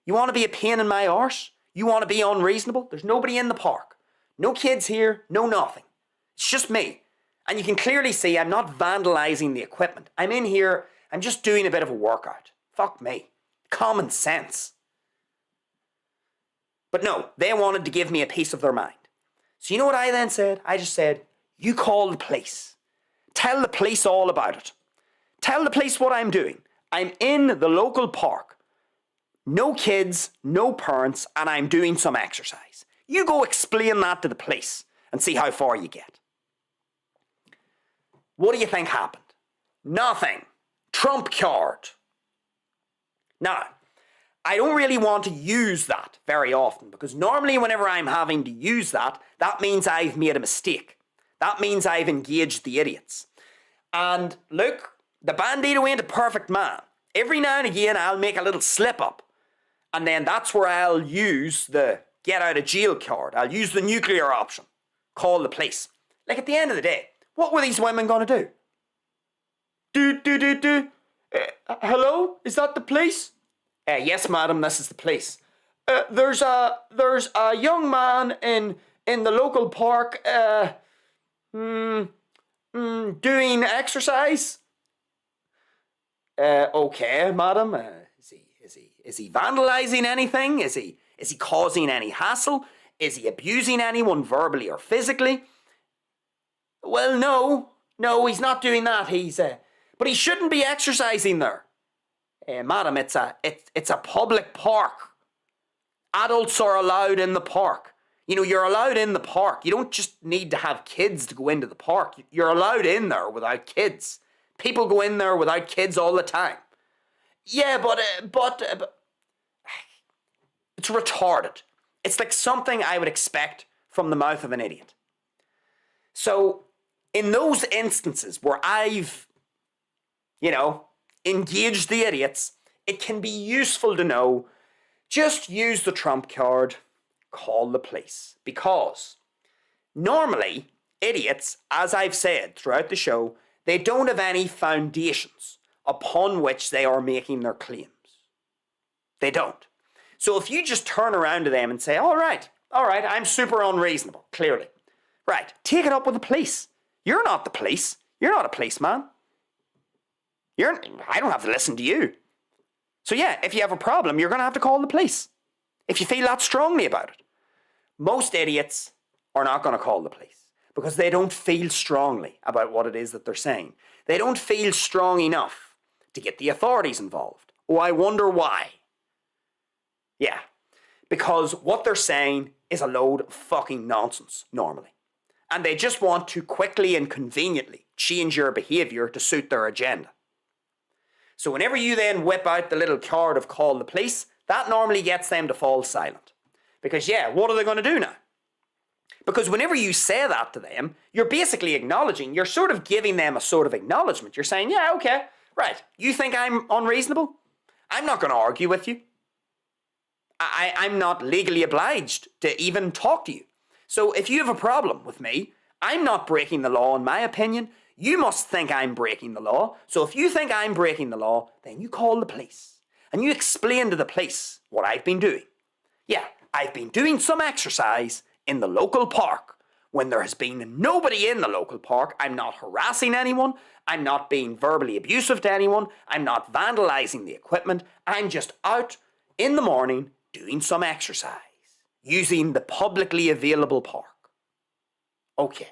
You want to be a pain in my arse? You want to be unreasonable? There's nobody in the park. No kids here, no nothing. It's just me. And you can clearly see I'm not vandalizing the equipment. I'm in here, I'm just doing a bit of a workout. Fuck me. Common sense. But no, they wanted to give me a piece of their mind. So you know what I then said? I just said, you call the police. Tell the police all about it. Tell the police what I'm doing. I'm in the local park. No kids, no parents, and I'm doing some exercise. You go explain that to the police and see how far you get. What do you think happened? Nothing. Trump card. Now, I don't really want to use that very often because normally whenever I'm having to use that, that means I've made a mistake. That means I've engaged the idiots. And look, the Bandido ain't a perfect man. Every now and again, I'll make a little slip up. And then that's where I'll use the get out of jail card. I'll use the nuclear option. Call the police. At the end of the day, what were these women going to do? Hello? Is that the police? Yes, madam, this is the police. There's a young man in the local park, doing exercise. Okay, madam. Is he vandalizing anything? Is he causing any hassle? Is he abusing anyone verbally or physically? Well, no, he's not doing that. But he shouldn't be exercising there. Madam, it's a public park. Adults are allowed in the park. You're allowed in the park. You don't just need to have kids to go into the park. You're allowed in there without kids. People go in there without kids all the time. Yeah, but it's retarded. It's like something I would expect from the mouth of an idiot. So, in those instances where I've, engaged the idiots, it can be useful to know, just use the trump card, call the police. Because normally, idiots, as I've said throughout the show, they don't have any foundations upon which they are making their claims. They don't. So if you just turn around to them and say, all right, I'm super unreasonable, clearly. Right, take it up with the police. You're not the police. You're not a policeman. I don't have to listen to you. So yeah, if you have a problem, you're going to have to call the police. If you feel that strongly about it. Most idiots are not going to call the police. because they don't feel strongly about what it is that they're saying. They don't feel strong enough to get the authorities involved. Oh, I wonder why. Yeah, because what they're saying is a load of fucking nonsense normally. And they just want to quickly and conveniently change your behaviour to suit their agenda. So whenever you then whip out the little card of call the police, that normally gets them to fall silent. Because yeah, what are they going to do now? Because whenever you say that to them, you're basically acknowledging, you're sort of giving them a sort of acknowledgement. You're saying, yeah, okay, right, you think I'm unreasonable? I'm not going to argue with you. I'm not legally obliged to even talk to you. So if you have a problem with me, I'm not breaking the law in my opinion. You must think I'm breaking the law. So if you think I'm breaking the law, then you call the police. And you explain to the police what I've been doing. Yeah, I've been doing some exercise in the local park. When there has been nobody in the local park, I'm not harassing anyone. I'm not being verbally abusive to anyone. I'm not vandalizing the equipment. I'm just out in the morning doing some exercise using the publicly available park. Okay,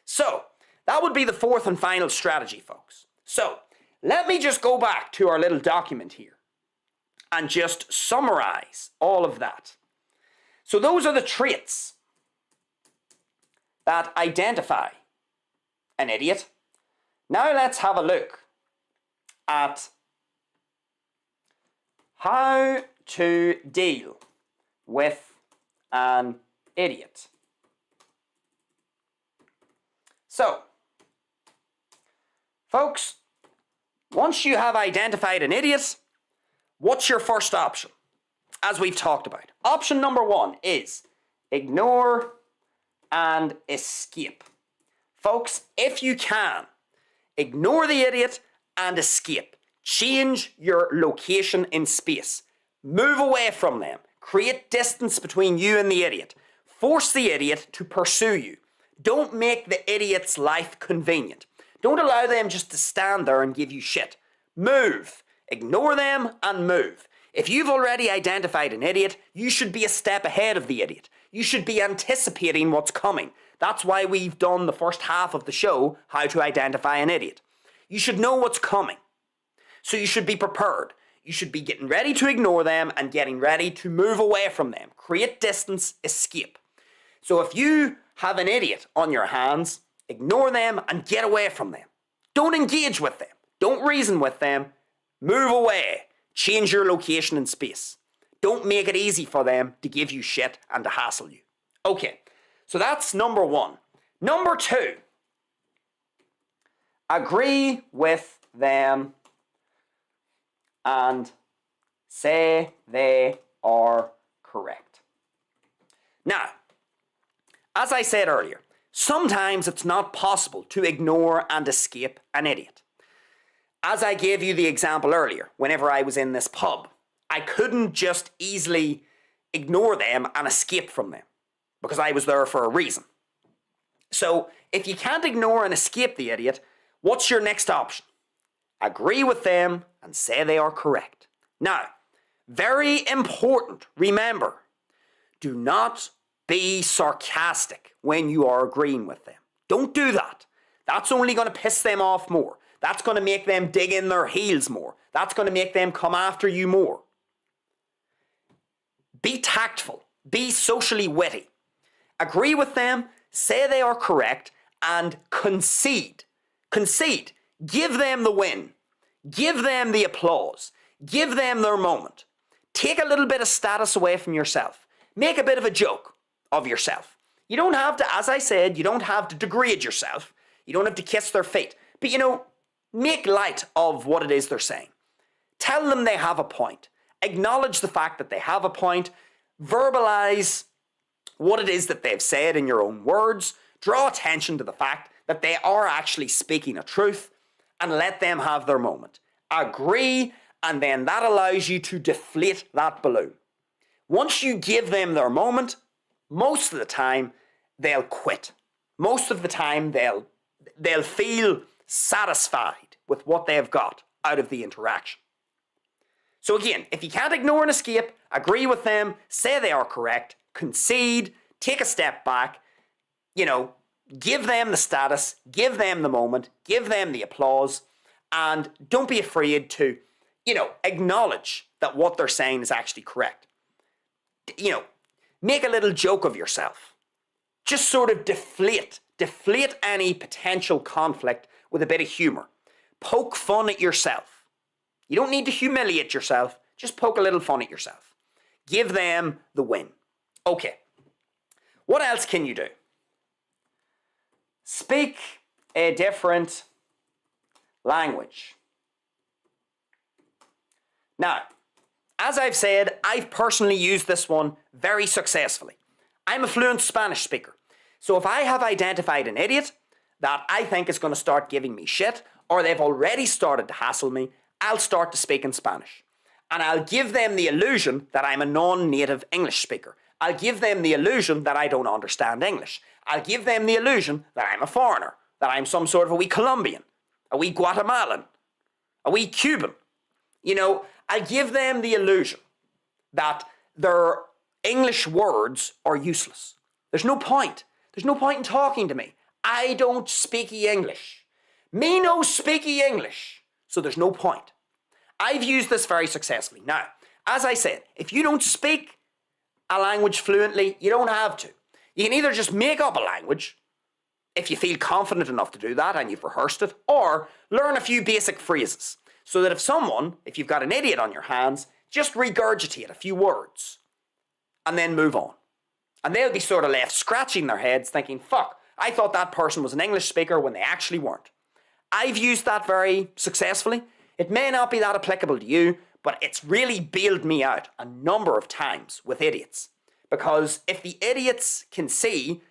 so that would be the fourth and final strategy, folks. So let me just go back to our little document here and just summarize all of that. So those are the traits that identify an idiot. Now let's have a look at how to deal with an idiot. So, folks, once you have identified an idiot, what's your first option? As we've talked about. Option number one is ignore and escape. Folks, if you can, ignore the idiot and escape. Change your location in space. Move away from them. Create distance between you and the idiot. Force the idiot to pursue you. Don't make the idiot's life convenient. Don't allow them just to stand there and give you shit. Move. Ignore them and move. If you've already identified an idiot, you should be a step ahead of the idiot. You should be anticipating what's coming. That's why we've done the first half of the show, how to identify an idiot. You should know what's coming. So you should be prepared. You should be getting ready to ignore them and getting ready to move away from them. Create distance, escape. So if you have an idiot on your hands, ignore them and get away from them. Don't engage with them. Don't reason with them. Move away. Change your location in space. Don't make it easy for them to give you shit and to hassle you. Okay, so that's number one. Number two, agree with them and say they are correct. Now, as I said earlier, sometimes it's not possible to ignore and escape an idiot. As I gave you the example earlier, whenever I was in this pub, I couldn't just easily ignore them and escape from them because I was there for a reason. So if you can't ignore and escape the idiot, what's your next option? Agree with them and say they are correct. Now, very important, remember, do not be sarcastic when you are agreeing with them. Don't do that. That's only going to piss them off more. That's going to make them dig in their heels more. That's going to make them come after you more. Be tactful. Be socially witty. Agree with them, say they are correct, and concede. Concede. Give them the win. Give them the applause. Give them their moment. Take a little bit of status away from yourself. Make a bit of a joke of yourself. You don't have to, as I said, you don't have to degrade yourself. You don't have to kiss their feet. But make light of what it is they're saying. Tell them they have a point. Acknowledge the fact that they have a point. Verbalize what it is that they've said in your own words. Draw attention to the fact that they are actually speaking a truth and let them have their moment. Agree, and then that allows you to deflate that balloon. Once you give them their moment, most of the time they'll quit. Most of the time they'll feel satisfied with what they've got out of the interaction. So again, if you can't ignore and escape, agree with them, say they are correct, concede, take a step back, give them the status, give them the moment, give them the applause, and don't be afraid to, acknowledge that what they're saying is actually correct. Make a little joke of yourself. Just sort of deflate any potential conflict with a bit of humor. Poke fun at yourself. You don't need to humiliate yourself. Just poke a little fun at yourself. Give them the win. Okay. What else can you do? Speak a different language. Now, as I've said, I've personally used this one very successfully. I'm a fluent Spanish speaker. So if I have identified an idiot that I think is going to start giving me shit, or they've already started to hassle me, I'll start to speak in Spanish. And I'll give them the illusion that I'm a non-native English speaker. I'll give them the illusion that I don't understand English. I'll give them the illusion that I'm a foreigner, that I'm some sort of a wee Colombian, a wee Guatemalan, a wee Cuban. I'll give them the illusion that their English words are useless. There's no point. There's no point in talking to me. I don't speaky English. Me no speaky English. So there's no point. I've used this very successfully. Now, as I said, if you don't speak a language fluently, you don't have to. You can either just make up a language, if you feel confident enough to do that and you've rehearsed it, or learn a few basic phrases. So that if you've got an idiot on your hands, just regurgitate a few words and then move on. And they'll be sort of left scratching their heads thinking, fuck, I thought that person was an English speaker when they actually weren't. I've used that very successfully. It may not be that applicable to you, but it's really bailed me out a number of times with idiots. Because if the idiots can see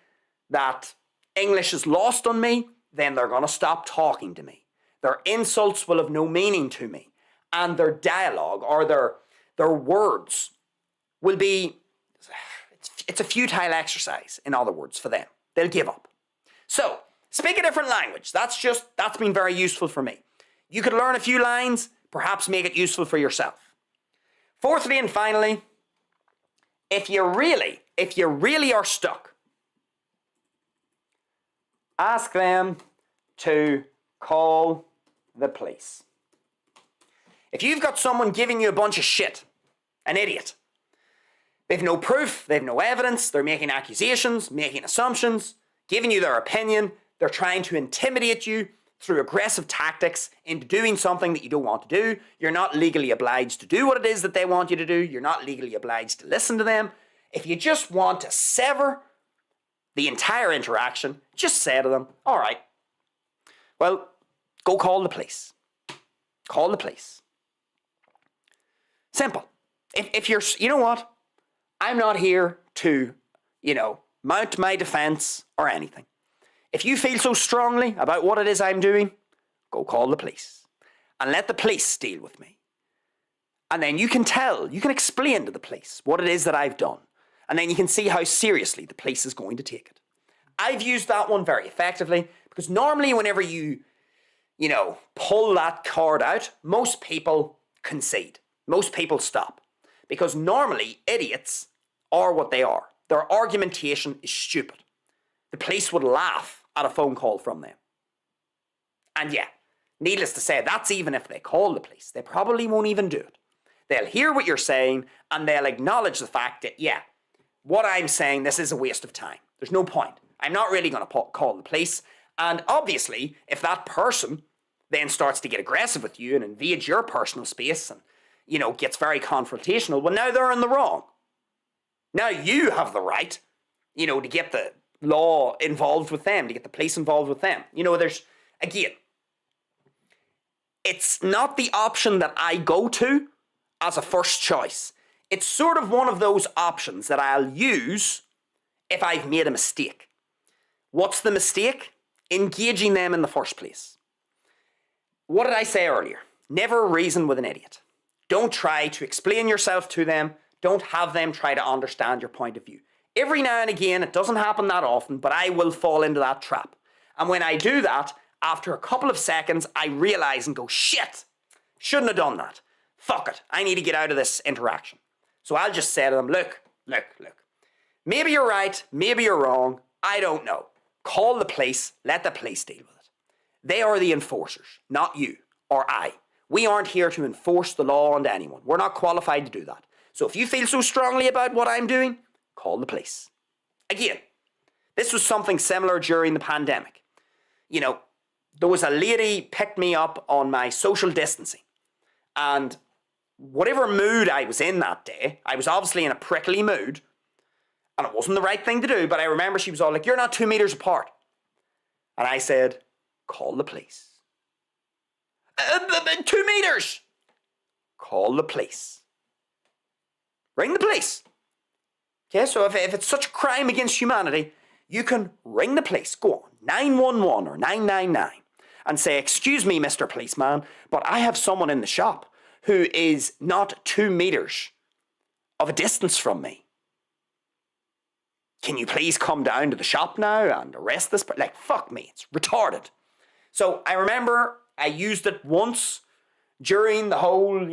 that English is lost on me, then they're going to stop talking to me. Their insults will have no meaning to me. And their dialogue or their words will be, it's a futile exercise, in other words, for them. They'll give up. So, speak a different language. That's been very useful for me. You could learn a few lines, perhaps make it useful for yourself. Fourthly and finally, if you really are stuck, ask them to call the police. If you've got someone giving you a bunch of shit, an idiot, they've no proof, they've no evidence, they're making accusations, making assumptions, giving you their opinion, they're trying to intimidate you through aggressive tactics into doing something that you don't want to do. You're not legally obliged to do what it is that they want you to do. You're not legally obliged to listen to them. If you just want to sever the entire interaction, just say to them, all right, well, go call the police. Call the police. Simple. If you're, you know what? I'm not here to, mount my defense or anything. If you feel so strongly about what it is I'm doing, go call the police and let the police deal with me. And then you can explain to the police what it is that I've done. And then you can see how seriously the police is going to take it. I've used that one very effectively because normally whenever you pull that card out, most people concede. Most people stop. Because normally idiots are what they are. Their argumentation is stupid. The police would laugh at a phone call from them. And yeah, needless to say, that's even if they call the police. They probably won't even do it. They'll hear what you're saying and they'll acknowledge the fact that, yeah, what I'm saying, this is a waste of time. There's no point. I'm not really going to call the police. And obviously, if that person then starts to get aggressive with you and invades your personal space and, gets very confrontational, well, now they're in the wrong. Now you have the right, to get the law involved with them, to get the police involved with them. Again, it's not the option that I go to as a first choice. It's sort of one of those options that I'll use if I've made a mistake. What's the mistake? Engaging them in the first place. What did I say earlier? Never reason with an idiot. Don't try to explain yourself to them. Don't have them try to understand your point of view. Every now and again, it doesn't happen that often, but I will fall into that trap. And when I do that, after a couple of seconds, I realize and go, shit, shouldn't have done that. Fuck it, I need to get out of this interaction. So I'll just say to them, look. Maybe you're right, maybe you're wrong, I don't know. Call the police, let the police deal with it. They are the enforcers, not you or I. We aren't here to enforce the law on anyone. We're not qualified to do that. So if you feel so strongly about what I'm doing, call the police. Again, this was something similar during the pandemic. You know, there was a lady picked me up on my social distancing. And whatever mood I was in that day, I was obviously in a prickly mood. And it wasn't the right thing to do, but I remember she was all like, "You're not 2 meters apart." And I said, "Call the police." 2 meters! Call the police. Ring the police. Okay, so if it's such a crime against humanity, you can ring the police. Go on, 911 or 999 and say, "Excuse me, Mr. Policeman, but I have someone in the shop who is not 2 meters of a distance from me. Can you please come down to the shop now and arrest this?" Like, fuck me, it's retarded. So I remember I used it once during the whole,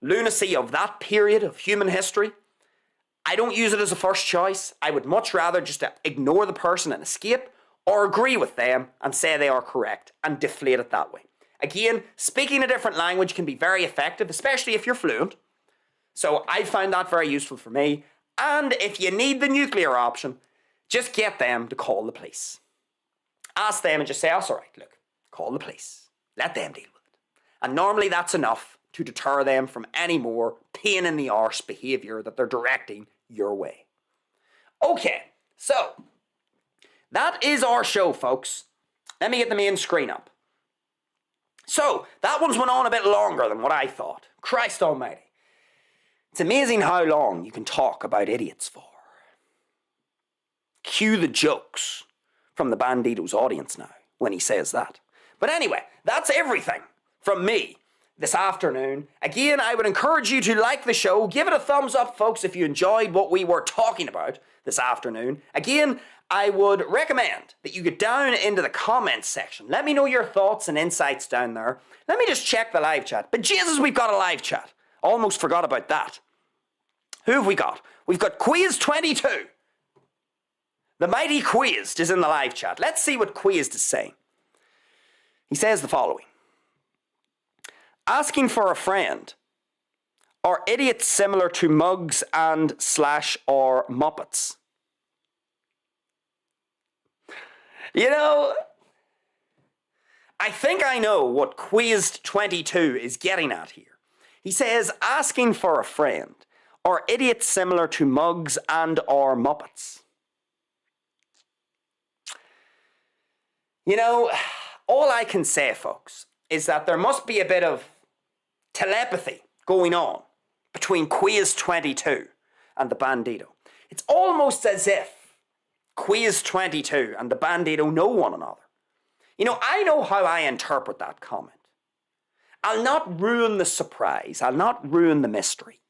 lunacy of that period of human history. I don't use it as a first choice. I would much rather just ignore the person and escape, or agree with them and say they are correct and deflate it that way. Again, speaking a different language can be very effective, especially if you're fluent. So I found that very useful for me. And if you need the nuclear option, just get them to call the police. Ask them and just say, "Oh, it's all right, look, call the police. Let them deal with it." And normally that's enough to deter them from any more pain in the arse behaviour that they're directing your way. Okay, so that is our show, folks. Let me get the main screen up. So, that one's went on a bit longer than what I thought. Christ almighty. It's amazing how long you can talk about idiots for. Cue the jokes from the Bandido's audience now when he says that. But anyway, that's everything from me this afternoon. Again, I would encourage you to like the show. Give it a thumbs up, folks, if you enjoyed what we were talking about this afternoon. Again, I would recommend that you get down into the comments section. Let me know your thoughts and insights down there. Let me just check the live chat. But Jesus, we've got a live chat. Almost forgot about that. Who have we got? We've got Quiz22. The mighty Quizzed is in the live chat. Let's see what Quizzed is saying. He says the following. Asking for a friend. Are idiots similar to mugs and / or muppets? I think I know what Quizzed22 is getting at here. He says, asking for a friend. Are idiots similar to mugs and or muppets? All I can say, folks, is that there must be a bit of telepathy going on between Quiz22 and the Bandido. It's almost as if Quiz22 and the Bandido know one another. I know how I interpret that comment. I'll not ruin the surprise. I'll not ruin the mystery.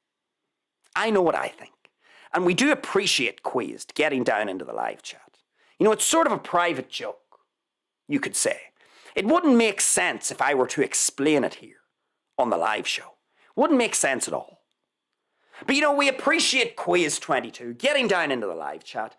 I know what I think. And we do appreciate Quizzed getting down into the live chat. It's sort of a private joke, you could say. It wouldn't make sense if I were to explain it here on the live show. Wouldn't make sense at all. But we appreciate Quiz22 getting down into the live chat.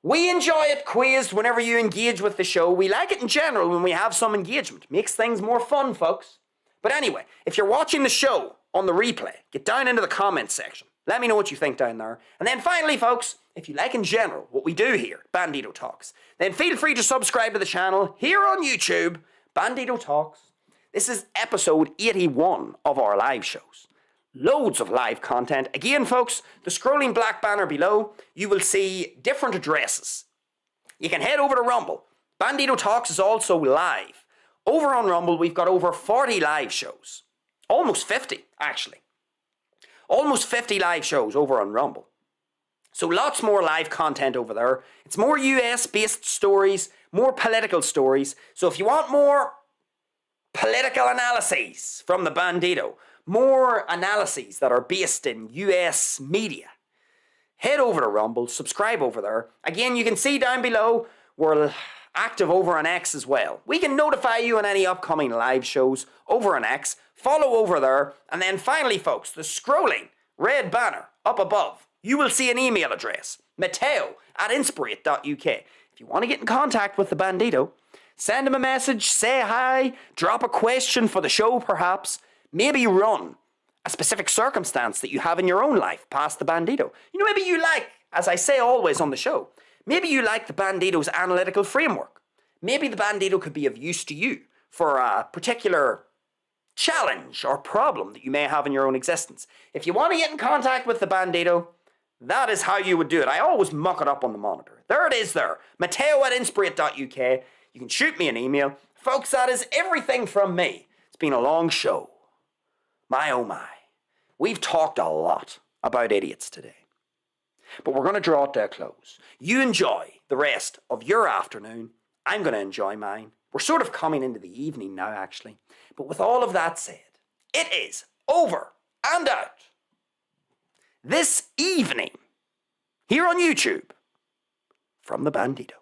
We enjoy it, Quizzed, whenever you engage with the show. We like it in general when we have some engagement. Makes things more fun, folks. But anyway, if you're watching the show on the replay, get down into the comments section. Let me know what you think down there. And then finally, folks, if you like in general what we do here, Bandido Talks, then feel free to subscribe to the channel here on YouTube, Bandido Talks. This is episode 81 of our live shows. Loads of live content. Again, folks, the scrolling black banner below, you will see different addresses. You can head over to Rumble. Bandido Talks is also live. Over on Rumble, we've got over 40 live shows. Almost 50, actually. Almost 50 live shows over on Rumble. So lots more live content over there. It's more US-based stories, more political stories. So if you want more political analyses from the Bandido, more analyses that are based in US media, head over to Rumble, subscribe over there. Again, you can see down below, we're active over on X as well. We can notify you on any upcoming live shows over on X. Follow over there. And then finally, folks, the scrolling red banner up above, you will see an email address, mateo@inspirit.uk. If If you want to get in contact with the Bandido, send him a message, say hi, drop a question for the show perhaps. Maybe run a specific circumstance that you have in your own life past the Bandido. Maybe you like, as I say always on the show, maybe you like the Bandido's analytical framework. Maybe the Bandido could be of use to you for a particular challenge or problem that you may have in your own existence. If you want to get in contact with the Bandido, that is how you would do it. I always muck it up on the monitor. There it is there. Matteo@inspirit.uk. You can shoot me an email. Folks, that is everything from me. It's been a long show. My oh my. We've talked a lot about idiots today. But we're going to draw it to a close. You enjoy the rest of your afternoon. I'm going to enjoy mine. We're sort of coming into the evening now, actually. But with all of that said, it is over and out. This evening, here on YouTube, from the Bandido.